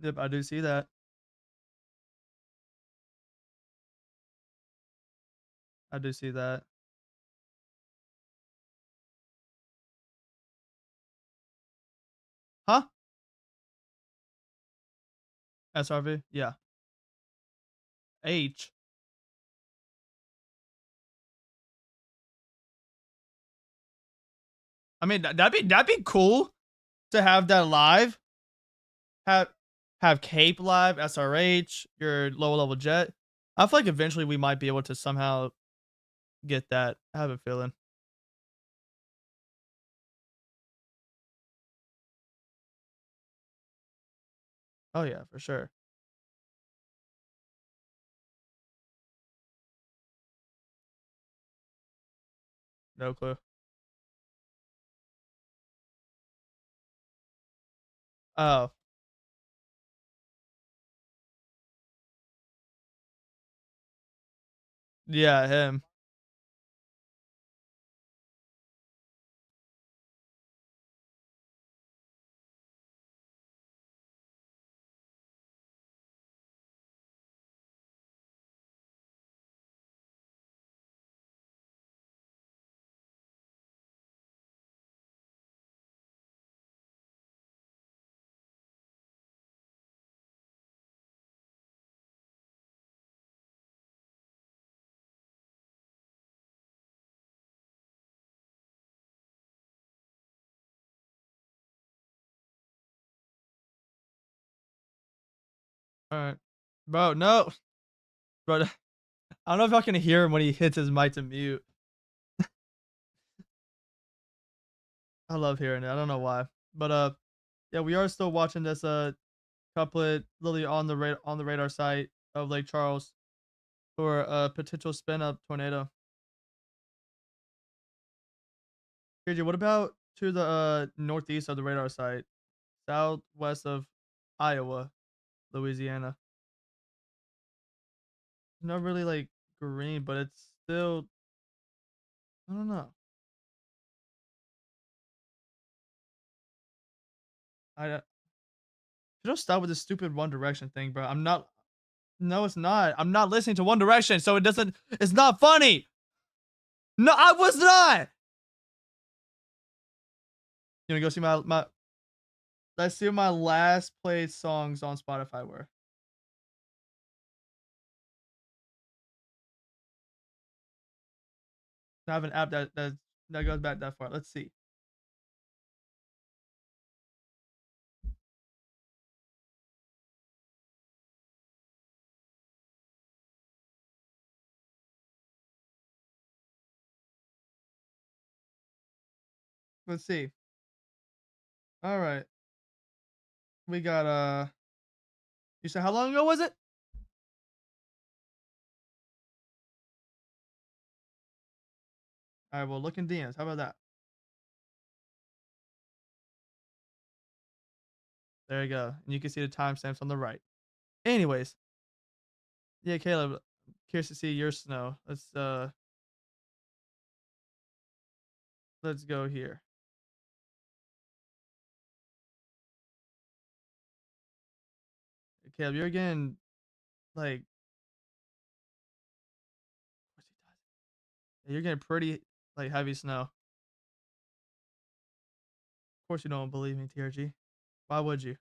Yep, I do see that. I do see that. Huh? SRV? Yeah. H. I mean, that'd be cool to have that live. Have Cape live, SRH, your lower level jet. I feel like eventually we might be able to somehow get that. I have a feeling. Oh yeah, for sure. No clue. Oh, yeah, him. All right, bro. No, bro. I don't know if y'all can hear him when he hits his mic to mute. I love hearing it. I don't know why, but yeah, we are still watching this couplet literally on the radar site of Lake Charles for a potential spin up tornado. KJ, what about to the northeast of the radar site, southwest of Iowa, Louisiana? not really like green, but it's still. I don't know. I should stop with this stupid One Direction thing, bro. I'm not. No, it's not. I'm not listening to One Direction, so it doesn't. It's not funny. No, I was not. You wanna go see my? Let's see what my last played songs on Spotify were. I have an app that goes back that far. Let's see. Let's see. All right, we got You said how long ago was it? All right, well look in DMs. How about that? There you go. And you can see the timestamps on the right. Anyways, yeah, Caleb, curious to see your snow. Let's go here. Caleb, you're getting like you're getting pretty like heavy snow. Of course you don't believe me, TRG. Why would you?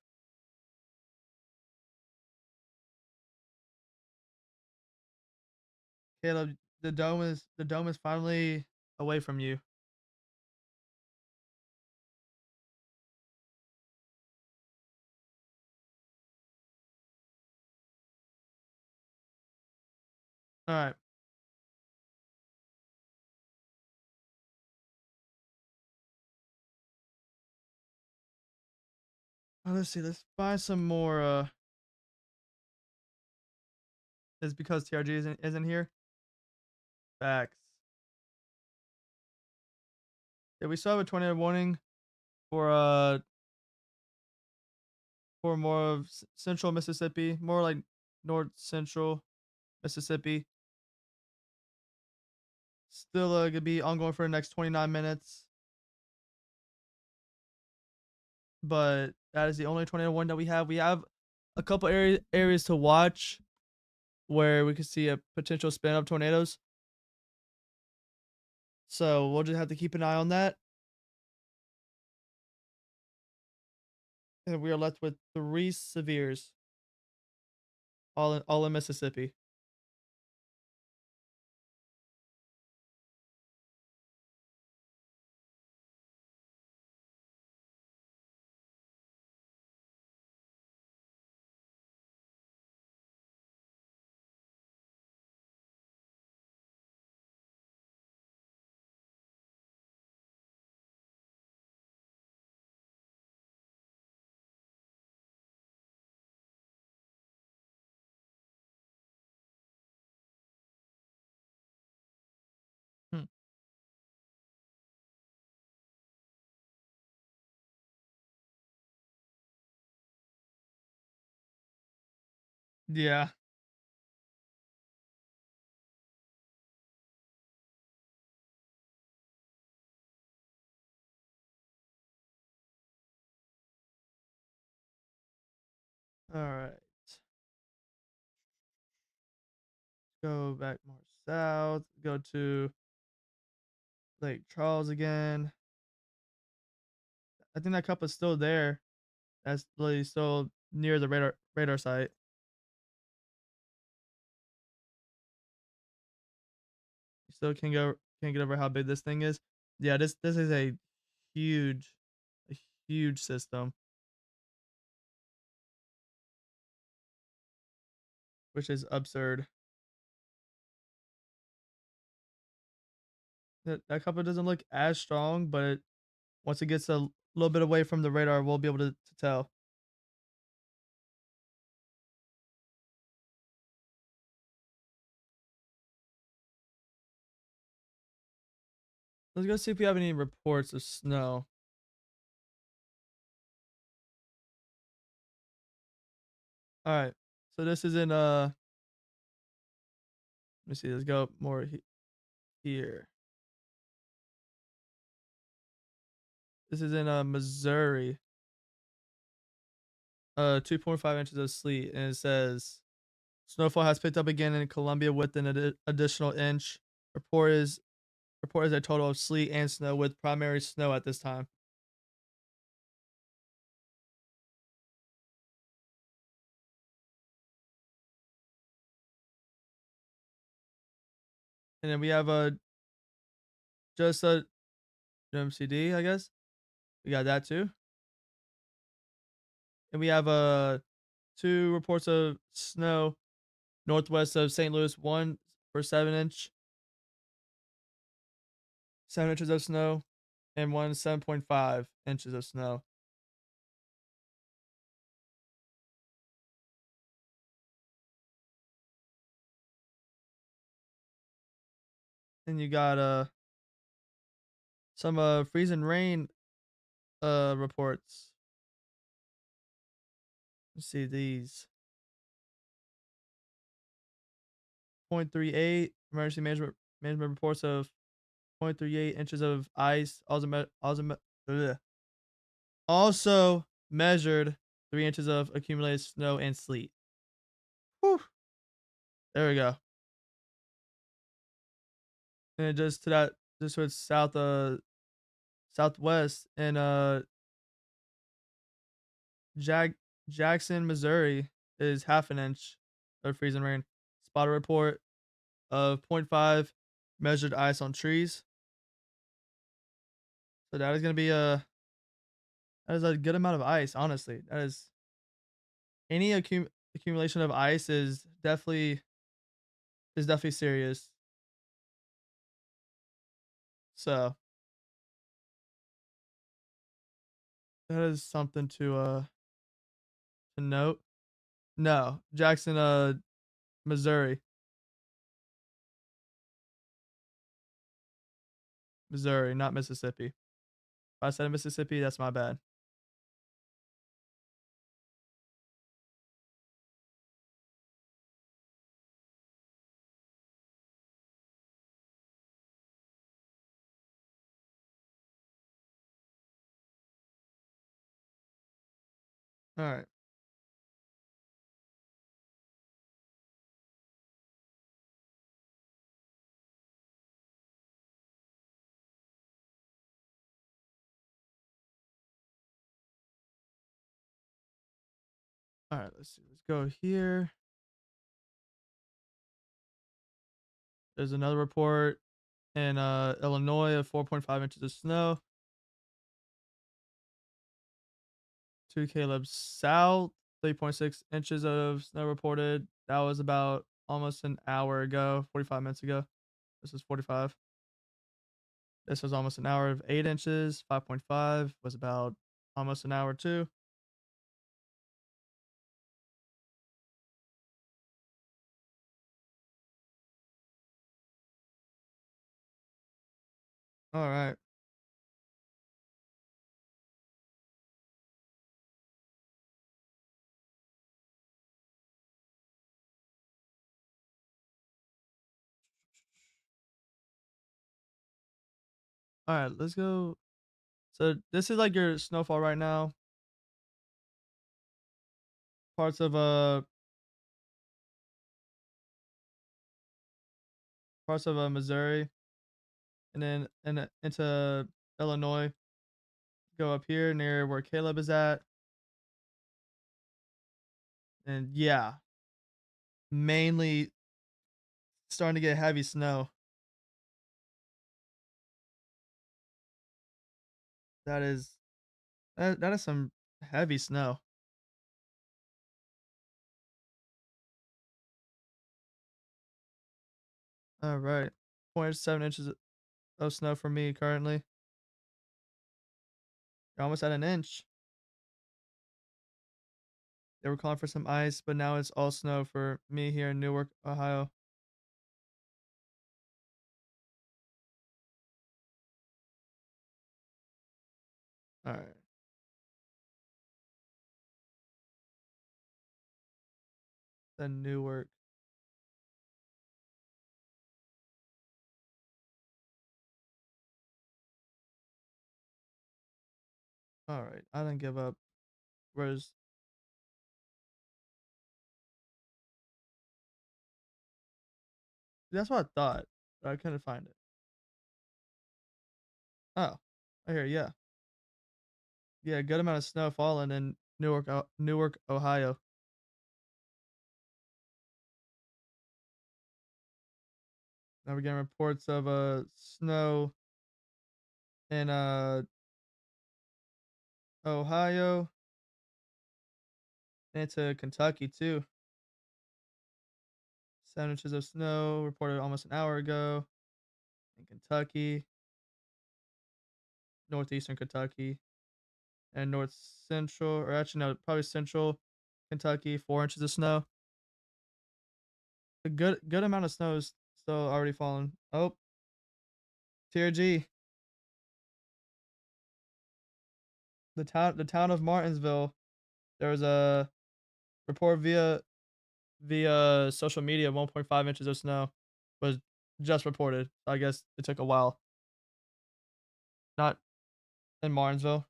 Caleb, the dome is finally away from you. All right. Let's see. Let's find some more. Is because TRG isn't here. Facts. Yeah, we still have a tornado warning for more of central Mississippi, more like north central Mississippi. Still gonna be ongoing for the next 29 minutes, but that is the only tornado warning that we have. We have a couple areas to watch where we could see a potential spin of tornadoes. So we'll just have to keep an eye on that. And we are left with 3 severes, all in Mississippi. Hmm. Yeah. All right. Go back more south. Go to Lake Charles again. I think that cup is still there. That's literally still near the radar site. You still can't get over how big this thing is. Yeah, this is huge a huge system, which is absurd. That couple doesn't look as strong, but once it gets a little bit away from the radar, we'll be able to tell. Let's go see if we have any reports of snow. All right. So this is in me see. Let's go more here. This is in Missouri. 2.5 inches of sleet, and it says snowfall has picked up again in Columbia with an additional inch. Report is report is a total of sleet and snow with primary snow at this time. And then we have just a MCD, I guess. We got that too. And we have 2 reports of snow northwest of St. Louis, one for 7 inches of snow, and one 7.5 inches of snow. And you got some freezing rain reports. Let's see these. 0.38 emergency management reports of 0.38 inches of ice. Also measured 3 inches of accumulated snow and sleet. Whew. There we go. And just to its southwest in Jag Jackson, Missouri is half an inch of freezing rain. Spot report of zero point 0.5 measured ice on trees. So that is gonna be that is a good amount of ice, honestly. That is any accumulation of ice is definitely serious. So that is something to note. No, Jackson, Missouri. Missouri, not Mississippi. If I said Mississippi, that's my bad. All right. All right, let's see. Let's go here. There's another report in Illinois of 4.5 inches of snow. To Caleb South, 3.6 inches of snow reported. That was about almost an hour ago, 45 minutes ago. This is 45. This was almost an hour of 8 inches. 5.5 was about almost an hour too. All right. All right, let's go. So this is like your snowfall right now. Parts of Missouri, and then into Illinois. Go up here near where Caleb is at. And yeah, mainly starting to get heavy snow. That is that is some heavy snow. All right. 0.7 inches of snow for me currently. You're almost at an inch. They were calling for some ice, but now it's all snow for me here in Newark, Ohio. All right. Then Newark. All right, I didn't give up. Where's that's what I thought, but I couldn't find it. Oh, right here, yeah. Yeah, good amount of snow falling in Newark, Ohio. Now we're getting reports of snow in Ohio and to Kentucky too. 7 inches of snow reported almost an hour ago in Kentucky, northeastern Kentucky, and north central, or actually no, probably central Kentucky. 4 inches of snow. A good amount of snow is still already falling. Oh, Tier G. The town of Martinsville. There was a report via social media. 1.5 inches of snow was just reported. I guess it took a while. Not in Martinsville.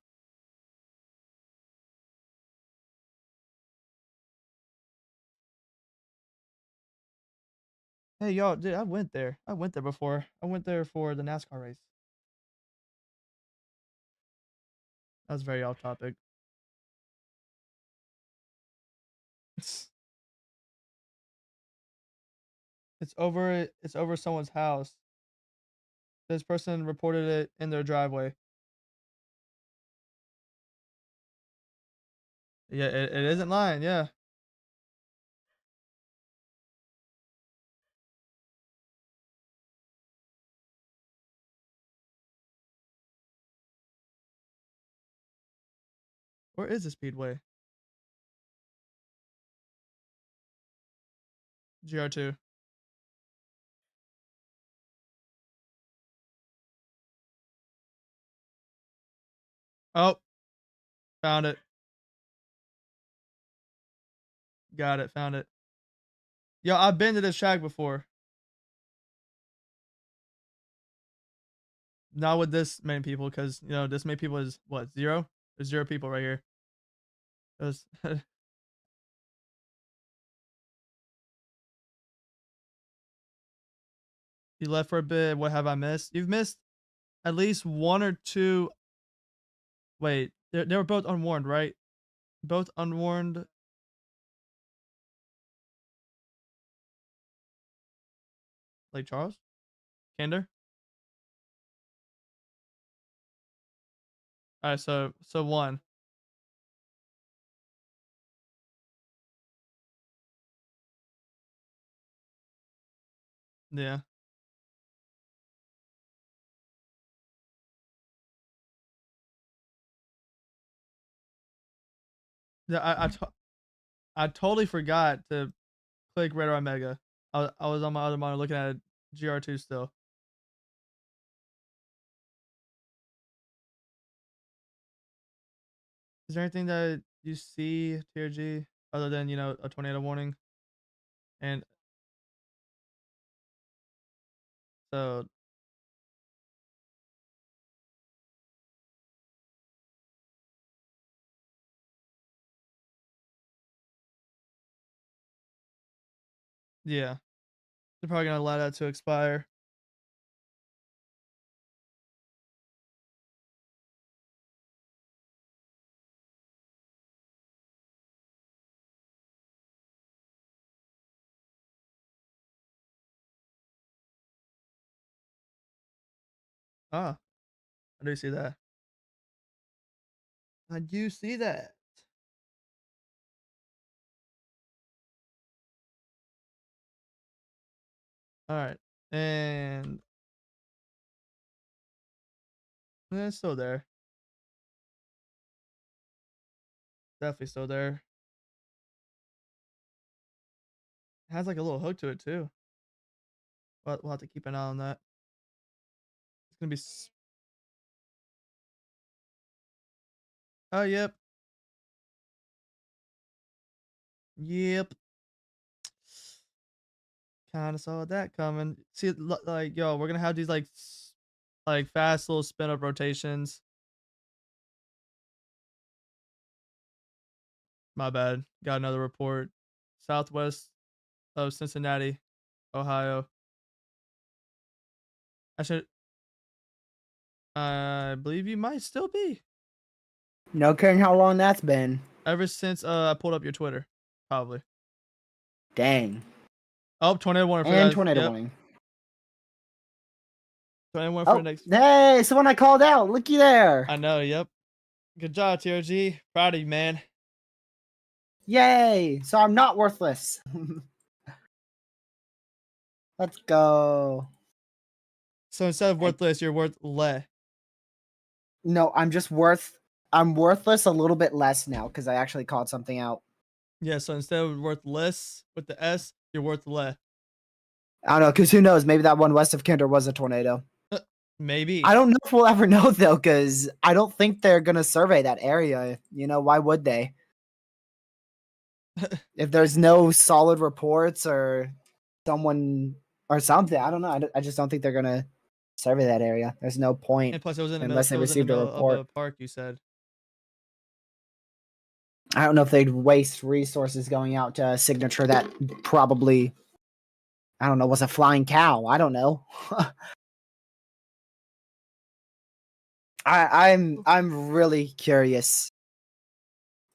Hey y'all, dude, I went there. I went there before. I went there for the NASCAR race. That was very off topic. It's it's over someone's house. This person reported it in their driveway. Yeah, it isn't lying. Yeah. Where is the speedway? GR2. Oh, found it. Got it. Found it. Yo, I've been to this track before. Not with this many people, because this many people is what, zero? There's zero people right here. It was you left for a bit. What have I missed? You've missed at least one or two. Wait, they were both unwarned, right? Both unwarned. Like Charles? Kinder? Alright, so one. Yeah. Yeah, I totally forgot to click Radar Omega. I was on my other monitor looking at GR2 still. Is there anything that you see, TRG, other than, a tornado warning? And so, yeah, they're probably gonna allow that to expire. Ah, I do see that. I do see that. All right, and it's still there. Definitely still there. It has like a little hook to it too. We'll have to keep an eye on that. It's gonna be. Oh, yep, yep. Kind of saw that coming. See, like, yo, we're gonna have these like fast little spin up rotations. My bad. Got another report. Southwest of Cincinnati, Ohio. I should. I believe you might still be. No caring how long that's been. Ever since I pulled up your Twitter, probably. Dang. Oh, tornado warning for And that. tornado Yep, warning. tornado warning for the Oh, next. hey, it's the one I called out. Looky there. I know. Yep. Good job, TRG. Proud of you, man. Yay. So I'm not worthless. Let's go. So instead of worthless, you're worth le. No, I'm worthless a little bit less now because I actually called something out. Yeah. So instead of worthless with the S, you're worth le. I don't know, because who knows? Maybe that one west of Kinder was a tornado. Maybe. I don't know if we'll ever know though, because I don't think they're gonna survey that area. You know, why would they? If there's no solid reports or someone or something, I don't know. I just don't think they're gonna survey that area. There's no point And plus, it was in the middle. unless they It was in the received a middle of a report. park. You said. I don't know if they'd waste resources going out to a signature that probably, I don't know, was a flying cow. I don't know. I'm really curious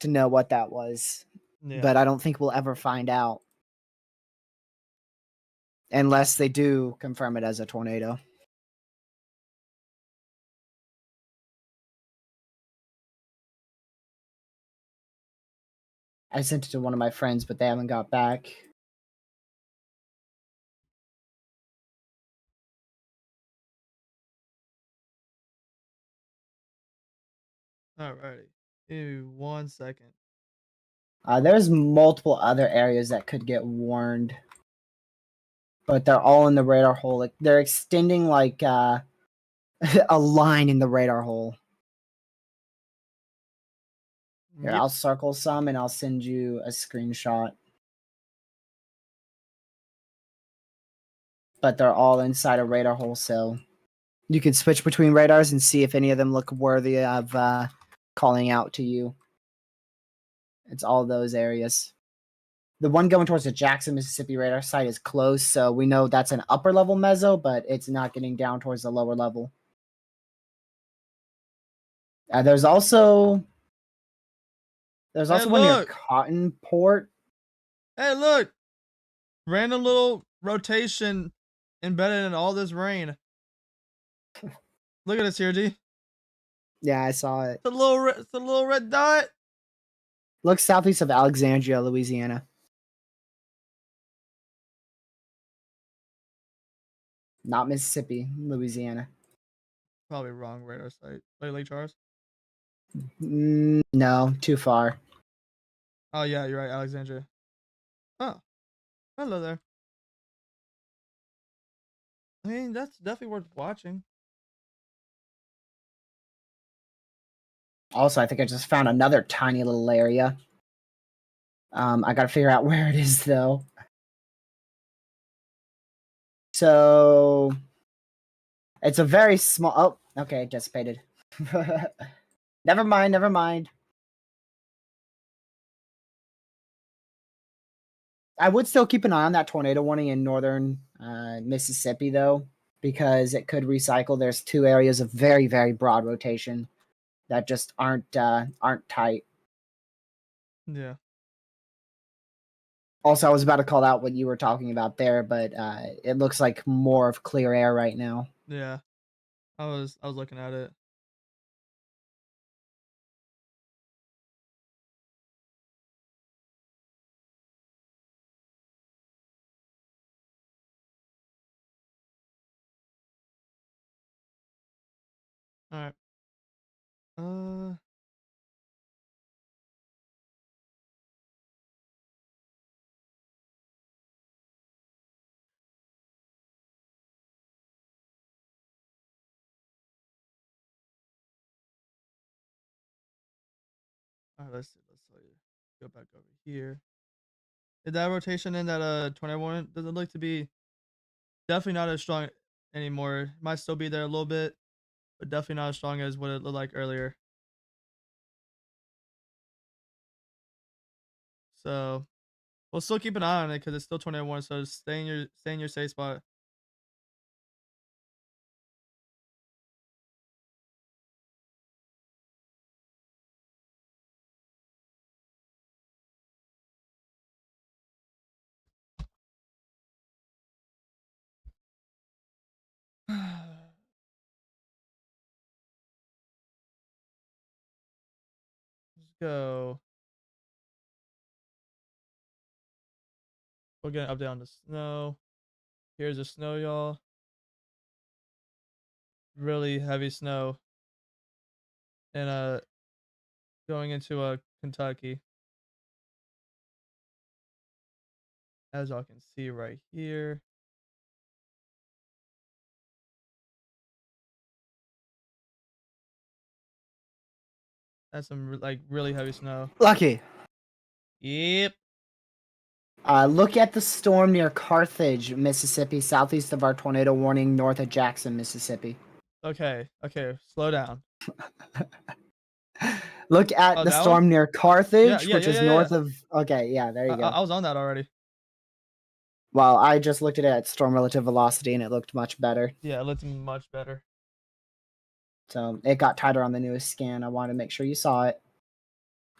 to know what that was, Yeah. but I don't think we'll ever find out unless they do confirm it as a tornado. I sent it to one of my friends, but they haven't got back. Alrighty. Give me 1 second. There's multiple other areas that could get warned, but they're all in the radar hole. Like they're extending like a line in the radar hole. Here, Yep. I'll circle some and I'll send you a screenshot. But they're all inside a radar hole, so you can switch between radars and see if any of them look worthy of calling out to you. It's all those areas. The one going towards the Jackson, Mississippi radar site is close, so we know that's an upper level meso, but it's not getting down towards the lower level. There's also one near look. Cotton Port. Hey, look. Random little rotation embedded in all this rain. Look at this here, G. Yeah, I saw it. It's a little red dot. Looks southeast of Alexandria, Louisiana. Not Mississippi, Louisiana. Probably wrong radar site. Lake Charles. No, too far. Oh yeah, you're right, Alexandria. Oh, hello there. I mean, that's definitely worth watching. Also, I think I just found another tiny little area. I gotta figure out where it is though. So it's a very small. Oh, okay, it dissipated. Never mind. Never mind. I would still keep an eye on that tornado warning in northern Mississippi though, because it could recycle. There's two areas of very, very broad rotation that just aren't tight. Yeah. Also, I was about to call out what you were talking about there, but it looks like more of clear air right now. Yeah. I was looking at it. All right. All right. Let's see. Go back over here. Is that rotation in that 21 doesn't look to be definitely not as strong anymore. Might still be there a little bit, but definitely not as strong as what it looked like earlier. So we'll still keep an eye on it because it's still tornado warning. So stay in your safe spot. Let's go. We'll get an update on the snow. Here's the snow, y'all. Really heavy snow. And going into Kentucky. As y'all can see right here. That's some like really heavy snow. Lucky. Yep. Look at the storm near Carthage, Mississippi, southeast of our tornado warning, north of Jackson, Mississippi. Okay. Slow down. Look at Oh, the that one? storm near Carthage, Yeah. which is north of. Okay, yeah, there you go. I was on that already. Well, I just looked at it at storm relative velocity, and it looked much better. Yeah, it looks much better. So it got tighter on the newest scan. I wanted to make sure you saw it.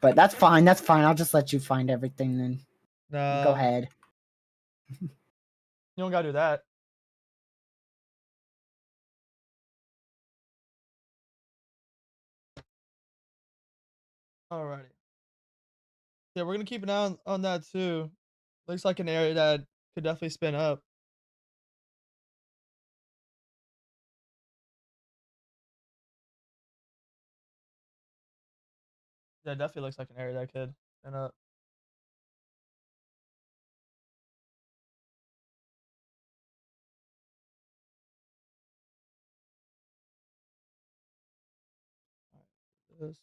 But that's fine. That's fine. I'll just let you find everything then. No. Go ahead. You don't gotta do that. Alrighty. Yeah, we're gonna keep an eye on that too. Looks like an area that could definitely spin up. Yeah, it definitely looks like an area that could spin up. Alright, this.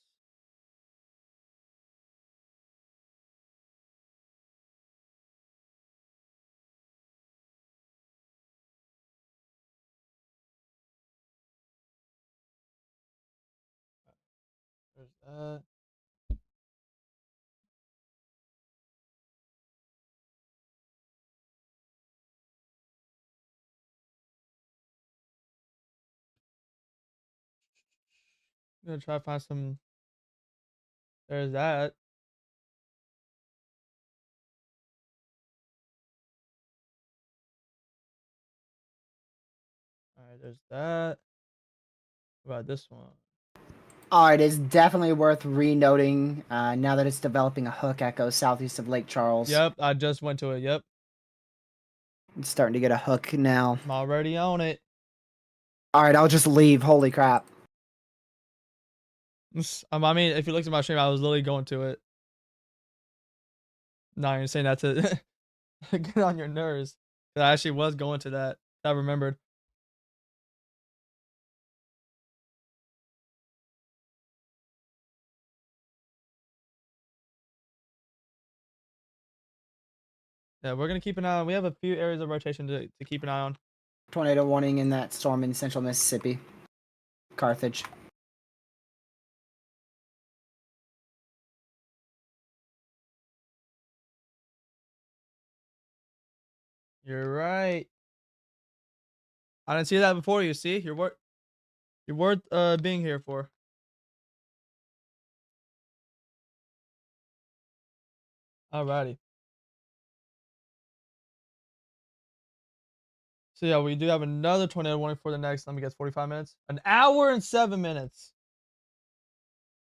There's that. I'm gonna try to find some. There's that. Alright, there's that. What about this one? All right, it's definitely worth re-noting now that it's developing a hook echo southeast of Lake Charles. Yep, I just went to it. Yep. It's starting to get a hook now. I'm already on it. All right, I'll just leave. Holy crap. I mean, if you looked at my stream, I was literally going to it. No, you're saying that to get on your nerves. I actually was going to that. I remembered. Yeah, we're gonna keep an eye on. We have a few areas of rotation to keep an eye on. Tornado warning in that storm in central Mississippi. Carthage. You're right. I didn't see that before. You see, you're worth being here for. Alrighty. So yeah, we do have another tornado warning for the next. Let me guess, 45 minutes. An hour and 7 minutes.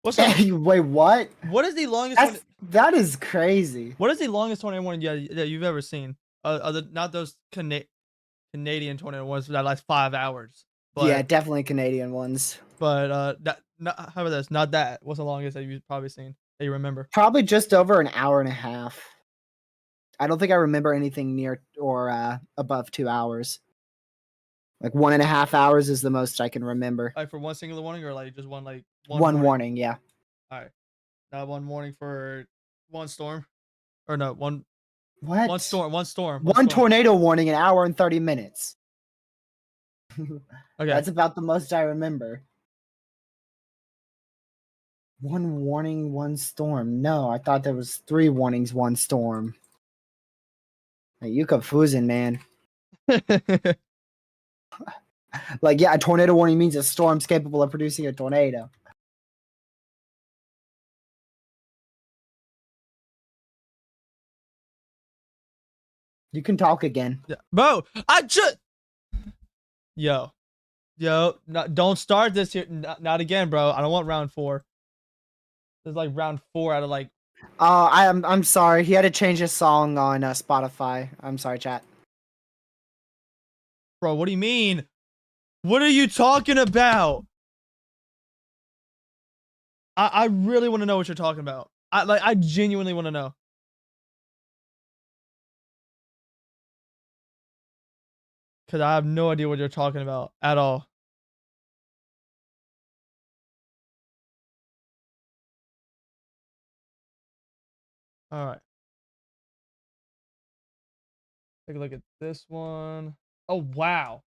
What's up? Wait, what? What is the longest? That is crazy. What is the longest tornado warning that you've ever seen? Other not those Canadian tornado warnings that last 5 hours. But, yeah, definitely Canadian ones. But how about this? Not that. What's the longest that you've probably seen that you remember? Probably just over an hour and a half. I don't think I remember anything near or above 2 hours. Like 1.5 hours is the most I can remember. Like for one singular warning, or like just one one warning, yeah. All right, not one warning for one storm, or no one. What? One storm. One tornado warning, an hour and 30 minutes. Okay, that's about the most I remember. One warning, one storm. No, I thought there was 3 warnings, one storm. Hey, you confusing, man. Like, yeah, a tornado warning means a storm's capable of producing a tornado. You can talk again. Yeah. Bro, I just yo. Yo, don't start this here. Not again, bro. I don't want round 4. This is like round 4 out of like. I'm sorry. He had to change his song on Spotify. I'm sorry, chat. Bro, what do you mean? What are you talking about? I really want to know what you're talking about. I genuinely want to know. Cause I have no idea what you're talking about at all. All right. Take a look at this one. Oh wow.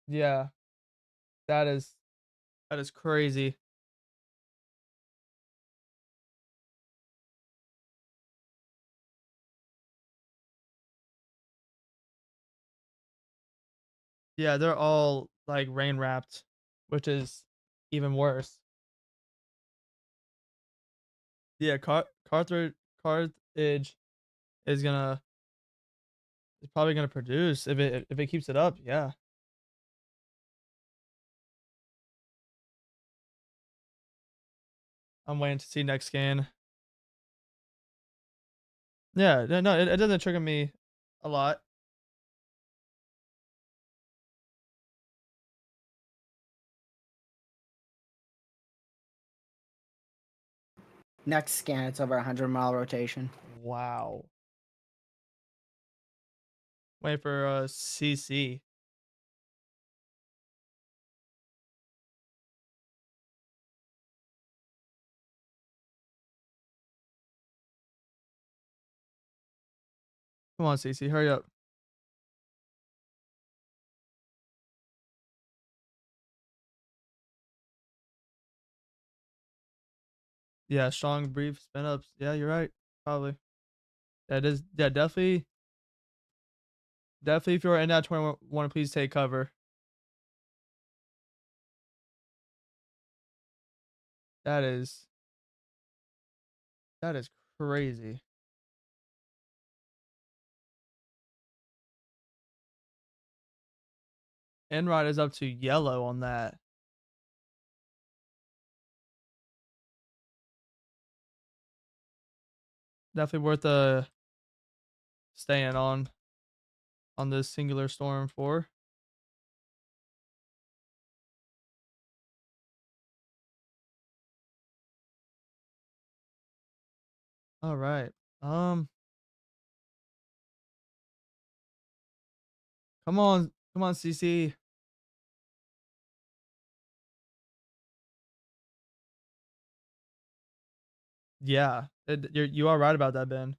Yeah. That is crazy. Yeah, they're all like rain wrapped, which is even worse. Yeah, Carthage is gonna is probably gonna produce if it keeps it up. Yeah, I'm waiting to see next scan. Yeah, no, it doesn't trigger me a lot. Next scan, it's over 100-mile rotation. Wow. Wait for CC. Come on, CC, hurry up. Yeah, strong brief spin ups. Yeah, you're right. Probably. That is yeah, definitely. Definitely, if you're in that 21, please take cover. That is that is crazy. Enrod is up to yellow on that. Definitely worth staying on this singular storm for. All right. Um, come on, CC. Yeah, you are right about that, Ben.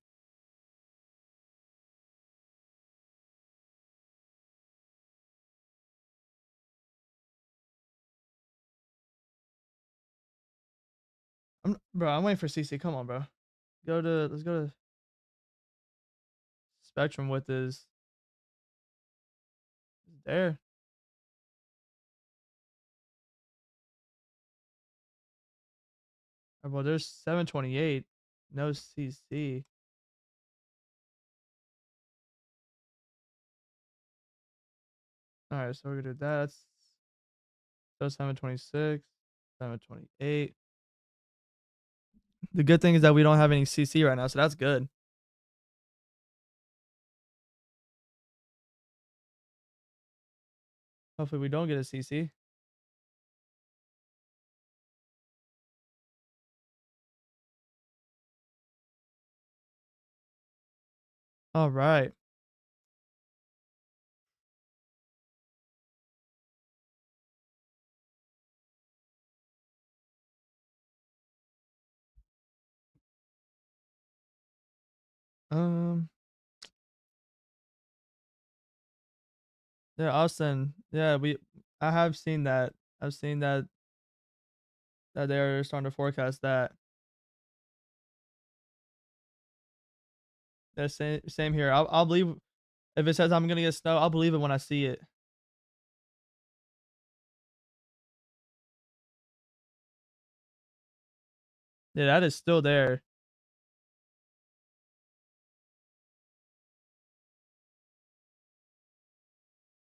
Bro, I'm waiting for CC. Come on, bro. Let's go to spectrum width is there. Well, there's 728. No CC. All right, so we're gonna do that. So 726, 728. The good thing is that we don't have any CC right now, so that's good. Hopefully we don't get a CC. All right. Um. Yeah, Austin. Yeah, I have seen that. I've seen that that they're starting to forecast that. The same here. I'll believe if it says I'm gonna get snow. I'll believe it when I see it. Yeah, that is still there.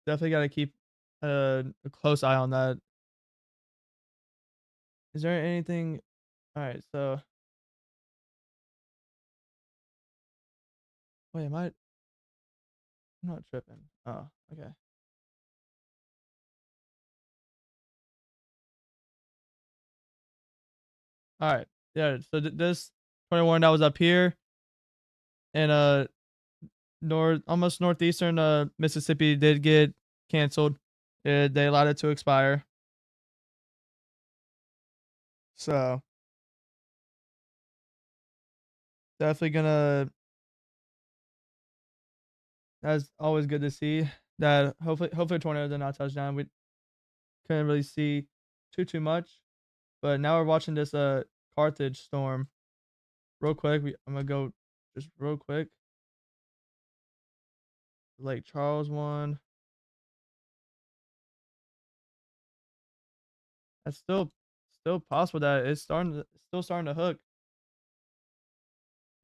Definitely got to keep a close eye on that. Is there anything? All right, so wait, I'm not tripping. Oh, okay. All right, yeah. So this 21 that was up here in almost northeastern Mississippi did get canceled. They allowed it to expire. So definitely gonna. That's always good to see. That hopefully tornado did not touch down. We couldn't really see too much, but now we're watching this Carthage storm. Real quick, I'm gonna go just real quick. Lake Charles one. That's still possible that still starting to hook.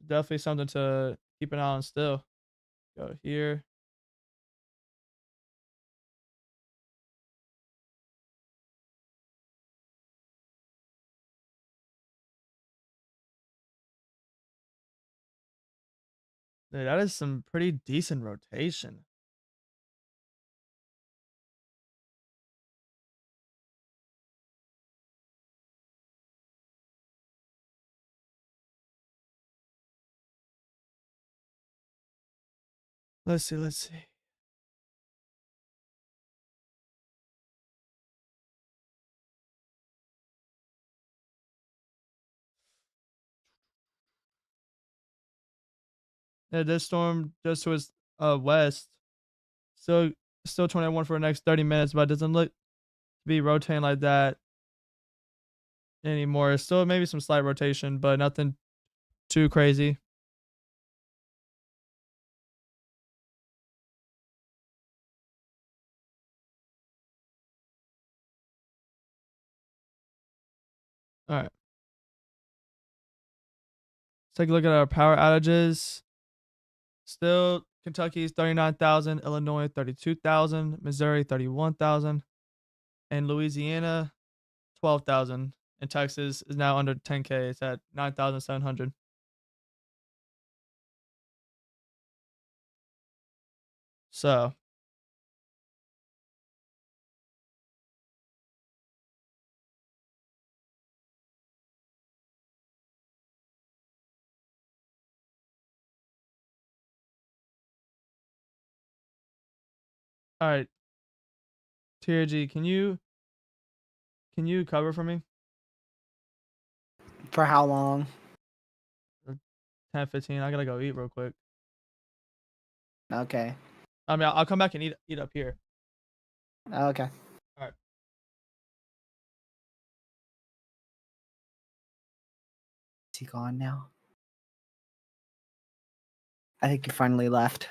Definitely something to keep an eye on still. Go here. Dude, that is some pretty decent rotation. Let's see. Yeah, this storm just to its west. Still still 21 for the next 30 minutes, but it doesn't look to be rotating like that anymore. Still maybe some slight rotation, but nothing too crazy. All right. Let's take a look at our power outages. Still Kentucky's 39,000, Illinois 32,000, Missouri 31,000, and Louisiana 12,000. And Texas is now under 10K. It's at 9,700. So, all right, TRG, can you cover for me? For how long? 10, 15. I gotta go eat real quick. Okay. I mean, I'll come back and eat up here. Okay. All right. Is he gone now? I think he finally left.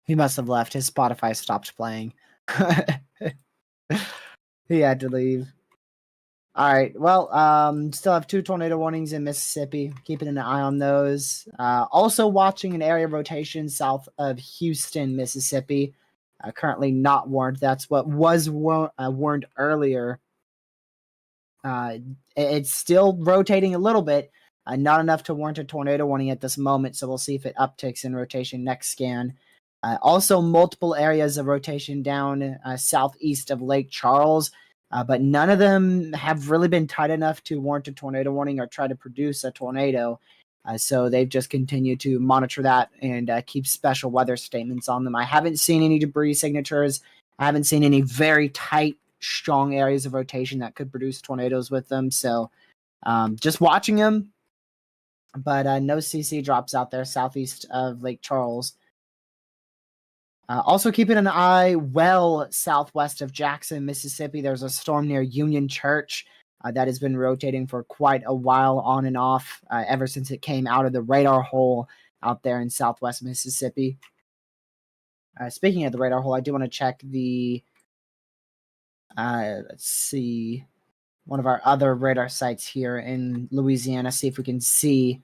He must have left. His Spotify stopped playing. He had to leave. All right. Well, still have 2 tornado warnings in Mississippi. Keeping an eye on those. Also watching an area rotation south of Houston, Mississippi. Currently not warned. That's what was warned earlier. It's still rotating a little bit. Not enough to warrant a tornado warning at this moment. So we'll see if it upticks in rotation next scan. Also, multiple areas of rotation down southeast of Lake Charles. But none of them have really been tight enough to warrant a tornado warning or try to produce a tornado. So they've just continued to monitor that and keep special weather statements on them. I haven't seen any debris signatures. I haven't seen any very tight, strong areas of rotation that could produce tornadoes with them. So just watching them. But no CC drops out there southeast of Lake Charles. Also keeping an eye well southwest of Jackson, Mississippi. There's a storm near Union Church that has been rotating for quite a while on and off ever since it came out of the radar hole out there in southwest Mississippi. Speaking of the radar hole, I do want to check the, let's see, one of our other radar sites here in Louisiana, see if we can see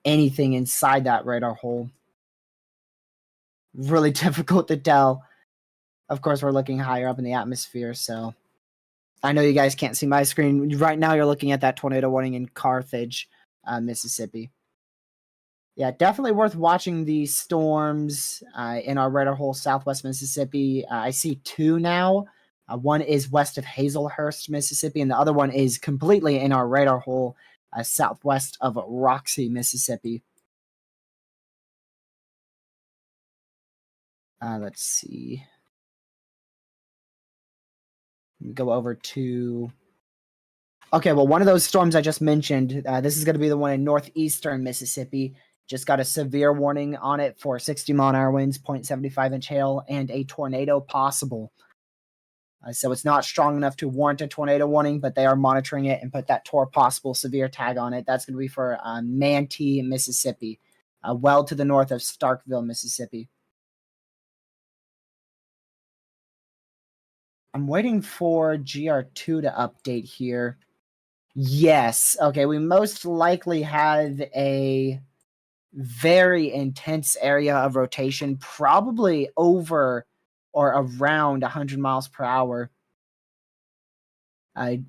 anything inside that radar hole. Really difficult to tell. Of course, we're looking higher up in the atmosphere, so I know you guys can't see my screen. Right now, you're looking at that tornado warning in Carthage, Mississippi. Yeah, definitely worth watching these storms in our radar hole, southwest Mississippi. I see two now. One is west of Hazelhurst, Mississippi, and the other one is completely in our radar hole, southwest of Roxy, Mississippi. Let's see. Go over to. Okay, well, one of those storms I just mentioned, this is going to be the one in northeastern Mississippi. Just got a severe warning on it for 60-mile-an-hour winds, 0.75-inch hail, and a tornado possible. So it's not strong enough to warrant a tornado warning, but they are monitoring it and put that TOR possible severe tag on it. That's going to be for Manatee, Mississippi, well to the north of Starkville, Mississippi. I'm waiting for GR2 to update here. Yes. Okay, we most likely have a very intense area of rotation, probably over or around 100 miles per hour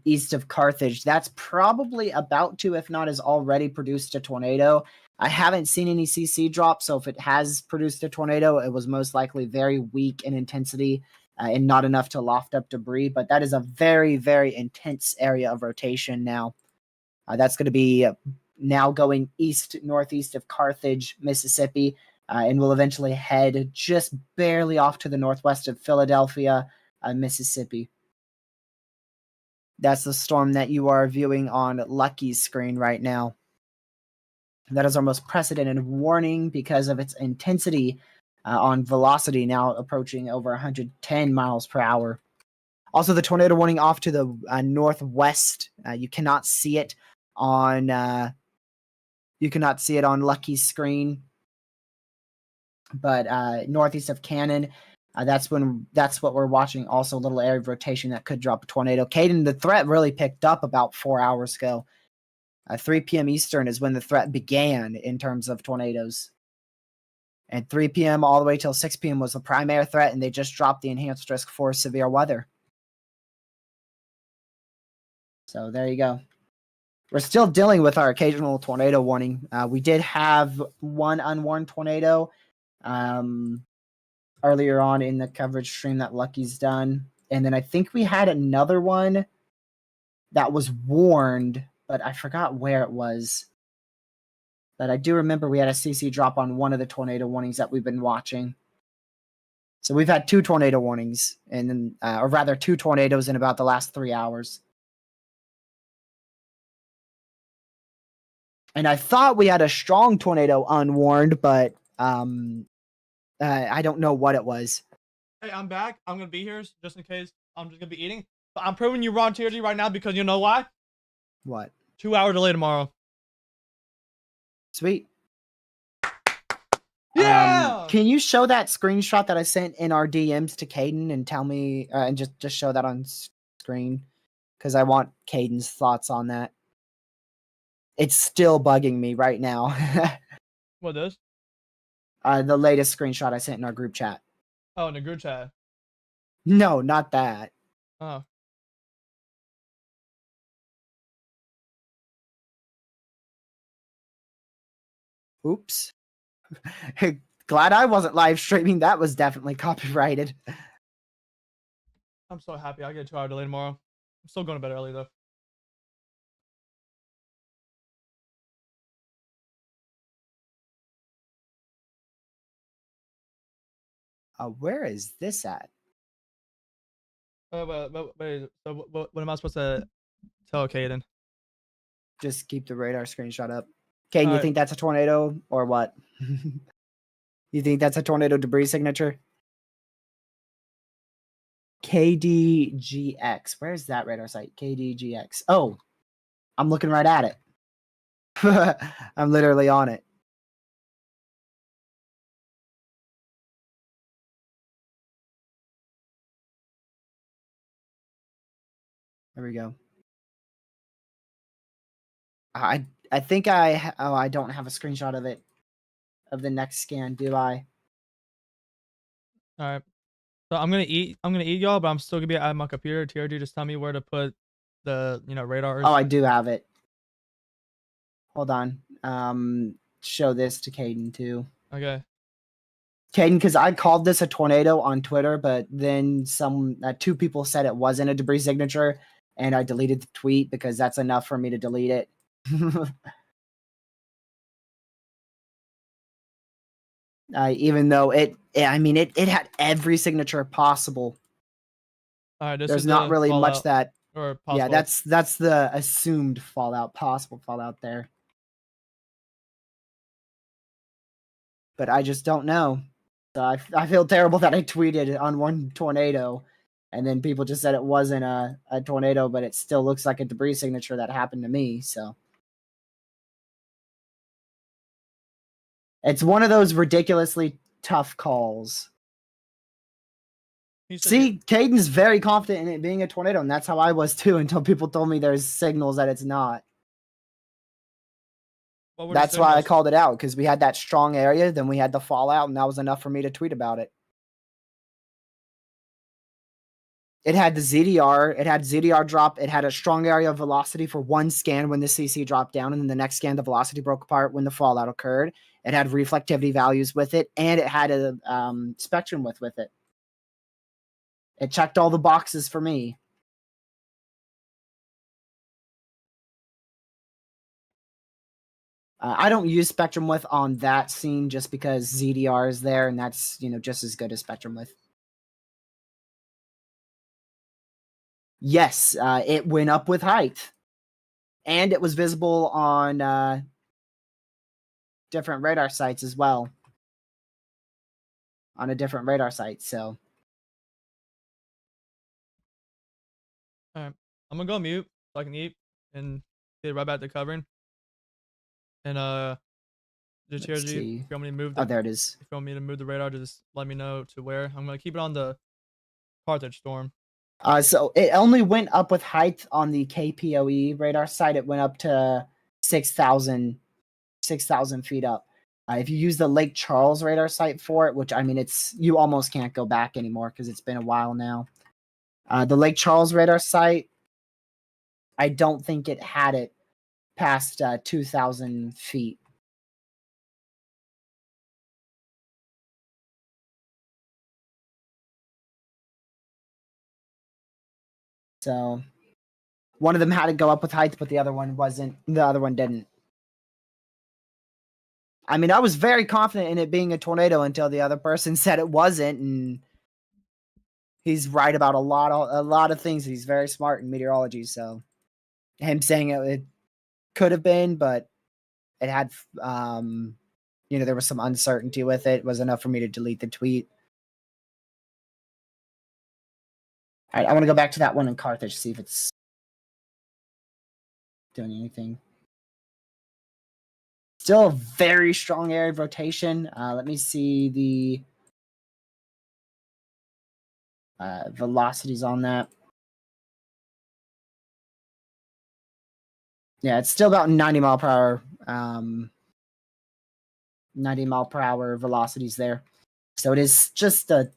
east of Carthage. That's probably about to, if not has already produced a tornado. I haven't seen any CC drop, so if it has produced a tornado, it was most likely very weak in intensity and not enough to loft up debris. But that is a very, very intense area of rotation now. That's going to be now going east-northeast of Carthage, Mississippi, and will eventually head just barely off to the northwest of Philadelphia, Mississippi. That's the storm that you are viewing on Lucky's screen right now. That is our most precedented warning because of its intensity on velocity, now approaching over 110 miles per hour. Also, the tornado warning off to the northwest. You cannot see it on Lucky's screen, but northeast of Cannon, that's what we're watching. Also, a little area of rotation that could drop a tornado. Caden, the threat really picked up about 4 hours ago. 3 p.m. Eastern is when the threat began in terms of tornadoes. And 3 p.m. all the way till 6 p.m. was the primary threat, and they just dropped the enhanced risk for severe weather. So there you go. We're still dealing with our occasional tornado warning. We did have one unwarned tornado earlier on in the coverage stream that Lucky's done. And then I think we had another one that was warned, but I forgot where it was. But I do remember we had a CC drop on one of the tornado warnings that we've been watching. So we've had 2 tornado warnings, and or rather 2 tornadoes in about the last 3 hours. And I thought we had a strong tornado unwarned, but I don't know what it was. Hey, I'm back. I'm gonna be here just in case. I'm just gonna be eating. But I'm proving you wrong, TRG, right now because you know why? What? 2 hour delay tomorrow. Sweet. Yeah. Can you show that screenshot that I sent in our DMs to Caden and tell me and just show that on screen? Because I want Caden's thoughts on that. It's still bugging me right now. What is? The latest screenshot I sent in our group chat. Oh, in the group chat. No, not that. Oh. Oops. Glad I wasn't live streaming. That was definitely copyrighted. I'm so happy. I get a 2 hour delay tomorrow. I'm still going to bed early though. Where is this at? Wait. So what am I supposed to tell Caden? Just keep the radar screenshot up. Caden, you right. think that's a tornado or what? You think that's a tornado debris signature? KDGX. Where's that radar site? KDGX. Oh, I'm looking right at it. I'm literally on it. There we go. I think I don't have a screenshot of it, of the next scan, do I? All right. So I'm gonna eat y'all, but I'm still gonna be at my computer. TRG, just tell me where to put the radars. Oh, I do have it. Hold on. Show this to Caden too. Okay. Caden, because I called this a tornado on Twitter, but then two people said it wasn't a debris signature, and I deleted the tweet because that's enough for me to delete it. Even though it had every signature possible. All right. There's not really much that. Or possible. Yeah, that's the assumed fallout, possible fallout there. But I just don't know. So I feel terrible that I tweeted on one tornado, and then people just said it wasn't a tornado, but it still looks like a debris signature that happened to me. So it's one of those ridiculously tough calls. See, Caden's very confident in it being a tornado, and that's how I was too until people told me there's signals that it's not. That's why I called it out, because we had that strong area, then we had the fallout, and that was enough for me to tweet about it. It had the ZDR, it had ZDR drop, it had a strong area of velocity for one scan when the CC dropped down, and then the next scan the velocity broke apart when the fallout occurred. It had reflectivity values with it, and it had a spectrum width with it. It checked all the boxes for me. I don't use spectrum width on that scene just because ZDR is there, and that's just as good as spectrum width. Yes, it went up with height, and it was visible on different radar sites as well. On a different radar site, so. All right, I'm gonna go mute so I can eat and get right back to covering. And just TRG, if you want me to move oh, there it is. If you want me to move the radar, just let me know to where. I'm gonna keep it on the Carthage storm. So it only went up with height on the KPOE radar site. It went up to 6,000 feet up. If you use the Lake Charles radar site for it, which you almost can't go back anymore because it's been a while now. The Lake Charles radar site, I don't think it had it past 2,000 feet. So one of them had to go up with height, but the other one wasn't. The other one didn't. I was very confident in it being a tornado until the other person said it wasn't, and he's right about a lot of things. He's very smart in meteorology, so him saying it could have been, but it had, there was some uncertainty with it, was enough for me to delete the tweet. All right, I want to go back to that one in Carthage, see if it's doing anything. Still a very strong area of rotation. Let me see the velocities on that. Yeah, it's still about 90 mile per hour. 90 mile per hour velocities there. So it is just the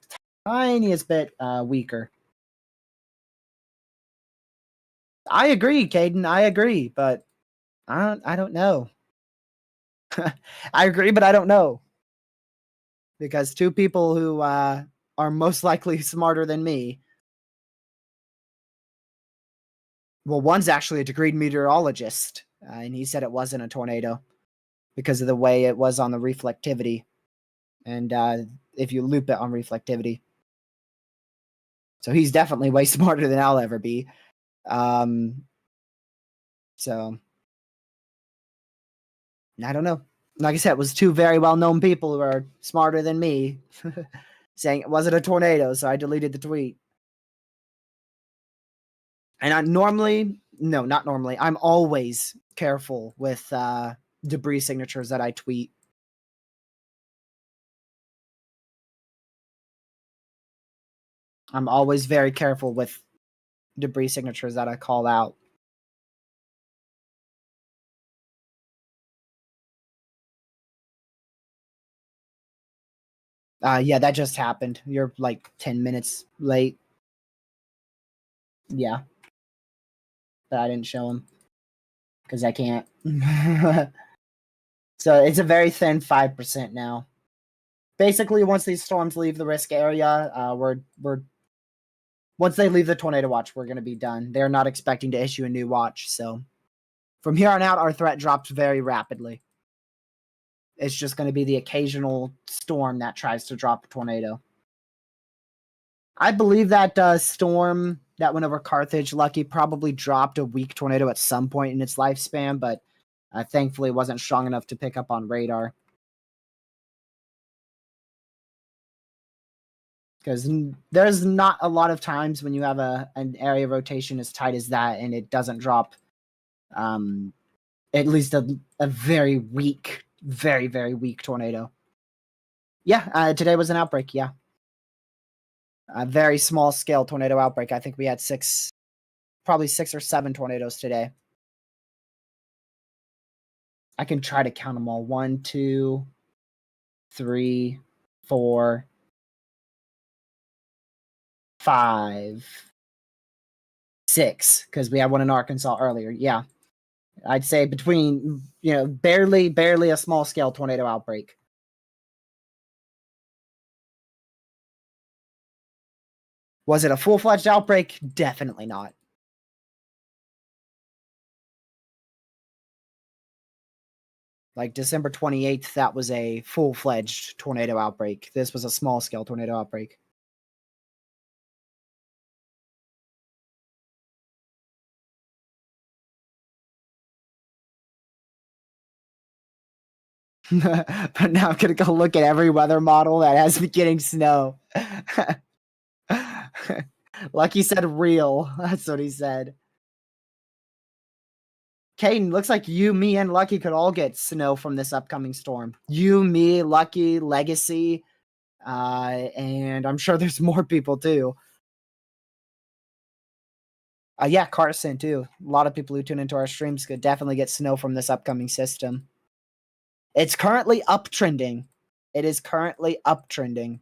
tiniest bit weaker. I agree, Caden. I agree, but I don't know. I agree, but I don't know. Because two people who are most likely smarter than me. Well, one's actually a degreed meteorologist, and he said it wasn't a tornado because of the way it was on the reflectivity. And if you loop it on reflectivity. So he's definitely way smarter than I'll ever be. So I don't know. Like I said, it was two very well-known people who are smarter than me saying it wasn't a tornado, so I deleted the tweet. And not normally. I'm always careful with debris signatures that I tweet. I'm always very careful with debris signatures that I call out. Yeah, that just happened. You're like 10 minutes late. Yeah. But I didn't show him because I can't. So it's a very thin 5% now. Basically, once these storms leave the risk area, once they leave the tornado watch, we're going to be done. They're not expecting to issue a new watch. So from here on out, our threat drops very rapidly. It's just going to be the occasional storm that tries to drop a tornado. I believe that storm that went over Carthage, Lucky, probably dropped a weak tornado at some point in its lifespan, but thankfully wasn't strong enough to pick up on radar. Because there's not a lot of times when you have an area rotation as tight as that and it doesn't drop at least a very weak, very, very weak tornado. Yeah, today was an outbreak, yeah. A very small scale tornado outbreak. I think we had probably 6 or 7 tornadoes today. I can try to count them all. 1, 2, 3, 4, 5, 6, because we had one in Arkansas earlier. Yeah. I'd say between, barely a small scale tornado outbreak. Was it a full-fledged outbreak? Definitely not. Like December 28th, that was a full-fledged tornado outbreak. This was a small-scale tornado outbreak. But now I'm going to go look at every weather model that has me getting snow. Lucky said real. That's what he said. Caden, looks like you, me, and Lucky could all get snow from this upcoming storm. You, me, Lucky, Legacy, and I'm sure there's more people too. Yeah, Carson too. A lot of people who tune into our streams could definitely get snow from this upcoming system. It's currently uptrending. It is currently uptrending.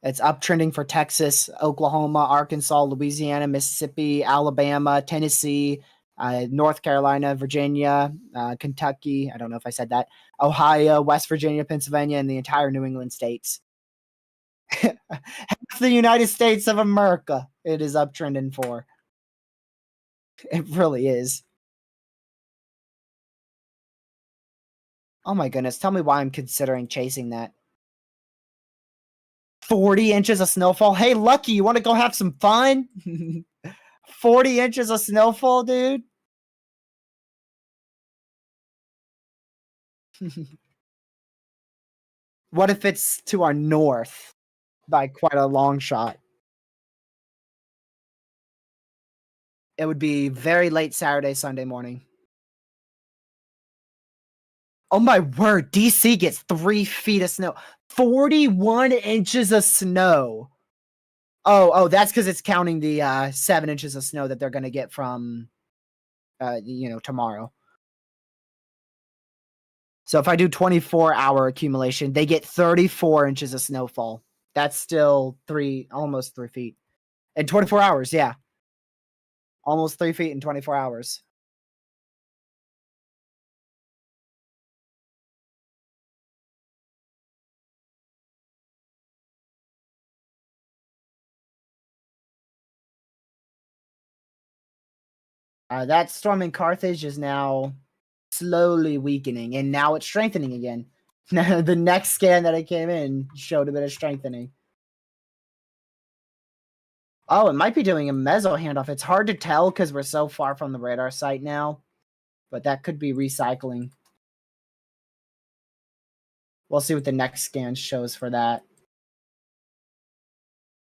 It's uptrending for Texas, Oklahoma, Arkansas, Louisiana, Mississippi, Alabama, Tennessee, North Carolina, Virginia, Kentucky. I don't know if I said that. Ohio, West Virginia, Pennsylvania, and the entire New England states. Half the United States of America it is uptrending for. It really is. Oh my goodness. Tell me why I'm considering chasing that. 40 inches of snowfall. Hey, Lucky, you want to go have some fun? 40 inches of snowfall, dude. What if it's to our north by quite a long shot? It would be very late Saturday, Sunday morning. Oh my word, DC gets 3 feet of snow. 41 inches of snow. Oh, that's because it's counting the 7 inches of snow that they're going to get from, tomorrow. So if I do 24-hour accumulation, they get 34 inches of snowfall. That's still almost 3 feet. In 24 hours, yeah. Almost 3 feet in 24 hours. That storm in Carthage is now slowly weakening, and now it's strengthening again. The next scan that I came in showed a bit of strengthening. Oh, it might be doing a meso handoff. It's hard to tell because we're so far from the radar site now, but that could be recycling. We'll see what the next scan shows for that.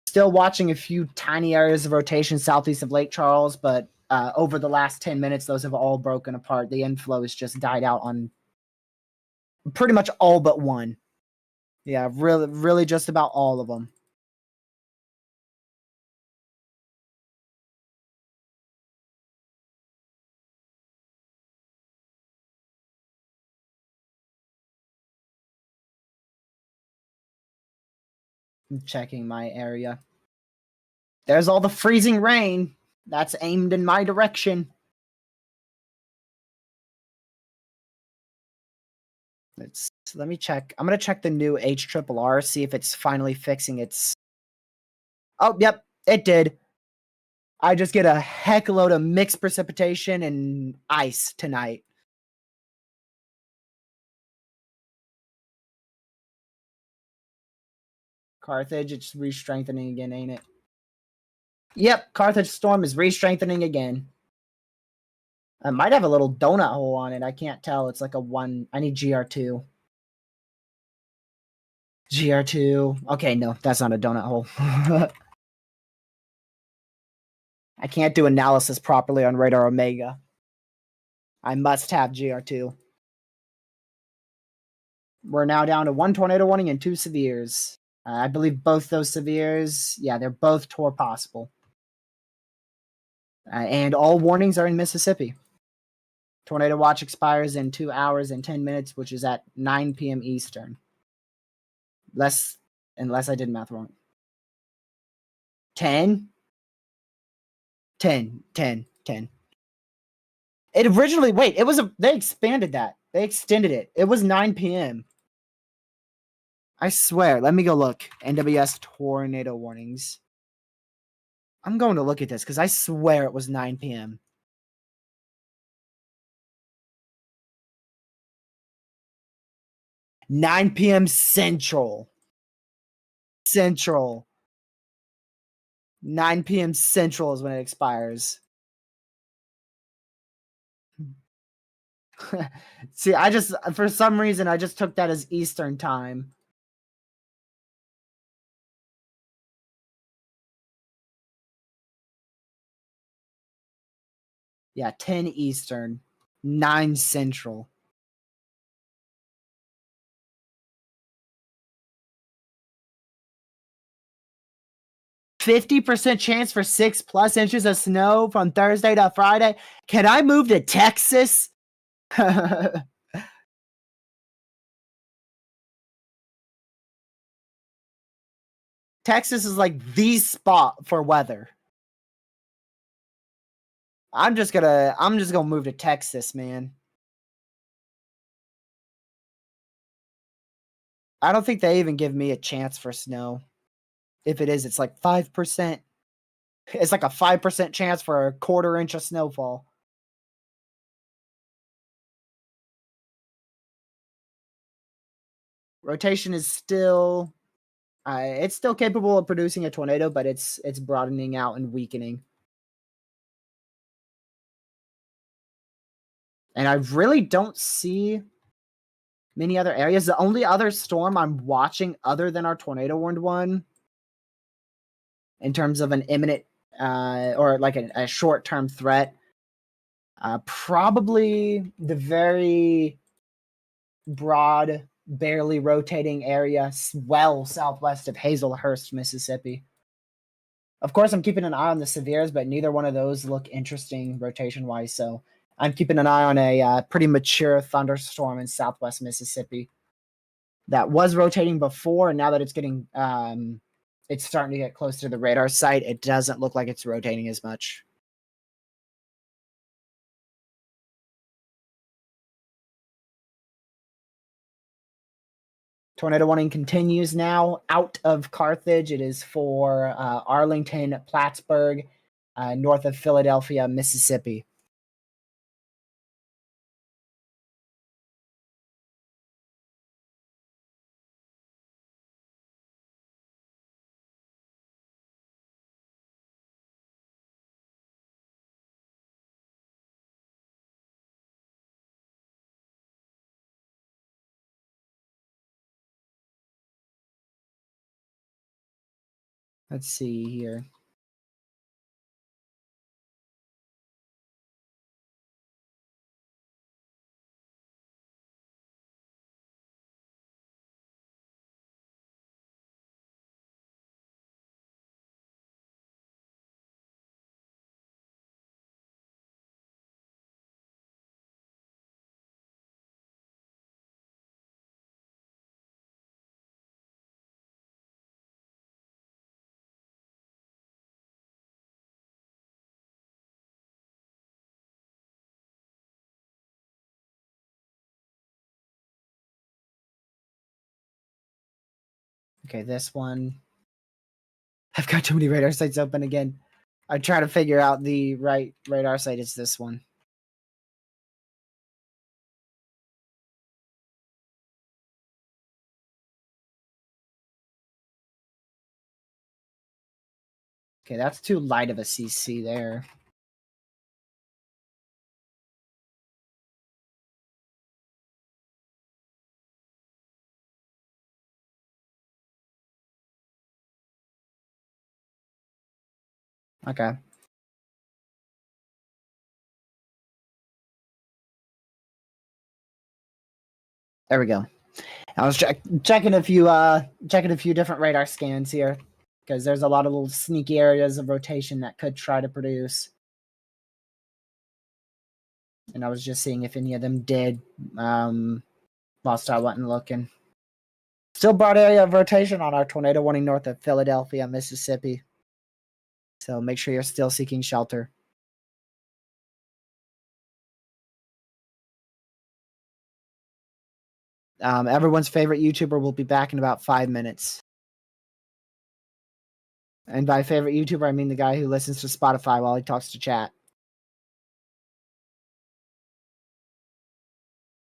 Still watching a few tiny areas of rotation southeast of Lake Charles, but over the last 10 minutes, those have all broken apart. The inflow has just died out on pretty much all but one. Yeah, really just about all of them. I'm checking my area. There's all the freezing rain. That's aimed in my direction. Let me check. I'm gonna check the new HRRR, see if it's finally fixing its. Oh, yep, it did. I just get a heck load of mixed precipitation and ice tonight. Carthage, it's re-strengthening again, ain't it? Yep, Carthage Storm is re-strengthening again. I might have a little donut hole on it. I can't tell. It's like a 1. I need GR2. GR2. Okay, no, that's not a donut hole. I can't do analysis properly on Radar Omega. I must have GR2. We're now down to 1 tornado warning and 2 severes. I believe both those severes, yeah, they're both tour possible. And all warnings are in Mississippi. Tornado watch expires in 2 hours and 10 minutes, which is at 9 p.m. Eastern. Unless I did math wrong. 10? 10. It originally, they expanded that. They extended it. It was 9 p.m. I swear. Let me go look. NWS tornado warnings. I'm going to look at this because I swear it was 9 p.m. Nine p.m. Central. 9 p.m. Central is when it expires. See, for some reason, I just took that as Eastern time. Yeah, 10 Eastern, 9 Central. 50% chance for 6+ inches of snow from Thursday to Friday. Can I move to Texas? Texas is like the spot for weather. I'm just gonna move to Texas, man. I don't think they even give me a chance for snow. If it is, it's like 5%. It's like a 5% chance for a 1/4 inch of snowfall. Rotation is still it's still capable of producing a tornado, but it's broadening out and weakening. And I really don't see many other areas. The only other storm I'm watching other than our tornado warned one in terms of an imminent or like a short-term threat, probably the very broad, barely rotating area well southwest of Hazelhurst, Mississippi. Of course, I'm keeping an eye on the severes, but neither one of those look interesting rotation-wise, so I'm keeping an eye on a pretty mature thunderstorm in southwest Mississippi that was rotating before, and now that it's getting it's starting to get close to the radar site, it doesn't look like it's rotating as much. Tornado warning continues now out of Carthage. It is for Arlington, Plattsburgh, north of Philadelphia, Mississippi. Let's see here. Okay, this one. I've got too many radar sites open again. I try to figure out the right radar site. It's this one. Okay, that's too light of a CC there. Okay. There we go. I was checking a few different radar scans here because there's a lot of little sneaky areas of rotation that could try to produce. And I was just seeing if any of them did whilst I wasn't looking. Still broad area of rotation on our tornado warning north of Philadelphia, Mississippi. So make sure you're still seeking shelter. Everyone's favorite YouTuber will be back in about 5 minutes. And by favorite YouTuber, I mean the guy who listens to Spotify while he talks to chat.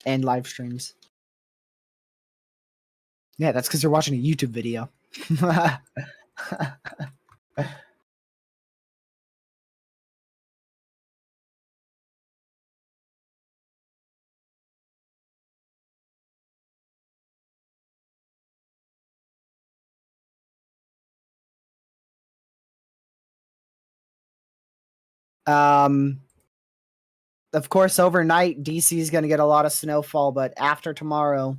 And live streams. Yeah, that's because you're watching a YouTube video. Of course, overnight, DC is going to get a lot of snowfall, but after tomorrow,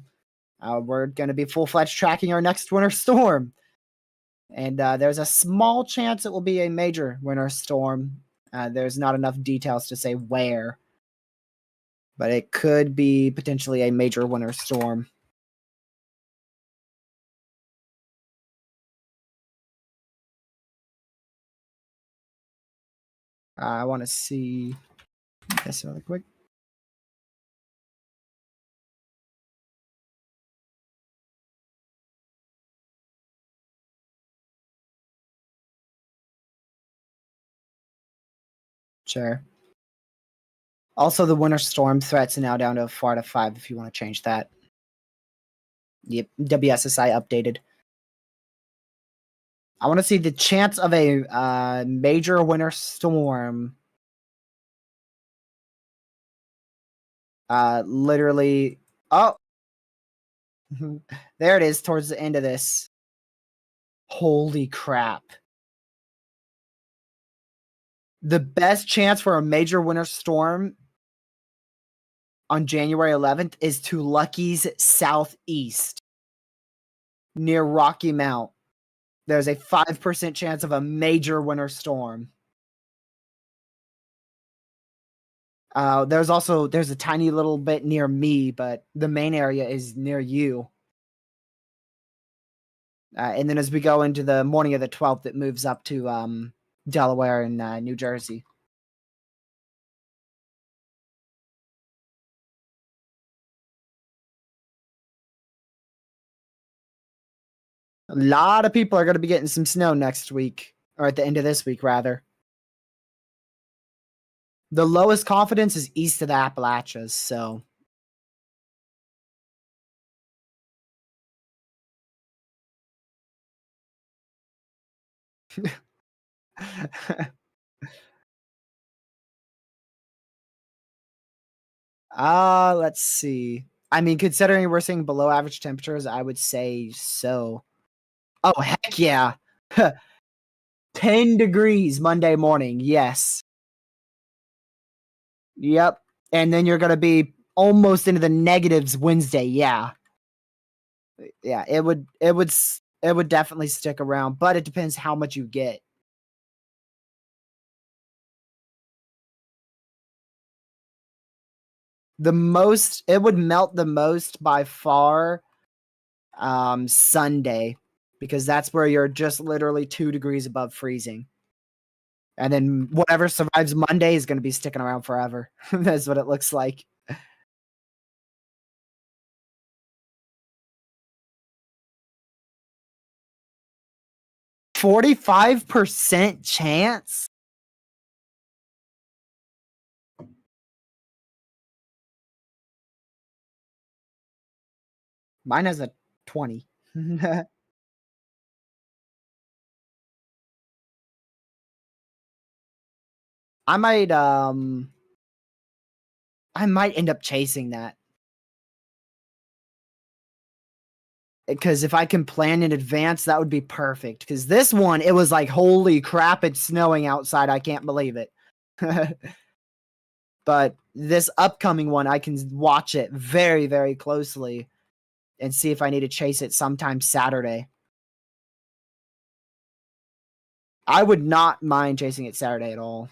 we're going to be full-fledged tracking our next winter storm. And there's a small chance it will be a major winter storm. There's not enough details to say where, but it could be potentially a major winter storm. I want to see this really quick. Sure. Also, the winter storm threats are now down to 4 out of 5 if you want to change that. Yep, WSSI updated. I want to see the chance of a major winter storm. Literally. Oh, there it is towards the end of this. Holy crap. The best chance for a major winter storm on January 11th is to Lucky's southeast near Rocky Mount. There's a 5% chance of a major winter storm. There's a tiny little bit near me, but the main area is near you. And then as we go into the morning of the 12th, it moves up to Delaware and New Jersey. A lot of people are going to be getting some snow next week, or at the end of this week, rather. The lowest confidence is east of the Appalachians, so. Let's see. I mean, considering we're seeing below average temperatures, I would say so. Oh, heck yeah. 10 degrees Monday morning. Yes. Yep. And then you're going to be almost into the negatives Wednesday. Yeah. Yeah, it would definitely stick around, but it depends how much you get. The most it would melt the most by far Sunday, because that's where you're just literally 2 degrees above freezing. And then whatever survives Monday is going to be sticking around forever. That's what it looks like. 45% chance? Mine has a 20. I might end up chasing that. Because if I can plan in advance, that would be perfect. Because this one, it was like, holy crap, it's snowing outside. I can't believe it. But this upcoming one, I can watch it very, very closely and see if I need to chase it sometime Saturday. I would not mind chasing it Saturday at all.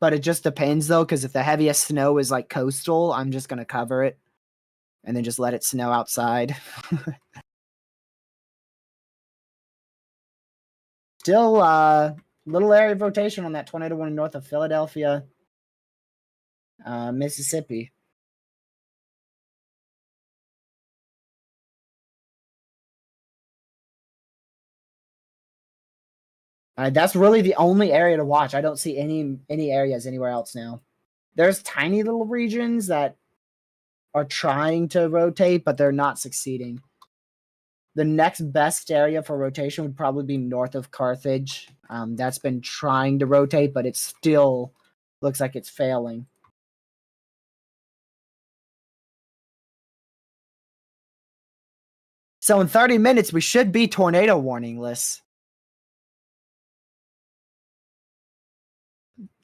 But it just depends, though, because if the heaviest snow is like coastal, I'm just going to cover it and then just let it snow outside. Still, little area of rotation on that tornado warning north of Philadelphia, Mississippi. That's really the only area to watch. I don't see any areas anywhere else now. There's tiny little regions that are trying to rotate, but they're not succeeding. The next best area for rotation would probably be north of Carthage. That's been trying to rotate, but it still looks like it's failing. So in 30 minutes, we should be tornado warning-less.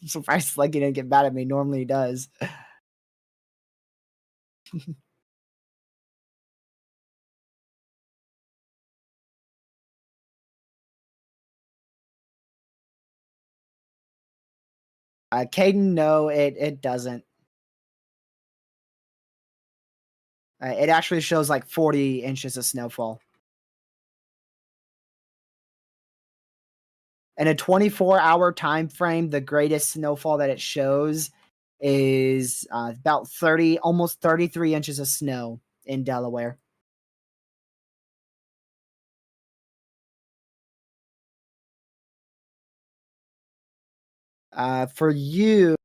I'm surprised Leggy didn't get mad at me. Normally he does. Caden, no, it doesn't. It actually shows like 40 inches of snowfall. In a 24-hour time frame, the greatest snowfall that it shows is about almost 33 inches of snow in Delaware. For you,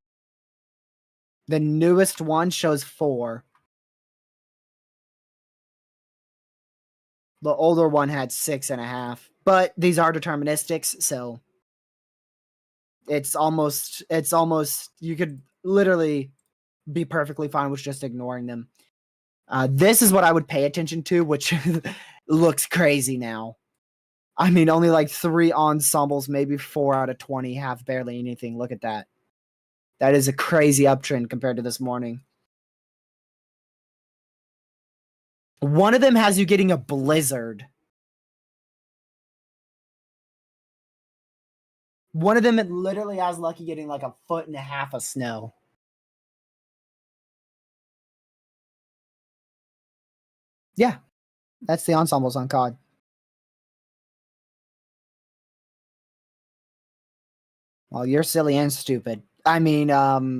the newest one shows 4. The older one had 6.5. But these are deterministics, so it's almost you could literally be perfectly fine with just ignoring them. This is what I would pay attention to, which looks crazy now. I mean, only like 3 ensembles, maybe 4 out of 20 have barely anything. Look at that. That is a crazy uptrend compared to this morning. One of them has you getting a blizzard. One of them, it literally has Lucky getting like 1.5 feet of snow. Yeah, that's the ensembles on COD. Well, you're silly and stupid. I mean,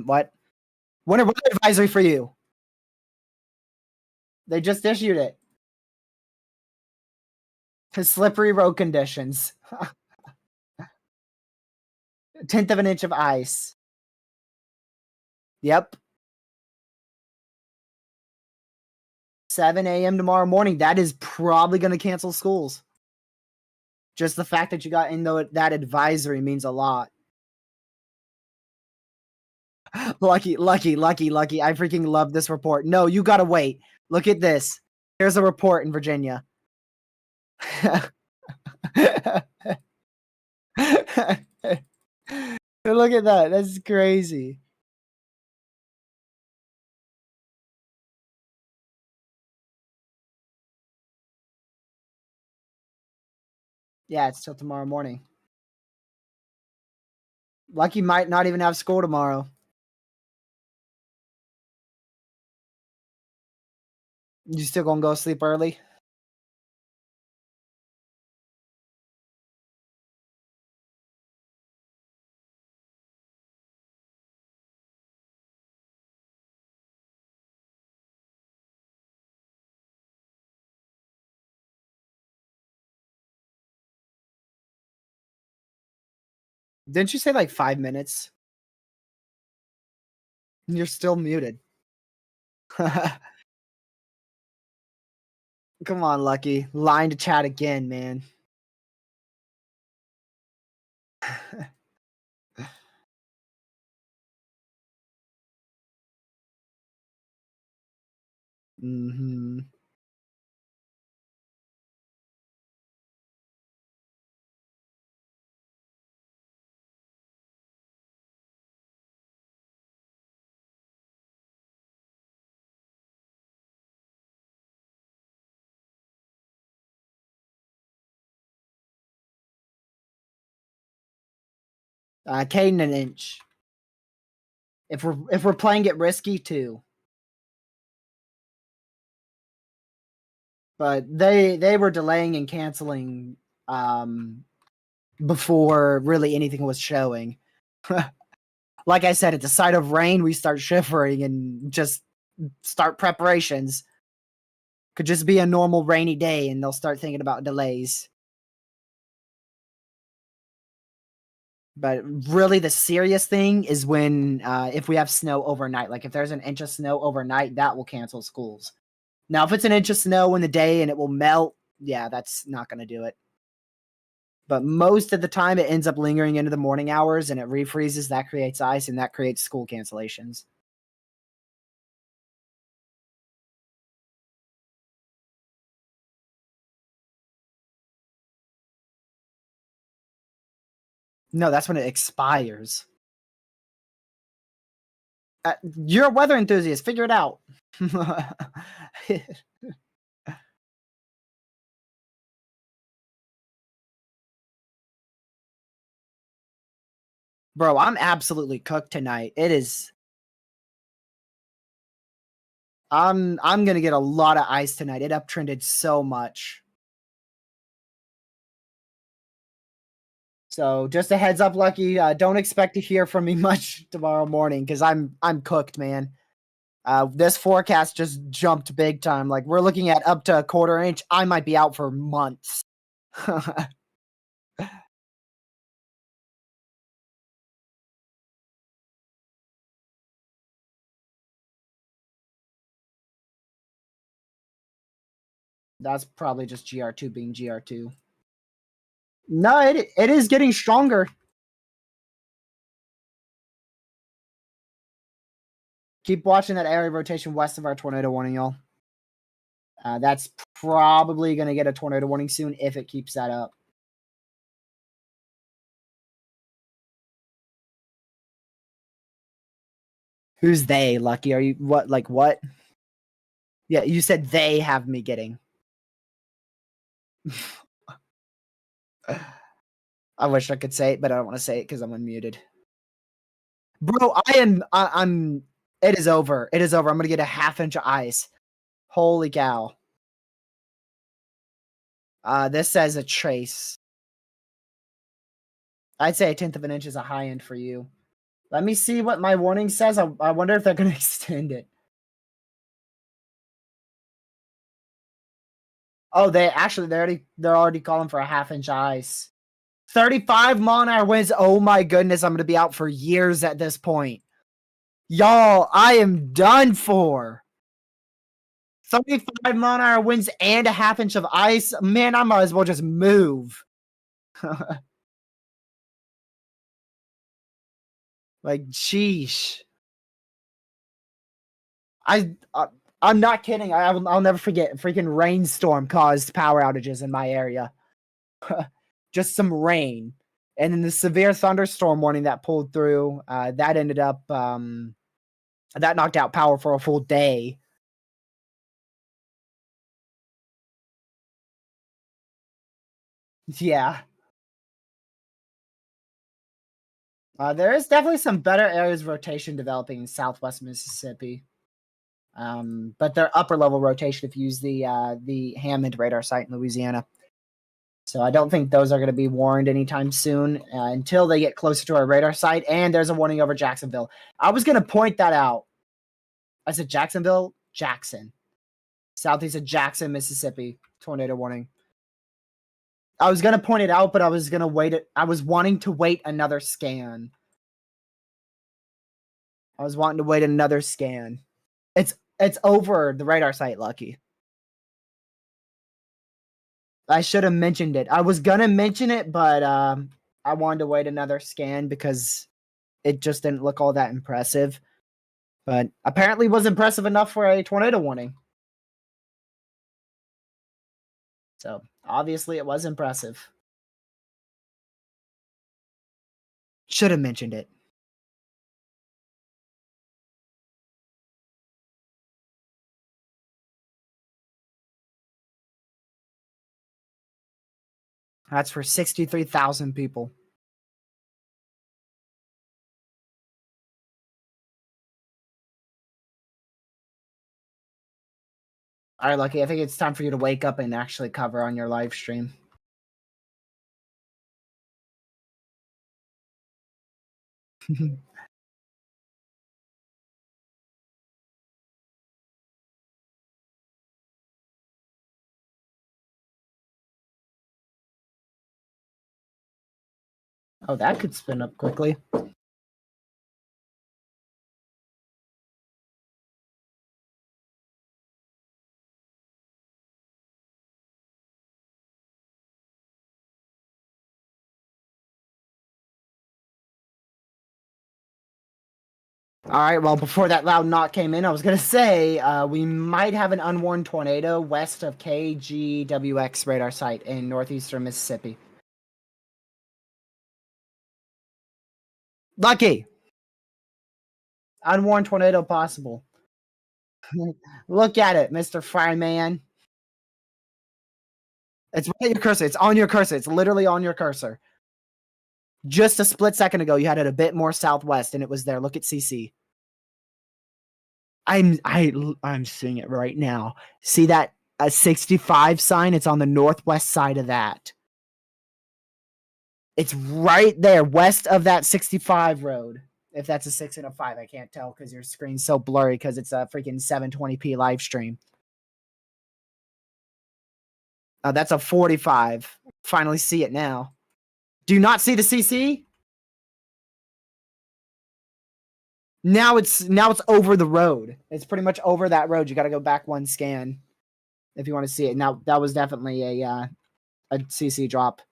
what? Winter weather advisory for you. They just issued it. To slippery road conditions. 1/10 of an inch of ice. Yep. 7 a.m. tomorrow morning. That is probably going to cancel schools. Just the fact that you got in that advisory means a lot. Lucky. I freaking love this report. No, you gotta wait. Look at this. Here's a report in Virginia. Look at that. That's crazy. Yeah, it's till tomorrow morning. Lucky might not even have school tomorrow. You still gonna go sleep early? Didn't you say like 5 minutes? You're still muted. Come on, Lucky. Line to chat again, man. Mm-hmm. Caden an inch. If we're playing it risky too. But they were delaying and canceling before really anything was showing. Like I said, at the sight of rain, we start shivering and just start preparations. Could just be a normal rainy day and they'll start thinking about delays. But really, the serious thing is when if we have snow overnight. Like if there's an inch of snow overnight, that will cancel schools. Now, if it's an inch of snow in the day and it will melt, yeah, that's not going to do it. But most of the time, it ends up lingering into the morning hours and it refreezes. That creates ice and that creates school cancellations. No, that's when it expires. You're a weather enthusiast. Figure it out. Bro, I'm absolutely cooked tonight. It is. I'm gonna get a lot of ice tonight. It uptrended so much. So just a heads up, Lucky. Don't expect to hear from me much tomorrow morning because I'm cooked, man. This forecast just jumped big time. Like we're looking at up to a quarter inch. I might be out for months. That's probably just GR2 being GR2. No, it is getting stronger. Keep watching that area rotation west of our tornado warning, y'all. That's probably going to get a tornado warning soon if it keeps that up. Who's they, Lucky? Are you what? Like what? Yeah, you said they have me getting. I wish I could say it, but I don't want to say it because I'm unmuted. Bro, I'm. It is over. It is over. I'm gonna get a ½ inch of ice. Holy cow. This says a trace. I'd say a 1/10 of an inch is a high end for you. Let me see what my warning says. I wonder if they're gonna extend it. Oh, they're already calling for a ½ inch ice. 35 mile-an-hour winds. Oh my goodness, I'm gonna be out for years at this point. Y'all, I am done for. 35 mile-an-hour winds and a ½ inch of ice. Man, I might as well just move. Like, sheesh. I'm not kidding. I'll never forget. A freaking rainstorm caused power outages in my area. Just some rain, and then the severe thunderstorm warning that pulled through. That ended up that knocked out power for a full day. Yeah. There is definitely some better areas of rotation developing in Southwest Mississippi. But they're upper level rotation if you use the Hammond radar site in Louisiana. So I don't think those are going to be warned anytime soon until they get closer to our radar site. And there's a warning over Jacksonville. I was going to point that out. I said Jacksonville, Jackson. Southeast of Jackson, Mississippi. Tornado warning. I was going to point it out, but I was going to wait it. I was wanting to wait another scan. It's over the radar site, Lucky. I should have mentioned it. I was gonna mention it, but I wanted to wait another scan because it just didn't look all that impressive. But apparently was impressive enough for a tornado warning. So obviously it was impressive. Should have mentioned it. That's for 63,000 people. All right, Lucky, I think it's time for you to wake up and actually cover on your live stream. Oh, that could spin up quickly. All right, well, before that loud knock came in, I was going to say we might have an unwarned tornado west of KGWX radar site in northeastern Mississippi. Lucky! Unwarned tornado possible. Look at it, Mr. Fireman. It's right at your cursor. It's on your cursor. It's literally on your cursor. Just a split second ago, you had it a bit more southwest, and it was there. Look at CC. I'm seeing it right now. See that 65 sign? It's on the northwest side of that. It's right there, west of that 65 road. If that's a 6 and a 5, I can't tell because your screen's so blurry because it's a freaking 720p live stream. That's a 45. Finally see it now. Do you not see the CC? Now it's over the road. It's pretty much over that road. You got to go back one scan if you want to see it. Now that was definitely a CC drop.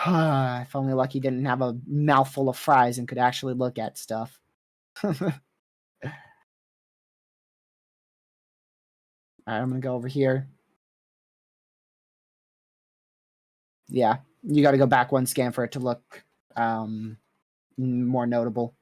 If only Lucky didn't have a mouthful of fries and could actually look at stuff. Alright, I'm gonna go over here. Yeah, you got to go back one scan for it to look more notable.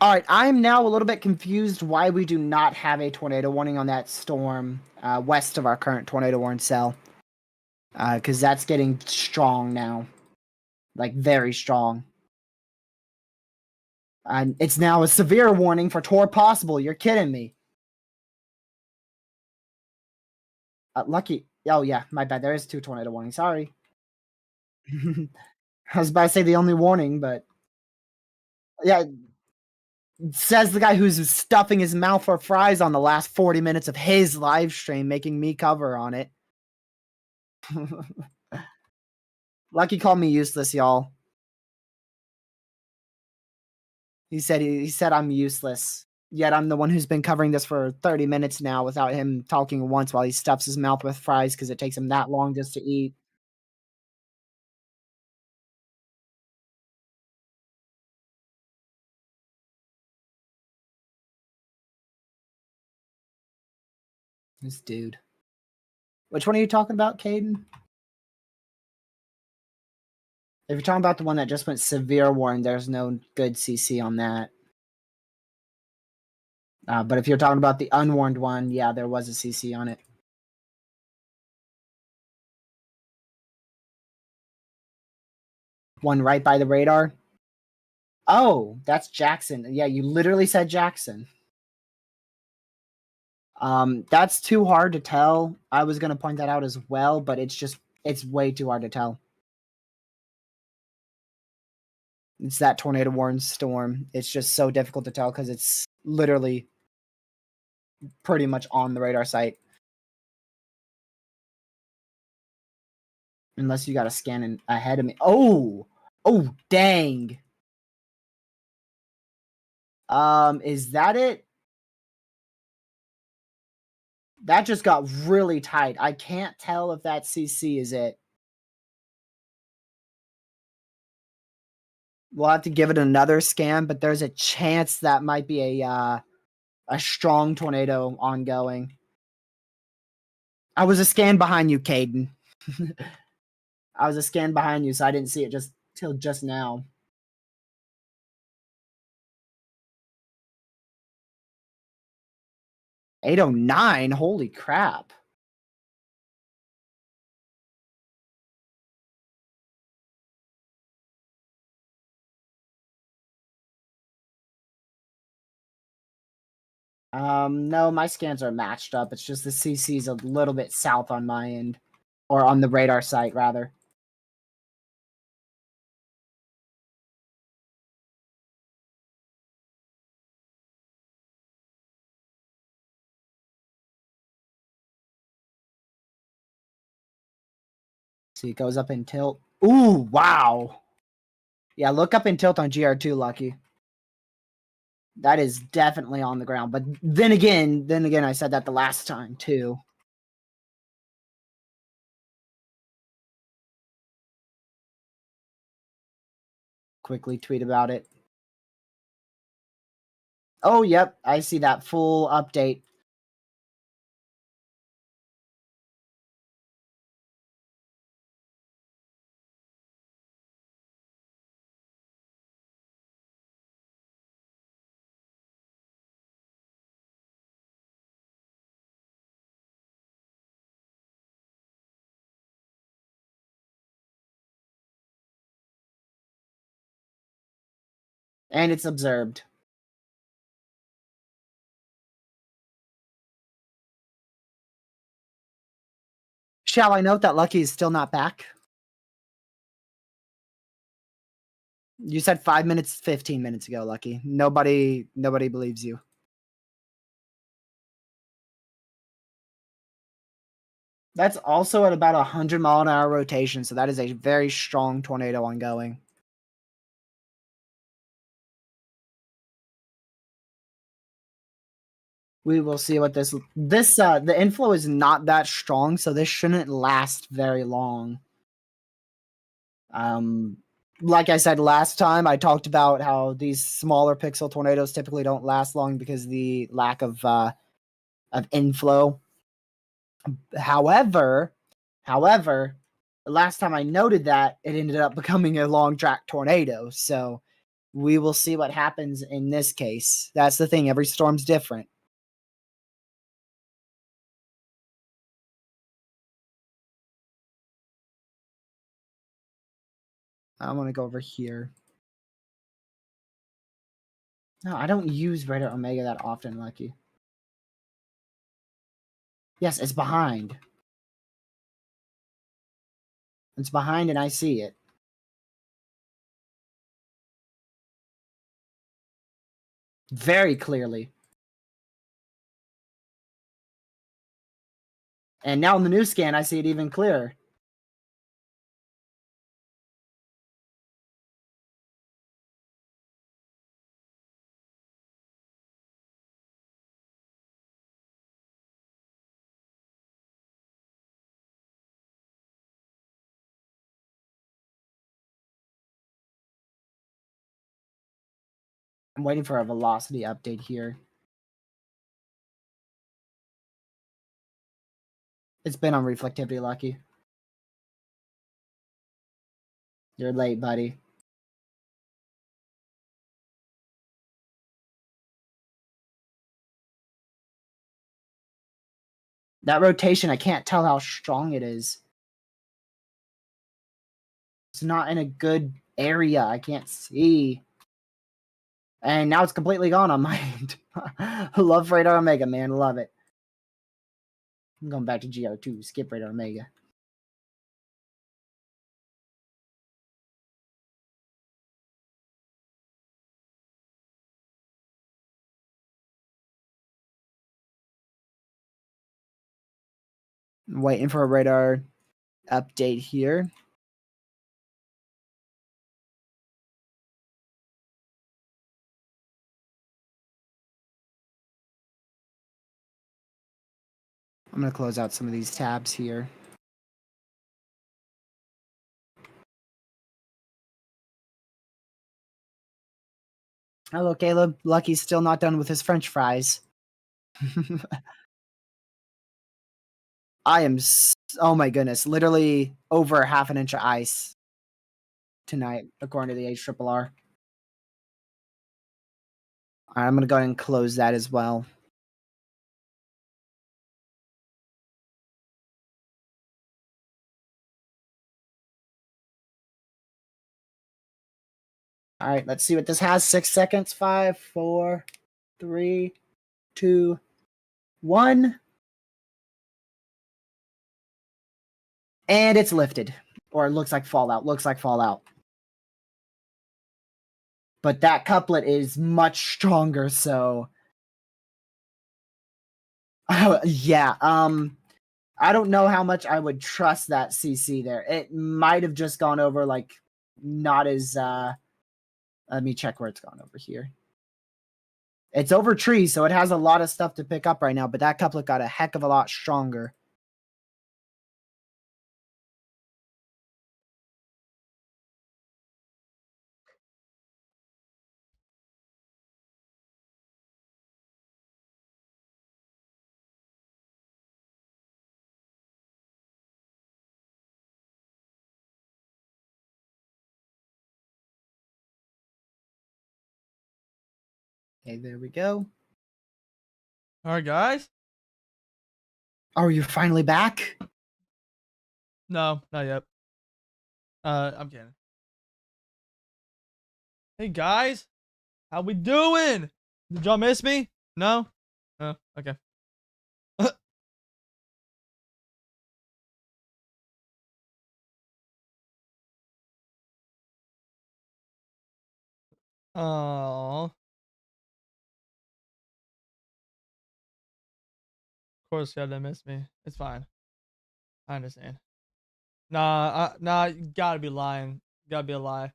All right, I'm now a little bit confused why we do not have a tornado warning on that storm west of our current tornado warning cell. Because that's getting strong now. Like, very strong. And it's now a severe warning for Tor possible. You're kidding me. Lucky. Oh, yeah, my bad. There is 2 tornado warnings. Sorry. I was about to say the only warning, but yeah, says the guy who's stuffing his mouth for fries on the last 40 minutes of his live stream, making me cover on it. Lucky called me useless, y'all. He said I'm useless. Yet I'm the one who's been covering this for 30 minutes now without him talking once while he stuffs his mouth with fries because it takes him that long just to eat. This dude. Which one are you talking about, Caden? If you're talking about the one that just went severe warning, there's no good CC on that. But if you're talking about the unwarned one, yeah, there was a CC on it. One right by the radar. Oh, that's Jackson. Yeah, you literally said Jackson. That's too hard to tell. I was gonna point that out as well, but it's way too hard to tell. It's that tornado warning storm. It's just so difficult to tell because it's literally pretty much on the radar site. Unless you got a scan ahead of me. Oh, dang. Is that it? That just got really tight. I can't tell if that CC is it. We'll have to give it another scan, but there's a chance that might be a strong tornado ongoing. I was a scan behind you, Caden. I was a scan behind you, so I didn't see it till just now. $809, holy crap. No, my scans are matched up. It's just the CC's a little bit south on my end. Or on the radar site, rather. See, it goes up in tilt. Ooh, wow. Yeah, look up in tilt on GR2, Lucky. That is definitely on the ground. But then again, I said that the last time, too. Quickly tweet about it. Oh, yep, I see that full update. And it's observed. Shall I note that Lucky is still not back? You said 5 minutes, 15 minutes ago, Lucky. Nobody believes you. That's also at about 100-mile-an-hour rotation, so that is a very strong tornado ongoing. We will see what the inflow is not that strong, so this shouldn't last very long. Like I said last time, I talked about how these smaller pixel tornadoes typically don't last long because of the lack of inflow. However, the last time I noted that, it ended up becoming a long track tornado. So we will see what happens in this case. That's the thing. Every storm's different. I want to go over here. No, I don't use Radar Omega that often, Lucky. Yes, it's behind. It's behind and I see it. Very clearly. And now in the new scan, I see it even clearer. I'm waiting for a velocity update here. It's been on reflectivity, Lucky. You're late, buddy. That rotation, I can't tell how strong it is. It's not in a good area. I can't see. And now it's completely gone on my end. Love Radar Omega, man. Love it. I'm going back to GR2. Skip Radar Omega. I'm waiting for a radar update here. I'm going to close out some of these tabs here. Hello, Caleb. Lucky's still not done with his French fries. I am, oh my goodness, literally over half an inch of ice tonight, according to the HRRR. All right, I'm going to go ahead and close that as well. All right, let's see what this has. 6 seconds. 5, 4, 3, 2, 1. And it's lifted. Or it looks like Fallout. Looks like Fallout. But that couplet is much stronger, so... yeah, I don't know how much I would trust that CC there. It might have just gone over, like, not as... let me check where it's gone over here. It's over trees, so it has a lot of stuff to pick up right now, but that couplet got a heck of a lot stronger. Okay, there we go. All right, guys. Are you finally back? No, not yet. I'm kidding. Hey guys, how we doing? Did y'all miss me? No? Oh, okay. Oh. Of course y'all didn't miss me. It's fine. I understand. Nah, you gotta be lying. Gotta be a lie.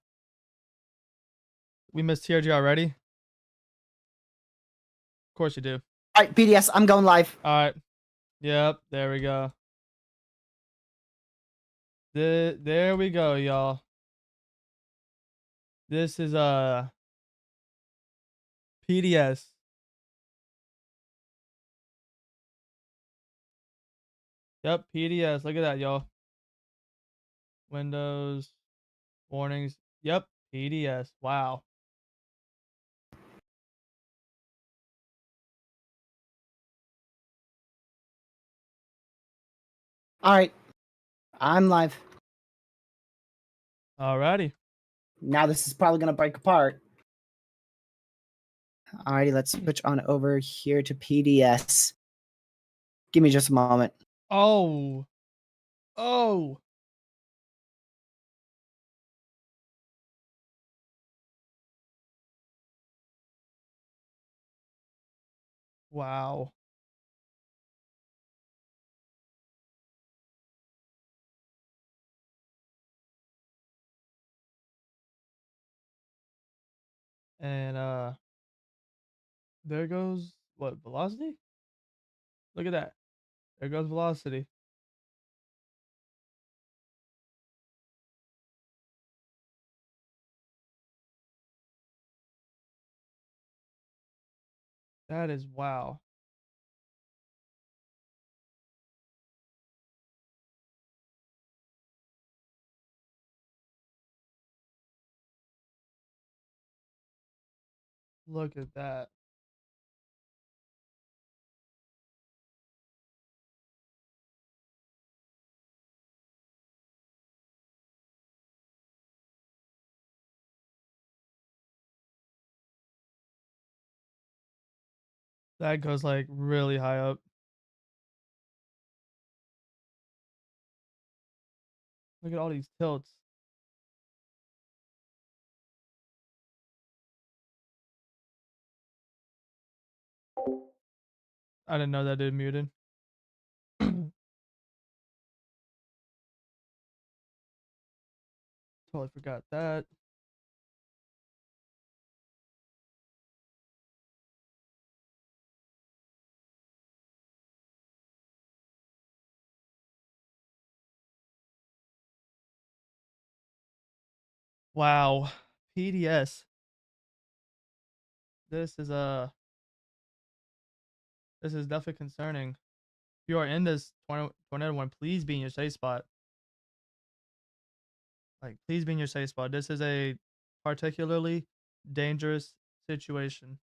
We missed TRG already? Of course you do. All right, BDS, I'm going live. Alright. Yep, there we go. There we go, y'all. This is PDS. Yep, PDS. Look at that, y'all. Windows warnings. Yep, PDS. Wow. All right, I'm live. Alrighty. Now this is probably gonna break apart. Alrighty, let's switch on over here to PDS. Give me just a moment. Oh. Oh. Wow. And there goes what, velocity? Look at that. There goes velocity. That is wow. Look at that. That goes like really high up. Look at all these tilts. I didn't know that dude muted. Totally forgot that. Wow. PDS. This is this is definitely concerning. If you are in this tornado one, please be in your safe spot. Like, please be in your safe spot. This is a particularly dangerous situation.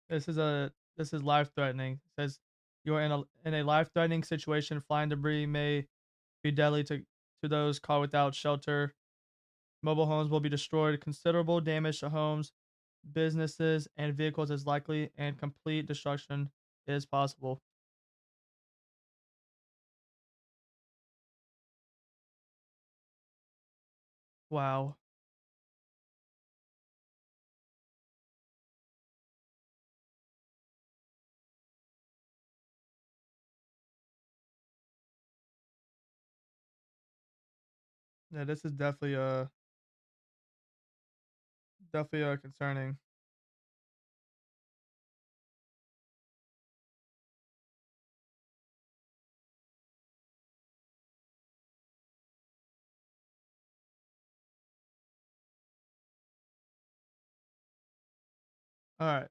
This is life threatening. It says you are in a life threatening situation. Flying debris may be deadly to those caught without shelter. Mobile homes will be destroyed. Considerable damage to homes, businesses, and vehicles is likely, and complete destruction is possible. Wow. Yeah, this is definitely concerning. All right.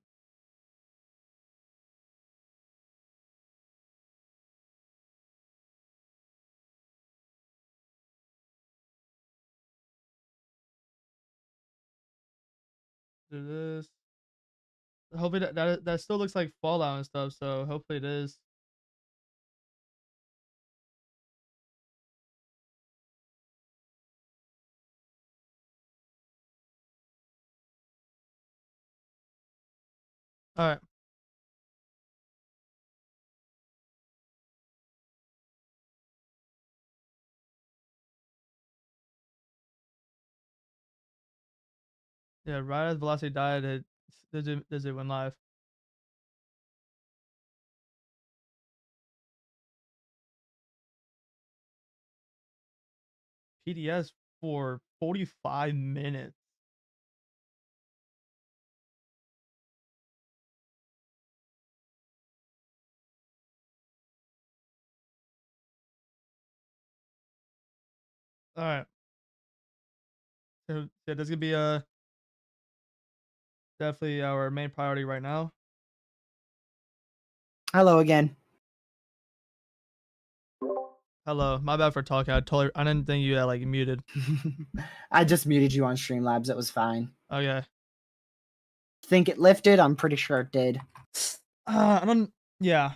Do this. Hopefully that still looks like Fallout and stuff, so hopefully it is. All right. Yeah, right as velocity died, it went live. PDS for 45 minutes. All right. So yeah, this could be definitely our main priority right now. Hello again. Hello, my bad for talking. I didn't think you had like muted. I just muted you on Streamlabs. It was fine. Okay. think it lifted? I'm pretty sure it did. I don't. Yeah.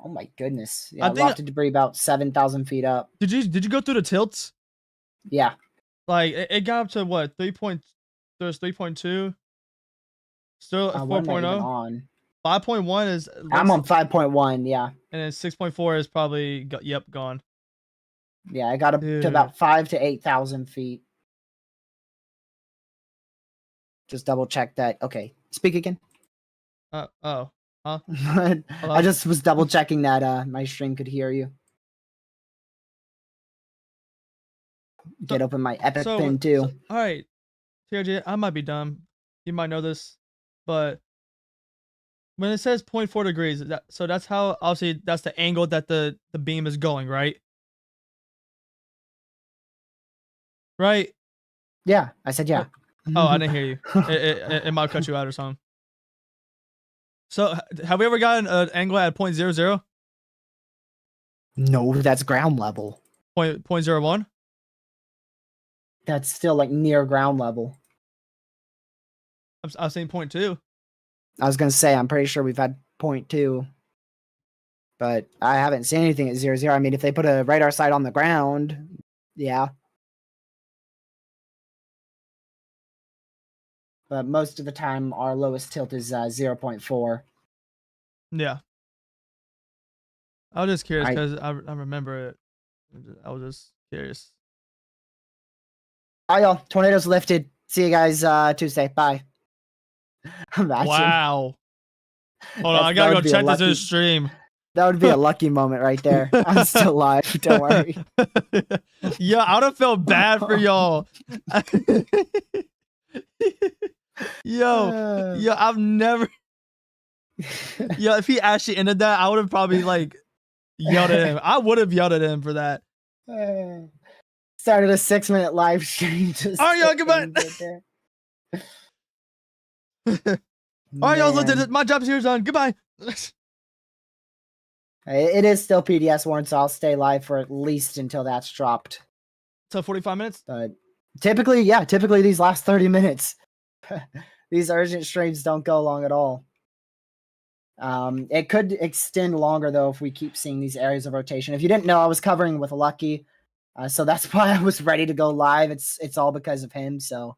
Oh my goodness. Yeah, I think. lofted debris about 7,000 feet up. Did you go through the tilts? Yeah. Like it got up to what 3 point. There's 3.2. Still at What am I even 4.0. on? 5.1 is. I'm on 5.1. Yeah. And then 6.4 is probably gone. Yeah, I got up to Dude. about 5,000 to 8,000 feet. Just double check that. Okay, speak again. Oh. Huh? I just was double checking that my stream could hear you. Get open my epic pin too. All right, TRJ, I might be dumb. You might know this, but when it says 0.4 degrees, so that's how obviously that's the angle that the beam is going, right? Right? Yeah, I said yeah. Oh, I didn't hear you. It might cut you out or something. So, have we ever gotten an angle at 0.00? No, that's ground level. 0.01? That's still like near ground level. I was saying 0.2. I was gonna say I'm pretty sure we've had 0.2, but I haven't seen anything at 0.00. I mean, if they put a radar site on the ground, yeah. But most of the time, our lowest tilt is 0.4. Yeah. I was just curious because I remember it. I was just curious. All right, y'all. Tornadoes lifted. See you guys Tuesday. Bye. Imagine. Wow. Hold on, I gotta go check this in the stream. That would be a lucky moment right there. I'm still live. Don't worry. Yeah, I would have felt bad for y'all. Yo, I've never. Yo, if he actually ended that, I would have probably like yelled at him. I would have yelled at him for that. Started a 6-minute live stream. All right, y'all, goodbye. All right, y'all, my job's here done. Goodbye. It is still PDS warned, so I'll stay live for at least until that's dropped. So 45 minutes? But typically these last 30 minutes. These urgent streams don't go long at all. It could extend longer, though, if we keep seeing these areas of rotation. If you didn't know, I was covering with Lucky, so that's why I was ready to go live. It's all because of him, so...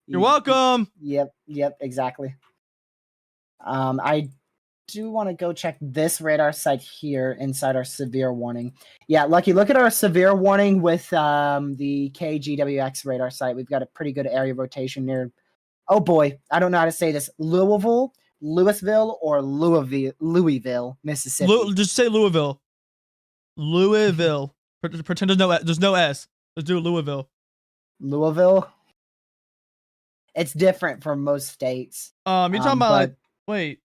You're welcome! Yep, exactly. I do want to go check this radar site here inside our severe warning. Yeah, Lucky, look at our severe warning with the KGWX radar site. We've got a pretty good area of rotation near... Oh boy, I don't know how to say this. Louisville, or Louisville, Mississippi. Just say Louisville. Louisville. Pretend there's no S. Let's do Louisville. Louisville? It's different from most states. You're talking about like... Wait.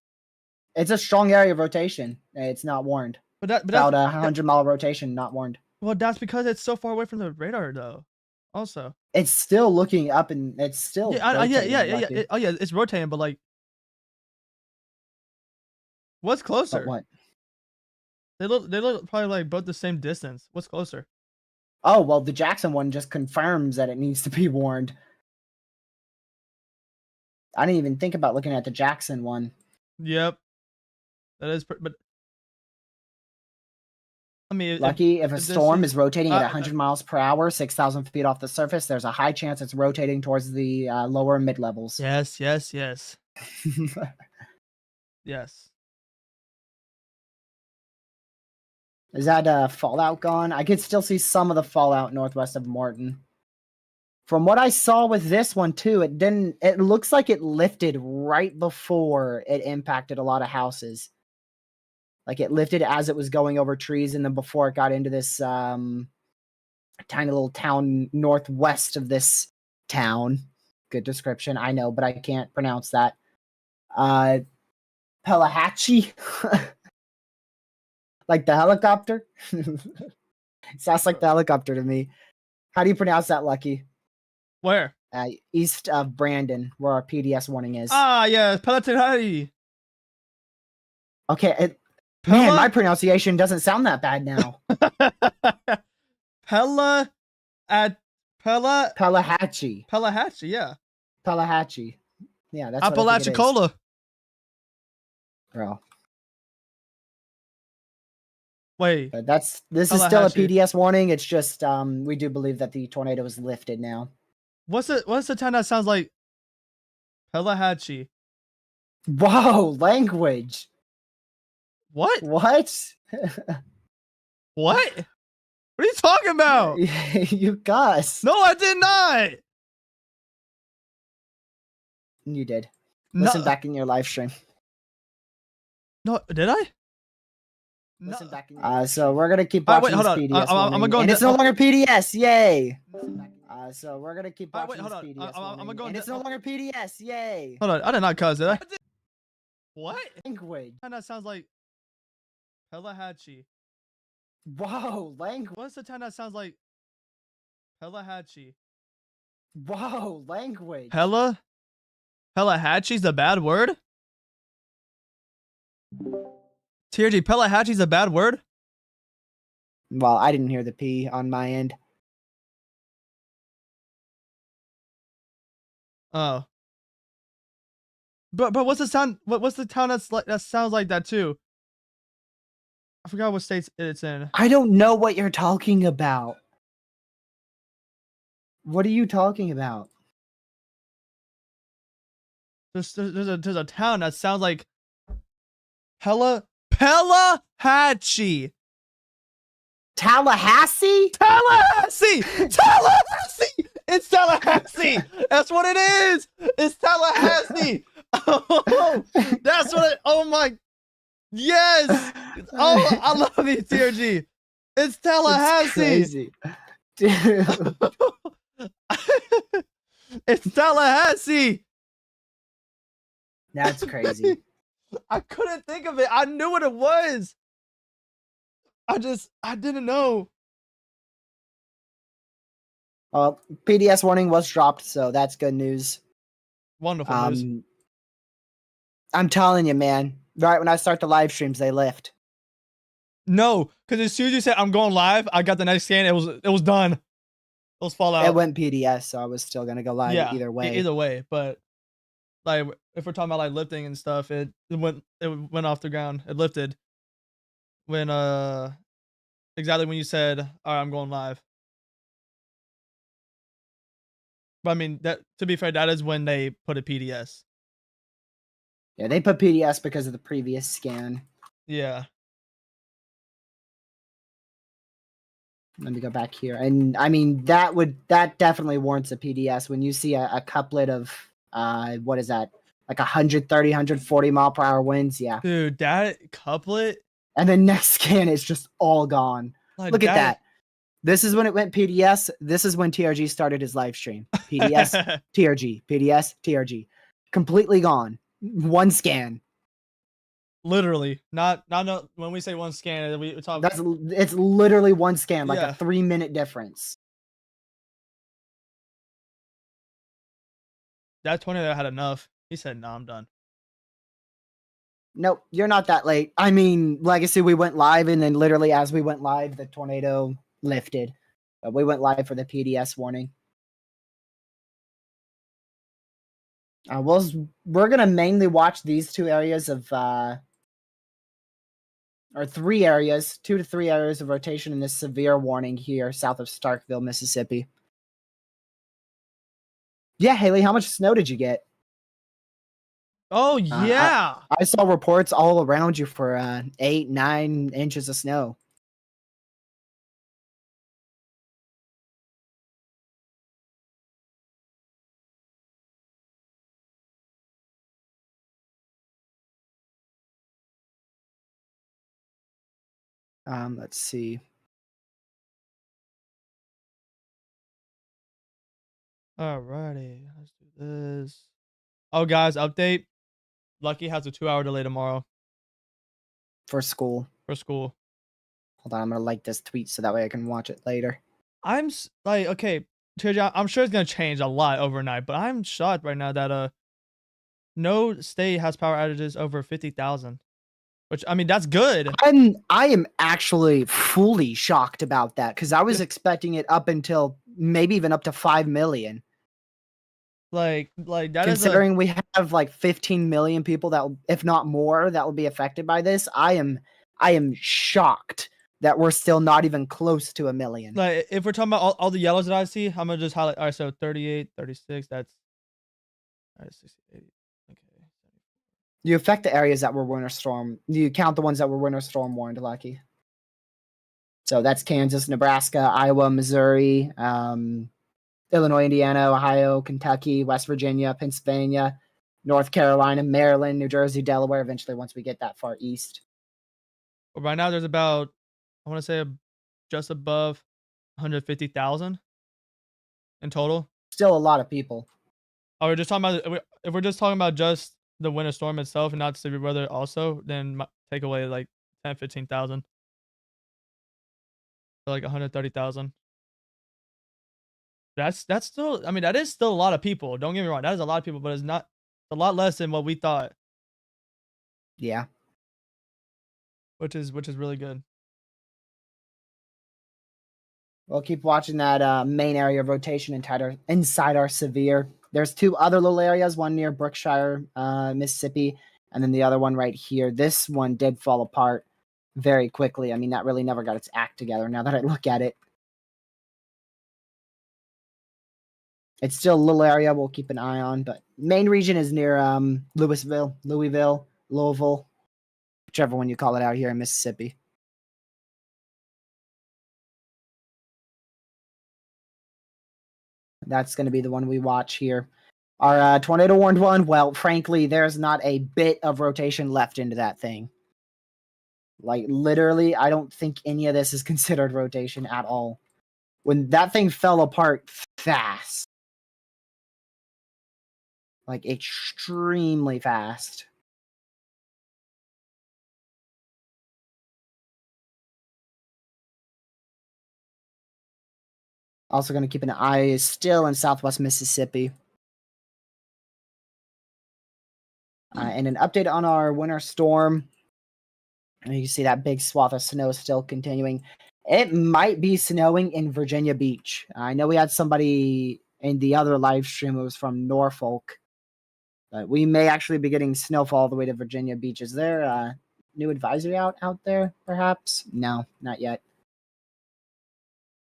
It's a strong area of rotation. It's not warned. But about 100-mile rotation, not warned. Well, that's because it's so far away from the radar, though. Also, it's still looking up, and it's still yeah. It's rotating, but like, what's closer? But what? They look probably like both the same distance. What's closer? Oh well, the Jackson one just confirms that it needs to be warned. I didn't even think about looking at the Jackson one. Yep, that is. But I mean, Lucky, if a storm is rotating at 100 miles per hour, 6,000 feet off the surface, there's a high chance it's rotating towards the lower mid levels. Yes. Yes. Is that fallout gone? I could still see some of the fallout northwest of Morton. From what I saw with this one too, it looks like it lifted right before it impacted a lot of houses. Like it lifted as it was going over trees, and then before it got into this tiny little town northwest of this town. Good description, I know, but I can't pronounce that. Pelahatchie? Like the helicopter? Sounds like the helicopter to me. How do you pronounce that, Lucky? Where? East of Brandon, where our PDS warning is. Ah, yeah, Pelahatchie. Okay, man, my pronunciation doesn't sound that bad now. Pelahatchie. Pelahatchie, yeah. Pelahatchie. Yeah, that's what I think it is. Apalachicola. Bro. Wait, But this is still a PDS warning. It's just we do believe that the tornado is lifted now. what's the town that sounds like Pelahatchie? Whoa, language. What? What? What? What are you talking about? You cuss. No, I did not. You did. No. Listen back in your live stream. No, did I? Listen back in your so we're gonna keep watching hold on. PDS I'm gonna go and into- it's no longer PDS. Yay! So we're gonna keep wait, watching hold on. PDS I'm gonna go and into- it's no longer PDS. Yay! Hold on, I did not cuss, did I? What? Language. Town that sounds like Pelahatchie. Whoa, language. What's the town that sounds like Pelahatchie? Whoa, language. Pelahatchie's a bad word? TRG, Pelahatchie's a bad word? Well, I didn't hear the P on my end. Oh. But what's the sound? What's the town that sounds like that too? I forgot what state it's in. I don't know what you're talking about. What are you talking about? There's a town that sounds like Pelahatchie. Tallahassee? Tallahassee! Tallahassee! It's Tallahassee! That's what it is! It's Tallahassee! Oh, that's what oh my... Yes! Oh, I love you, TRG. It's Tallahassee! Dude. It's Tallahassee! That's crazy. I couldn't think of it. I knew what it was. I didn't know. Well, PDS warning was dropped, so that's good news. Wonderful news. I'm telling you, man. Right when I start the live streams, they lift. No, because as soon as you said I'm going live, I got the next scan. It was done. It was Fallout. It went PDS, so I was still gonna go live either way. Either way, but like if we're talking about like lifting and stuff, it went off the ground. It lifted when exactly when you said, "All right, I'm going live." But I mean, that to be fair, that is when they put a PDS. Yeah, they put PDS because of the previous scan. Yeah. Let me go back here. And I mean, that definitely warrants a PDS when you see a couplet of, what is that? Like 130, 140 mile per hour winds. Yeah. Dude, that couplet. And then next scan is just all gone. Like Look at that. This is when it went PDS. This is when TRG started his live stream. PDS, TRG, PDS, TRG. Completely gone. One scan. Literally. Not when we say one scan, we talk. It's literally one scan, like Yeah. a 3-minute difference. That tornado had enough. He said, "No, I'm done." Nope, you're not that late. I mean, Legacy, we went live, and then literally as we went live, the tornado lifted. But we went live for the PDS warning. We're gonna mainly watch these two areas of, or 3 areas, 2 to 3 areas of rotation in this severe warning here south of Starkville, Mississippi. Yeah, Haley, how much snow did you get? Oh yeah. I saw reports all around you for 8, 9 inches of snow. Let's see. Alrighty, let's do this. Oh, guys, update. Lucky has a 2-hour delay tomorrow For school. for school. Hold on, I'm gonna like this tweet so that way I can watch it later. I'm like, okay, TJ, I'm sure it's gonna change a lot overnight, but I'm shocked right now that no state has power outages over 50,000. Which I mean, that's good. I am actually fully shocked about that because I was expecting it up until maybe even up to 5 million. Like that is Considering we have like 15 million people that, if not more, that will be affected by this, I am shocked that we're still not even close to a million. like if we're talking about all the yellows that I see, I'm gonna just highlight. All right, so 38, 36. That's all right, 68. Okay. You affect the areas that were winter storm. You count the ones that were winter storm warned, Lucky. So that's Kansas, Nebraska, Iowa, Missouri, Illinois, Indiana, Ohio, Kentucky, West Virginia, Pennsylvania, North Carolina, Maryland, New Jersey, Delaware. Eventually, once we get that far east. But right now, there's about, I want to say, just above 150,000 in total. Still a lot of people. Oh, we're just talking about, if we're just talking about just the winter storm itself and not severe weather also, then take away like 10, 15,000. So like 130,000. That's still, I mean, that is still a lot of people. Don't get me wrong, that is a lot of people, but it's not a lot less than what we thought. Yeah. Which is really good. We'll keep watching that main area of rotation inside our severe. There's two other little areas, one near Brookshire, Mississippi, and then the other one right here. This one did fall apart very quickly. I mean, that really never got its act together now that I look at it. It's still a little area we'll keep an eye on, but main region is near Louisville, Louisville, whichever one you call it out here in Mississippi. That's going to be the one we watch here. Our tornado warned one, well, frankly, there's not a bit of rotation left into that thing. Like, literally, I don't think any of this is considered rotation at all. When that thing fell apart fast. Like, extremely fast. Also going to keep an eye still in southwest Mississippi. And an update on our winter storm. And you can see that big swath of snow still continuing. It might be snowing in Virginia Beach. I know we had somebody in the other live stream who was from Norfolk. But we may actually be getting snowfall all the way to Virginia Beach. Is there a new advisory out there, perhaps? No, not yet.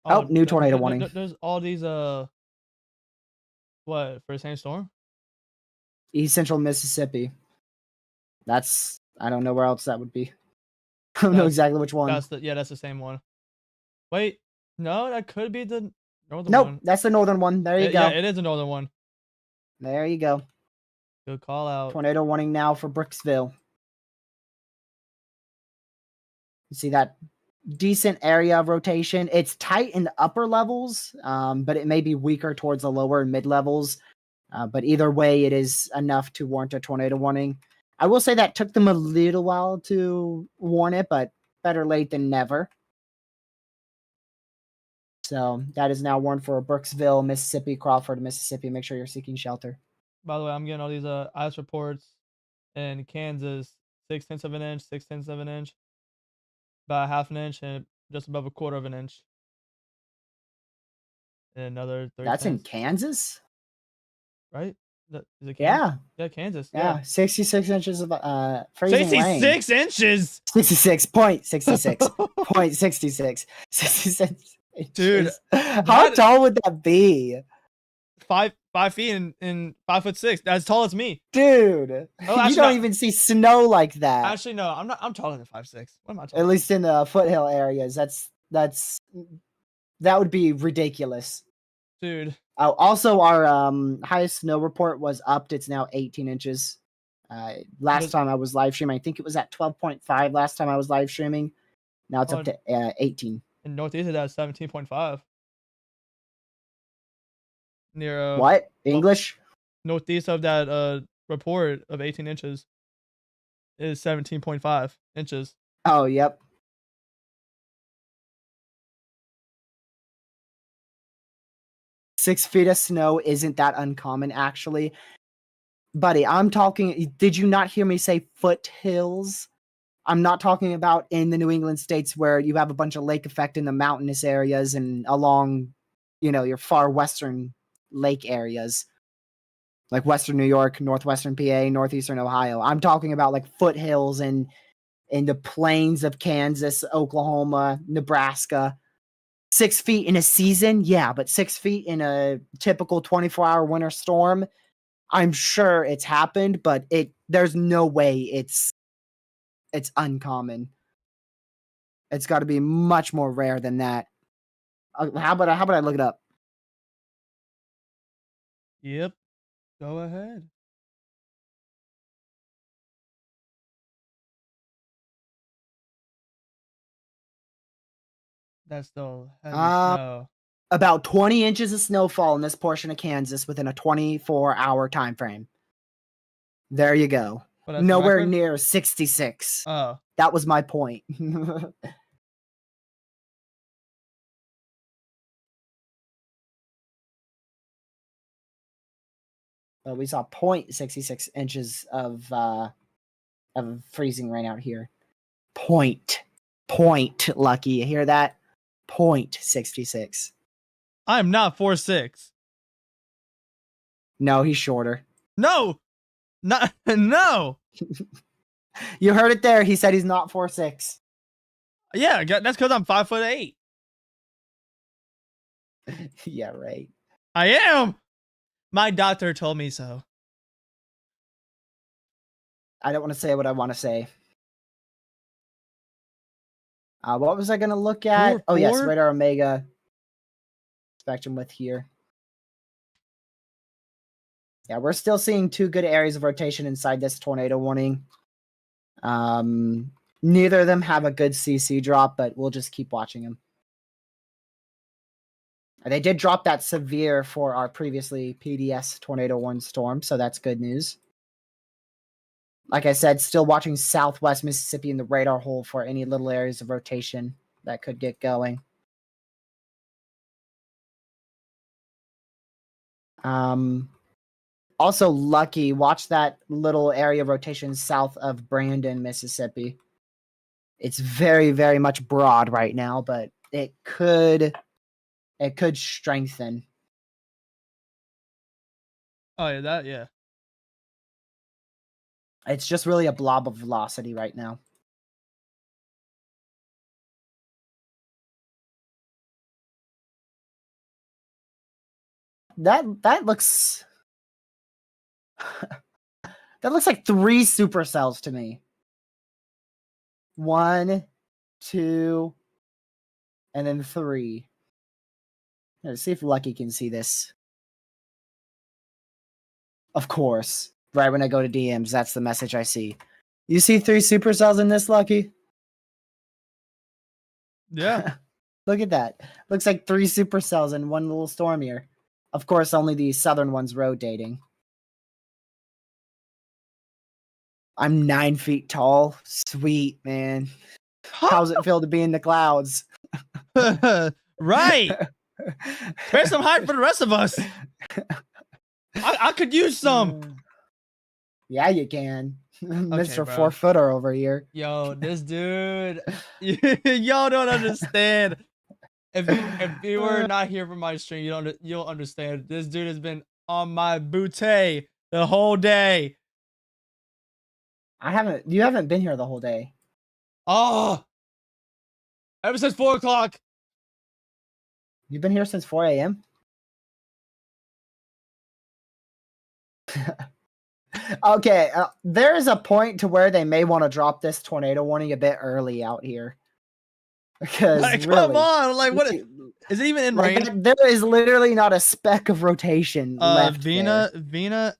Oh, new tornado warning. There's all these, what, for the same storm? East Central Mississippi. That's, I don't know where else that would be. I don't know exactly which one. That's the same one. Wait, no, that could be the northern one. Nope, that's the northern one. There you go. Yeah, it is the northern one. There you go. Good call out. Tornado warning now for Brooksville. You see that decent area of rotation. It's tight in the upper levels, but it may be weaker towards the lower and mid levels. But either way, it is enough to warrant a tornado warning. I will say that took them a little while to warn it, but better late than never. So that is now warned for Brooksville, Mississippi, Crawford, Mississippi. Make sure you're seeking shelter. By the way, I'm getting all these ice reports in Kansas, 6/10 of an inch, 6/10 of an inch, about 1/2 an inch, and just above 1/4 of an inch. And another 3/10. That's in Kansas? Right? Is it Kansas? Yeah. Yeah, Kansas. Yeah, 66 inches of freezing 66 rain. inches? 66.66. 0.66. 66 inches. Dude. How tall would that be? 5 feet and 5'6". As tall as me. Dude. Oh, you don't even see snow like that. Actually, no, I'm taller than 5'6". What am I talking At least in the foothill areas. That would be ridiculous. Dude. Also, our highest snow report was upped. It's now 18 inches. Last time I was live streaming, I think it was at 12.5 last time I was live streaming. Now it's up to 18. In Northeast, that's 17.5. Near what? English? Northeast of that report of 18 inches is 17.5 inches. Oh, yep. Six feet of snow isn't that uncommon, actually. Buddy, I'm talking... Did you not hear me say foothills? I'm not talking about in the New England states where you have a bunch of lake effect in the mountainous areas and along, your far western lake areas. like Western New York, Northwestern PA, Northeastern Ohio. I'm talking about like foothills and in the plains of Kansas, Oklahoma, Nebraska. 6 feet in a season, yeah, but 6 feet in a typical 24-hour winter storm, I'm sure it's happened, but there's no way it's uncommon. It's got to be much more rare than that. How about I look it up? Yep. Go ahead. That's still heavy snow. About 20 inches of snowfall in this portion of Kansas within a 24-hour time frame. There you go. But that's the Nowhere record? near 66. Oh. That was my point. We saw 0.66 inches of freezing rain out here. Point, Lucky. You hear that? 0.66. I'm not 4'6". No, he's shorter. No. Not no. You heard it there. He said he's not 4'6". Yeah, that's because I'm 5'8". Yeah, right. I am. My doctor told me so. I don't want to say what I want to say. What was I going to look at? Oh, yes, radar omega spectrum width here. Yeah, we're still seeing 2 good areas of rotation inside this tornado warning. Neither of them have a good CC drop, but we'll just keep watching them. They did drop that severe for our previously PDS tornado warn storm, so that's good news. Like I said, still watching southwest Mississippi in the radar hole for any little areas of rotation that could get going. Also, Lucky, watch that little area of rotation south of Brandon, Mississippi. It's very, very much broad right now, but it could strengthen. Oh yeah, yeah. It's just really a blob of velocity right now. That looks that looks like 3 supercells to me. 1, 2, and then 3. Let's see if Lucky can see this. Of course. Right when I go to DMs, that's the message I see. You see 3 supercells in this, Lucky? Yeah. Look at that. Looks like 3 supercells in one little storm here. Of course, only the southern one's rotating. I'm 9 feet tall. Sweet, man. How's it feel to be in the clouds? Right. Spare some height for the rest of us. I could use some. Yeah, you can. Mr. Bro. 4-footer over here. Yo, this dude. Y'all don't understand. If you were not here for my stream, you'll understand. This dude has been on my booty the whole day. You haven't been here the whole day. Oh. Ever since 4 o'clock. You've been here since 4 a.m.? Okay, there is a point to where they may want to drop this tornado warning a bit early out here. Because like, really, come on, like what is it even in rain? There is literally not a speck of rotation left. Vina, is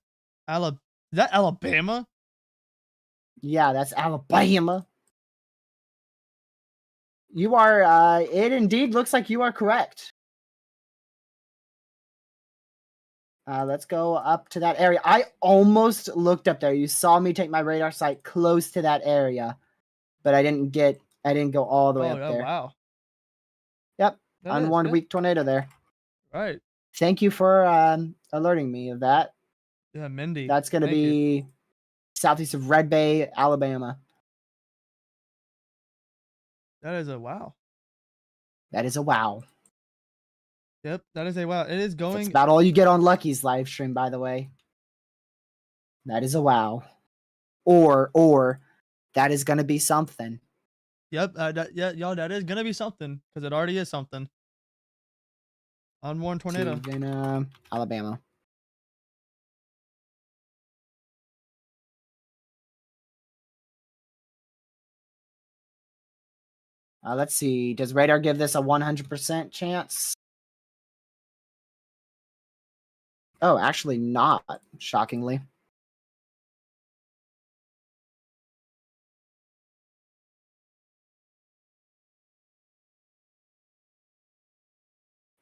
that Alabama? Yeah, that's Alabama. You are. It indeed looks like you are correct. Let's go up to that area. I almost looked up there. You saw me take my radar sight close to that area, but I didn't go all the way up there. Wow. Yep. Unwarned weak tornado there. Right. Thank you for alerting me of that. Yeah, Mindy. That's going to be southeast of Red Bay, Alabama. That is a wow. That is a wow. Yep, that is a wow. It is going. That's about all you get on Lucky's live stream, by the way. That is a wow. Or that is going to be something. Yep. Yeah, y'all, that is gonna be something because it already is something. Unwarned tornado. Savannah, Alabama. Let's see. Does radar give this a 100% chance? Oh, actually not, shockingly.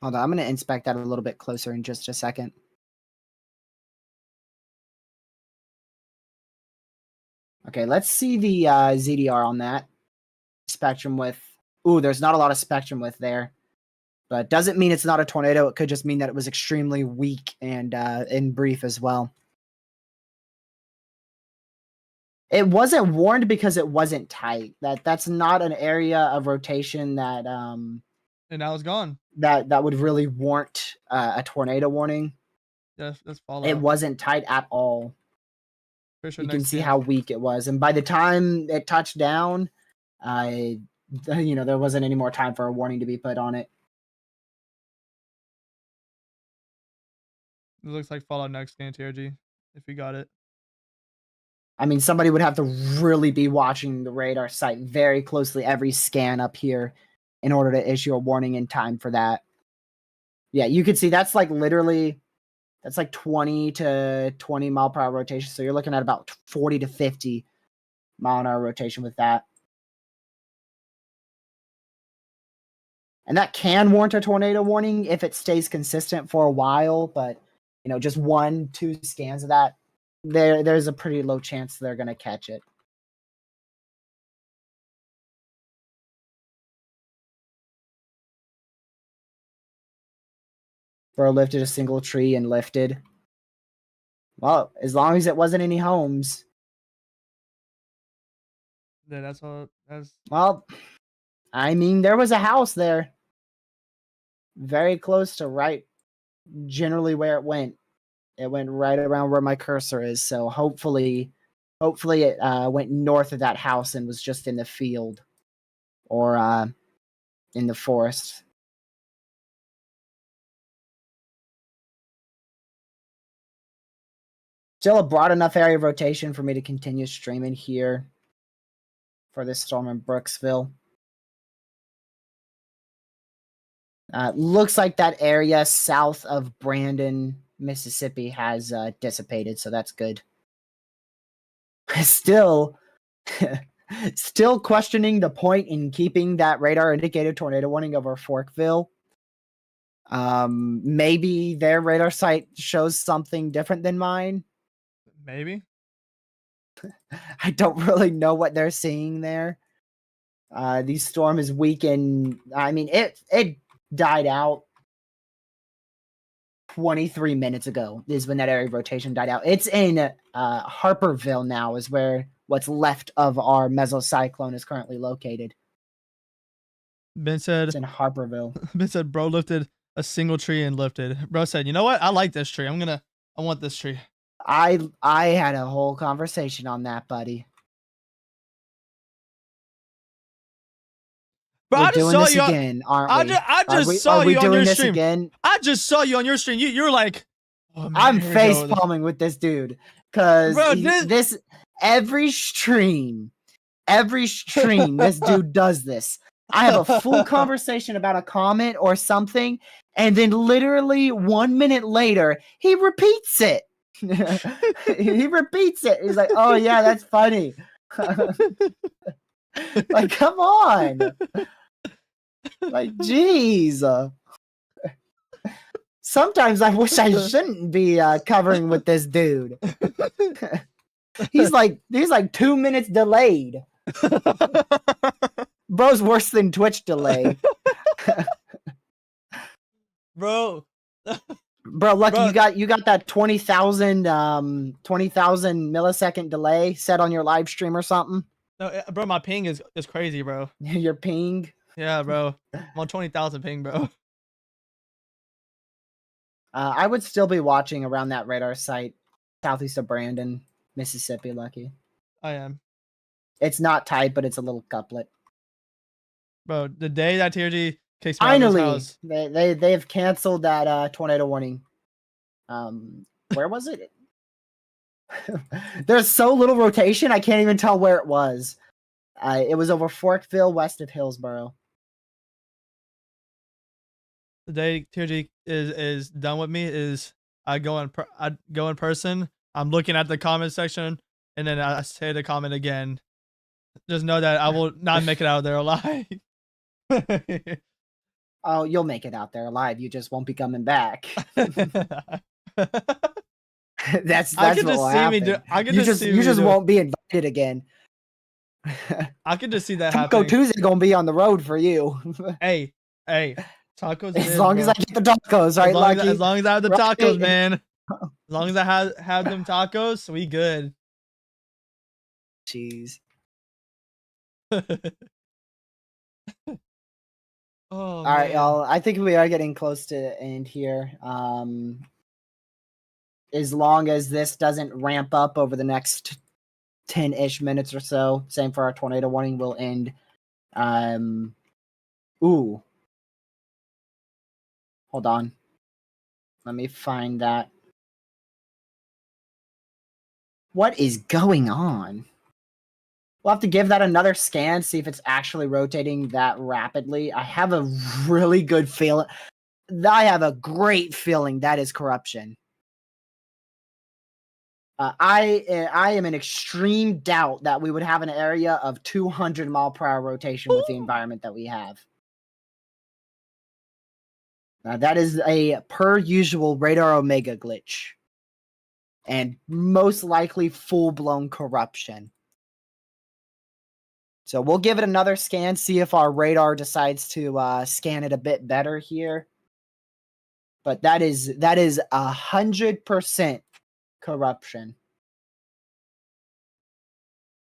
Hold on, I'm going to inspect that a little bit closer in just a second. Okay, let's see the ZDR on that. Spectrum width. Ooh, there's not a lot of spectrum width there. But doesn't mean it's not a tornado. It could just mean that it was extremely weak and brief as well. It wasn't warned because it wasn't tight. That's not an area of rotation that And now it's gone. that would really warrant a tornado warning. That's follow. It wasn't tight at all. Sure You can see how weak it was, and by the time it touched down, there wasn't any more time for a warning to be put on it. It looks like Fallout next scan TRG if you got it. I mean, somebody would have to really be watching the radar site very closely every scan up here in order to issue a warning in time for that. Yeah, you could see that's like literally, that's like 20 to 20 mile per hour rotation. So you're looking at about 40 to 50 mile an hour rotation with that. And that can warrant a tornado warning if it stays consistent for a while, but just 1-2 scans of that, there's a pretty low chance they're going to catch it. Bro lifted a single tree and lifted. Well, as long as it wasn't any homes. Yeah, that's all. Well, I mean, there was a house there. Very close to right, generally where it went. It went right around where my cursor is. So hopefully it went north of that house and was just in the field or in the forest. Still a broad enough area of rotation for me to continue streaming here for this storm in Brooksville. Looks like that area south of Brandon, Mississippi has dissipated, so that's good. Still questioning the point in keeping that radar indicated tornado warning over Forkville. Maybe their radar site shows something different than mine. Maybe. I don't really know what they're seeing there. The storm is weakened. I mean, it died out 23 minutes ago is when that area of rotation died out. It's in Harperville now is where what's left of our mesocyclone is currently located. Ben said it's in Harperville. Ben said bro lifted a single tree and lifted. Bro said, you know what? I like this tree. I want this tree. I had a whole conversation on that, buddy. Bro, We're doing this again, aren't we? I just saw you on your stream. Again? I just saw you on your stream. You're like, oh, man, I'm face palming with this dude because this every stream, this dude does this. I have a full conversation about a comment or something, and then literally 1 minute later, he repeats it. He repeats it. He's like, "Oh yeah, that's funny." Like, come on. Like, geez. Sometimes I wish I shouldn't be covering with this dude. He's like 2 minutes delayed. Bro's worse than Twitch delay. Bro, Lucky, you got that 20,000 millisecond delay set on your live stream or something. No, bro, my ping is crazy, bro. Your ping? Yeah, bro. I'm on 20,000 ping, bro. I would still be watching around that radar site southeast of Brandon. Mississippi, Lucky. I am. It's not tight, but it's a little couplet. Bro, the day that TRG kicks me out of his Finally, house. they've canceled that tornado warning. Where was it? There's so little rotation, I can't even tell where it was. It was over Forkville, west of Hillsboro. The day TRG is done with me is I go in person. I'm looking at the comment section, and then I say the comment again. Just know that I will not make it out of there alive. Oh, you'll make it out there alive. You just won't be coming back. That's I could what will just see me. happen. I could You just just see you me. just won't be invited again. I could just see that Taco happening. Tuesday gonna be on the road for you. Hey, tacos. As long as I get the tacos, right, Lucky? As long as I have the Right? tacos, man. As long as I have them tacos, we good. Jeez. Oh, all right, y'all. I think we are getting close to the end here. As long as this doesn't ramp up over the next 10-ish minutes or so, same for our tornado warning, will end. Ooh. Hold on. Let me find that. What is going on? We'll have to give that another scan, see if it's actually rotating that rapidly. I have a really good feeling. I have a great feeling that is corruption. I am in extreme doubt that we would have an area of 200 mile per hour rotation with the environment that we have. That is a per usual radar omega glitch. And most likely full-blown corruption. So we'll give it another scan, see if our radar decides to scan it a bit better here. But that is 100% corruption.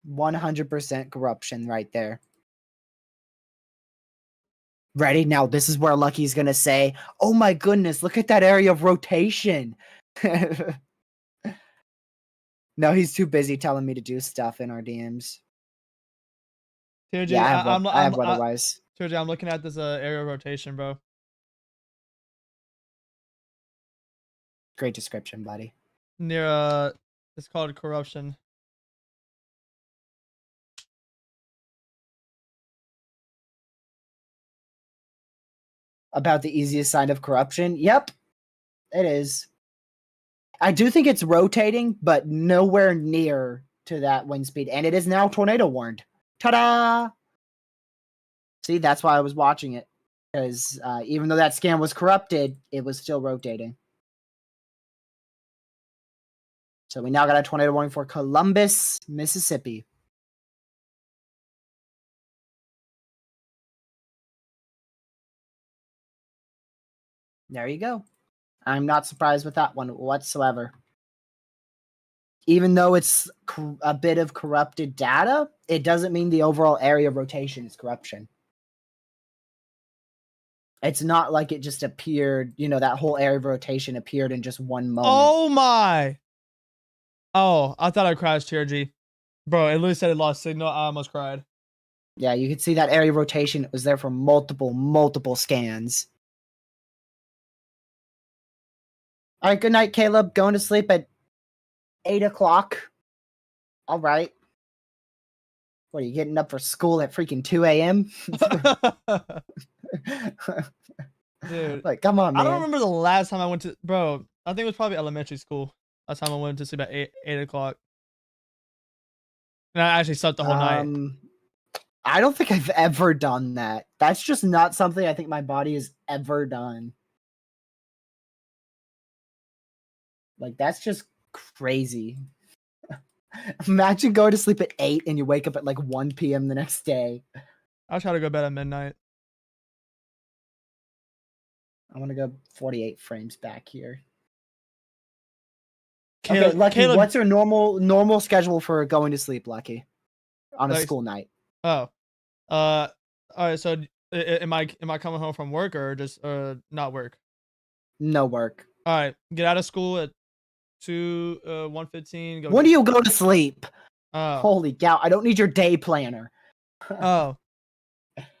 100% corruption right there. Ready? Now this is where Lucky's gonna say, "Oh my goodness, look at that area of rotation." No, he's too busy telling me to do stuff in our DMs. TRG, Yeah, I have otherwise. TRG, I'm looking at this area rotation, bro. Great description, buddy. Near it's called corruption. About the easiest sign of corruption? Yep, it is. I do think it's rotating, but nowhere near to that wind speed. And it is now tornado warned. Ta-da! See, that's why I was watching it. Because even though that scan was corrupted, it was still rotating. So we now got a tornado warning for Columbus, Mississippi. There you go. I'm not surprised with that one whatsoever. Even though it's a bit of corrupted data, it doesn't mean the overall area of rotation is corruption. It's not like it just appeared, that whole area of rotation appeared in just one moment. Oh my! Oh, I thought I crashed TRG. Bro, it literally said it lost signal. I almost cried. Yeah, you can see that area of rotation. It was there for multiple scans. All right, good night, Caleb. Going to sleep at 8 o'clock. All right. What, are you getting up for school at freaking 2 a.m.? Dude, like, come on, man. I don't remember the last time I went to, bro. I think it was probably elementary school. Last time I went to sleep at 8 o'clock. And I actually slept the whole night. I don't think I've ever done that. That's just not something I think my body has ever done. Like, that's just crazy. Imagine going to sleep at 8 and you wake up at like 1 p.m. the next day. I'll try to go to bed at midnight. I want to go 48 frames back here. Caleb, okay, Lucky, Caleb, what's your normal schedule for going to sleep, Lucky? On a school night. Oh. All right, so am I coming home from work or just not work? No work. All right, get out of school at 1:15. When do you go to sleep? Oh. Holy cow! I don't need your day planner. Oh.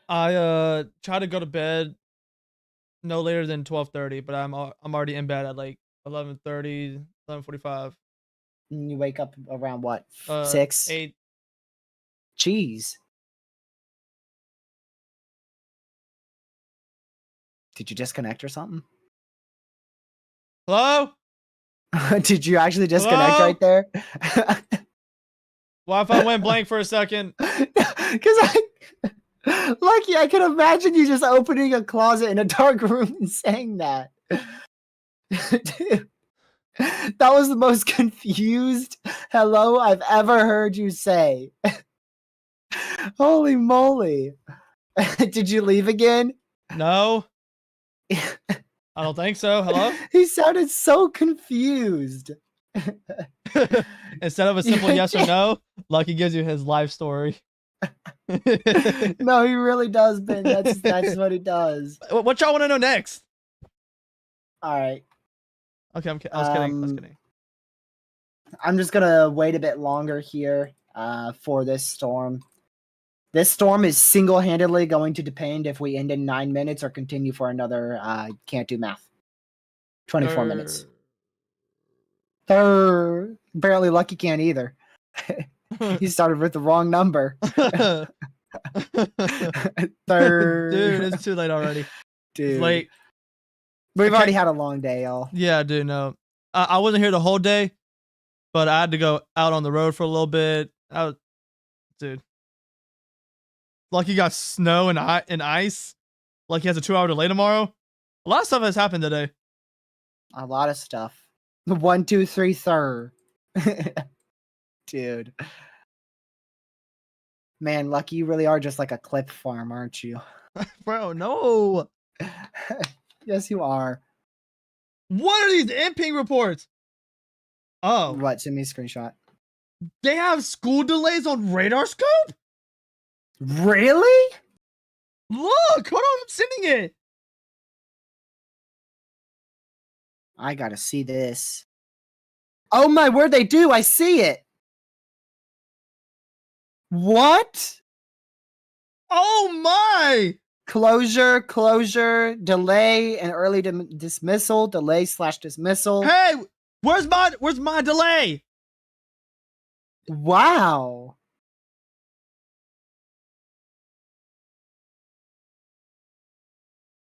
I try to go to bed no later than 12:30, but I'm already in bed at like 11:30, 11:45. And you wake up around what? 6? 8. Jeez. Did you disconnect or something? Hello? Did you actually disconnect Hello? right there? Wi-Fi went blank for a second. Because Lucky, I can imagine you just opening a closet in a dark room and saying that. Dude, that was the most confused hello I've ever heard you say. Holy moly. Did you leave again? No. I don't think so. Hello? He sounded so confused. Instead of a simple yes or no, Lucky gives you his life story. No, he really does, Ben. That's what he does. What y'all want to know next? All right. Okay, I was kidding. I was kidding. I'm just gonna wait a bit longer here for this storm. This storm is single-handedly going to depend if we end in 9 minutes or continue for another, can't do math. 24 minutes. Apparently Lucky can't either. He started with the wrong number. Dude, it's too late already. Dude. It's late. We've already had a long day, y'all. Yeah, dude, no. I wasn't here the whole day, but I had to go out on the road for a little bit. Dude. Lucky got snow and ice. Like he has a 2-hour delay tomorrow. A lot of stuff has happened today. A lot of stuff. 1, 2, 3, third. Dude. Man, Lucky, you really are just like a clip farm, aren't you? Bro, no. Yes, you are. What are these imping reports? Oh. What? Send me a screenshot. They have school delays on radar scope? Really? Look, hold on, I'm sending it. I gotta see this. Oh my word, they do. I see it. What? Oh my. Closure, delay, and early dismissal, delay/dismissal. Hey, where's my delay? Wow.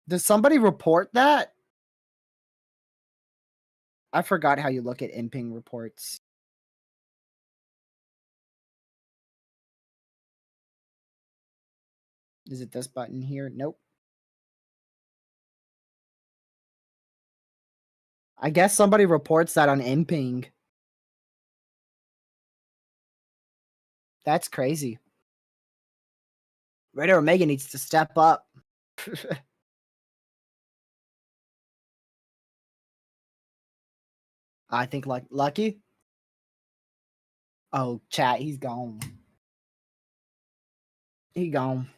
Does somebody report that? I forgot how you look at imping reports. Is it this button here? Nope. I guess somebody reports that on imping. That's crazy. Radar Omega needs to step up. I think Lucky. Oh, chat, he's gone. He gone.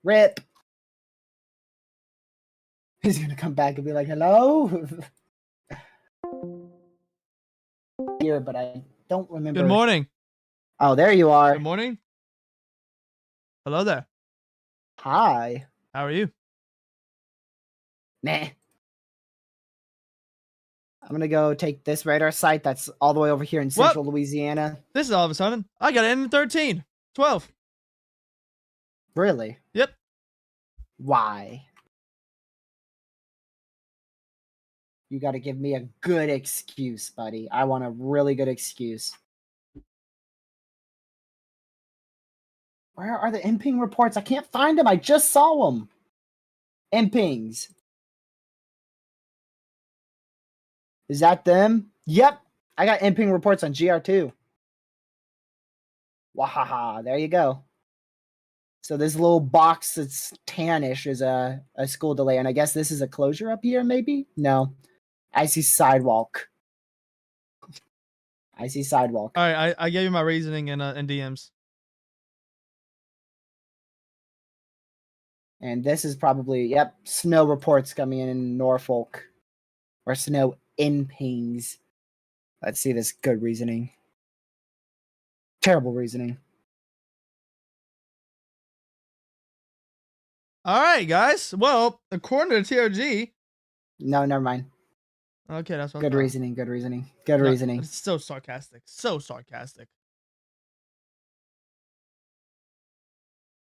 Rip. He's gonna come back and be like, hello? Here, but I don't remember. Good morning. Oh, there you are. Good morning. Hello there. Hi. How are you? Nah. I'm gonna go take this radar site that's all the way over here in central Louisiana. This is all of a sudden. I got it in 13. 12. Really? Yep. Why? You gotta give me a good excuse, buddy. I want a really good excuse. Where are the imping reports? I can't find them. I just saw them. Impings. Is that them? Yep. I got imping reports on GR2. Wahaha. There you go. So this little box that's tannish is a school delay. And I guess this is a closure up here, maybe? No. I see sidewalk. I see sidewalk. All right, I gave you my reasoning in DMs. And this is probably, yep, snow reports coming in Norfolk. Or snow impings. Let's see this good reasoning. Terrible reasoning. All right, guys. Well, according to TRG. No, never mind. Okay, that's what I Good thought. reasoning. Good reasoning. Good No, reasoning. it's so sarcastic. So sarcastic.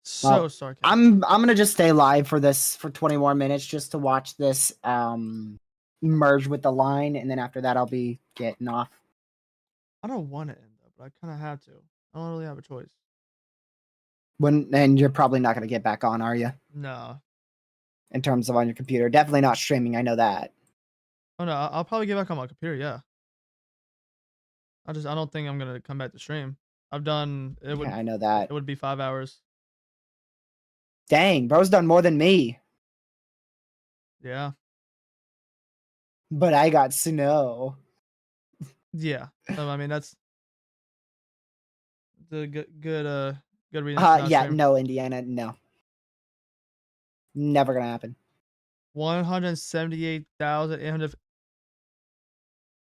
So Well, sarcastic. I'm gonna just stay live for this for 20 more minutes just to watch this merge with the line, and then after that I'll be getting off. I don't want to end up, but I kind of have to. I don't really have a choice. And you're probably not gonna get back on, are you? No. In terms of on your computer, definitely not streaming. I know that. Oh no, I'll probably get back on my computer. Yeah. I don't think I'm gonna come back to stream. I've done it. Yeah, I know It that. would be 5 hours. Dang, bro's done more than me. Yeah. But I got snow. Yeah. So I mean that's the good reason to not Yeah, stream. no, Indiana, no. Never gonna happen. 178,800.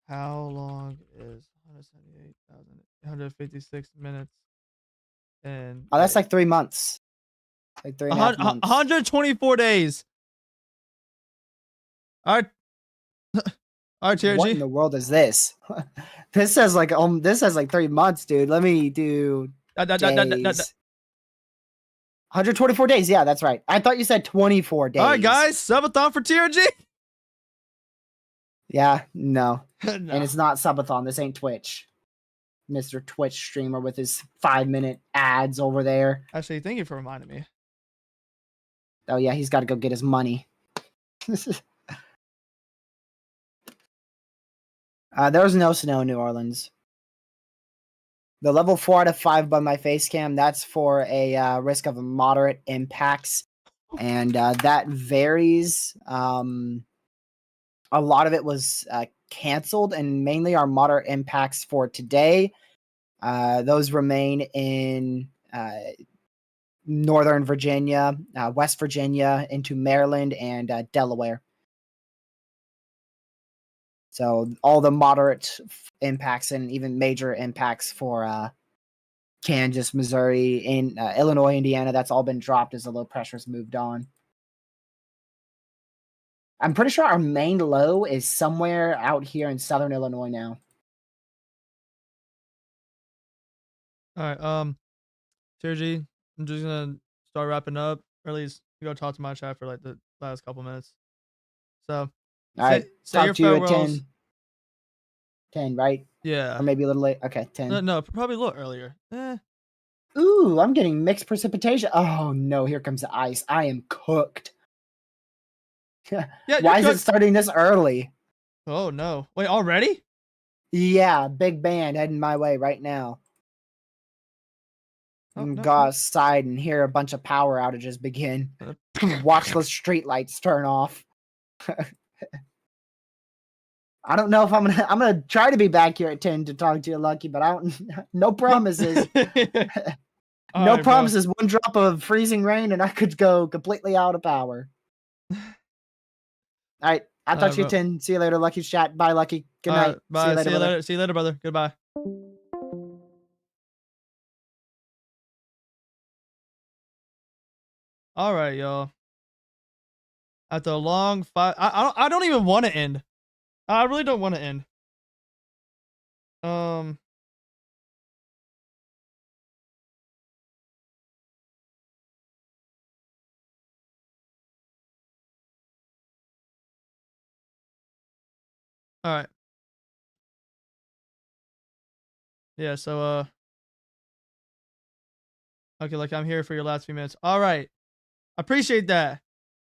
How long is 178,856 minutes and Oh, that's days? like 3 months. Like 3.5 months. 124 days. All right. All right, What in TRG. the world is this? This says like 3 months, dude. Let me do days. 124 days. Yeah, that's right. I thought you said 24 days. All right, guys. Subathon for TRG. Yeah, no. No. And it's not subathon. This ain't Twitch. Mr. Twitch streamer with his 5-minute ads over there. Actually, thank you for reminding me. Oh yeah, he's got to go get his money. There was no snow in New Orleans. The level 4 out of 5 by my face cam, that's for a risk of moderate impacts. And that varies. A lot of it was canceled, and mainly our moderate impacts for today. Those remain in Northern Virginia, West Virginia, into Maryland and Delaware. So all the moderate impacts and even major impacts for Kansas, Missouri, in Illinois, Indiana, that's all been dropped as the low pressure's moved on. I'm pretty sure our main low is somewhere out here in southern Illinois now. All right. TRG, I'm just gonna start wrapping up, or at least go talk to my chat for like the last couple minutes. So, All right. say your Talk to you at farewells. 10, right? Yeah. Or maybe a little late. Okay, 10. No, probably a little earlier. Ooh, I'm getting mixed precipitation. Oh no, here comes the ice. I am cooked. Yeah. Why is cooked. it starting this early? Oh no! Wait, already? Yeah, big band heading my way right now. Oh, no. Go outside and hear a bunch of power outages begin. Watch the streetlights turn off. I don't know if I'm gonna try to be back here at 10 to talk to you, Lucky, but I don't. No promises. No right, promises. One drop of freezing rain and I could go completely out of power. All right, I'll talk to you at 10. See you later, Lucky's chat. Bye, Lucky. Good night. Bye. See you later, brother. See you later, brother. Goodbye. All right, y'all. After a long fight, I don't even want to end. I really don't want to end. All right. Yeah. So okay, like I'm here for your last few minutes. All right. Appreciate that.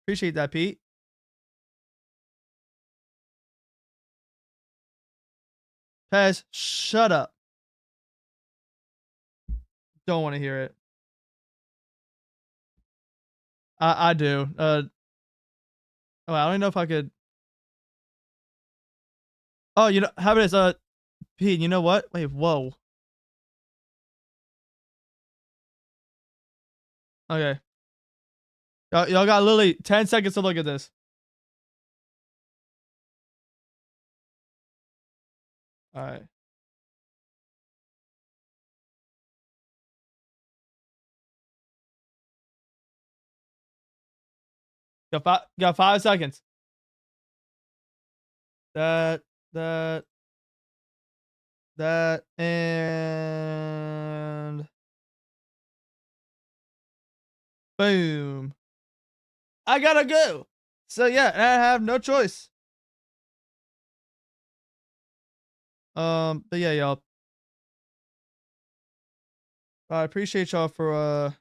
Appreciate that, Pete. Pez, shut up. Don't want to hear it. I do. Oh, I don't even know if I could. Oh, you know, how about this? Pete, you know what? Wait, whoa. Okay. Y'all got literally 10 seconds to look at this. All right. Got 5 seconds. That, and boom. I gotta go. So yeah, I have no choice. But yeah, y'all. I appreciate y'all for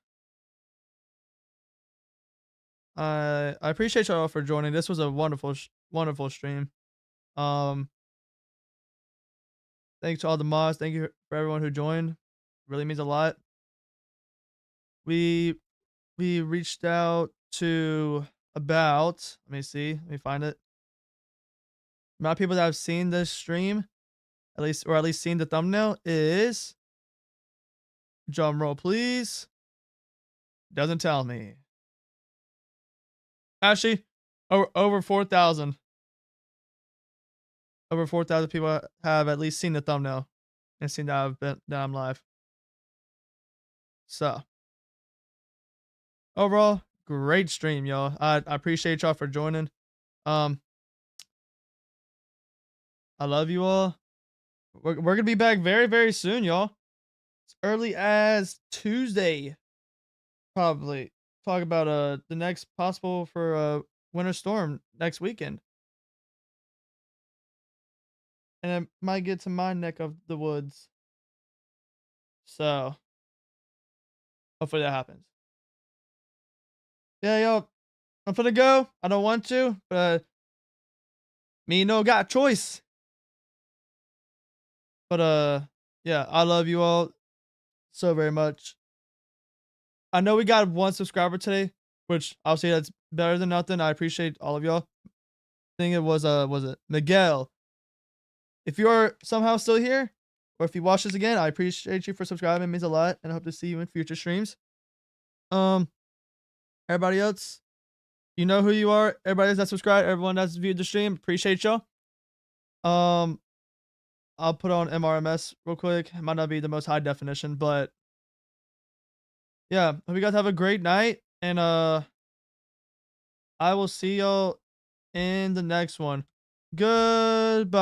I appreciate y'all for joining. This was a wonderful stream. Um, thanks to all the mods. Thank you for everyone who joined. Really means a lot. We reached out to about, let me find it. Amount of people that have seen this stream, at least seen the thumbnail, is, drum roll please. Doesn't tell me. Actually, over 4,000. Over 4,000 people have at least seen the thumbnail and seen that I'm live. So overall, great stream, y'all. I appreciate y'all for joining. I love you all. We're gonna be back very, very soon, y'all. As early as Tuesday, probably. Talk about the next possible for winter storm next weekend. And it might get to my neck of the woods. So hopefully that happens. Yeah, yo, I'm finna go. I don't want to, but me no got choice. But yeah, I love you all so very much. I know we got 1 subscriber today, which I'll say that's better than nothing. I appreciate all of y'all. I think it was it Miguel? If you're somehow still here, or if you watch this again, I appreciate you for subscribing. It means a lot, and I hope to see you in future streams. Everybody else, you know who you are. Everybody that's subscribed, everyone that's viewed the stream, appreciate y'all. I'll put on MRMS real quick. It might not be the most high definition, but yeah, hope you guys have a great night, and I will see y'all in the next one. Goodbye.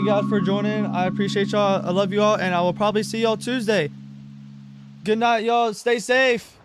Thank y'all for joining. I appreciate y'all. I love you all, and I will probably see y'all Tuesday. Good night, y'all. Stay safe.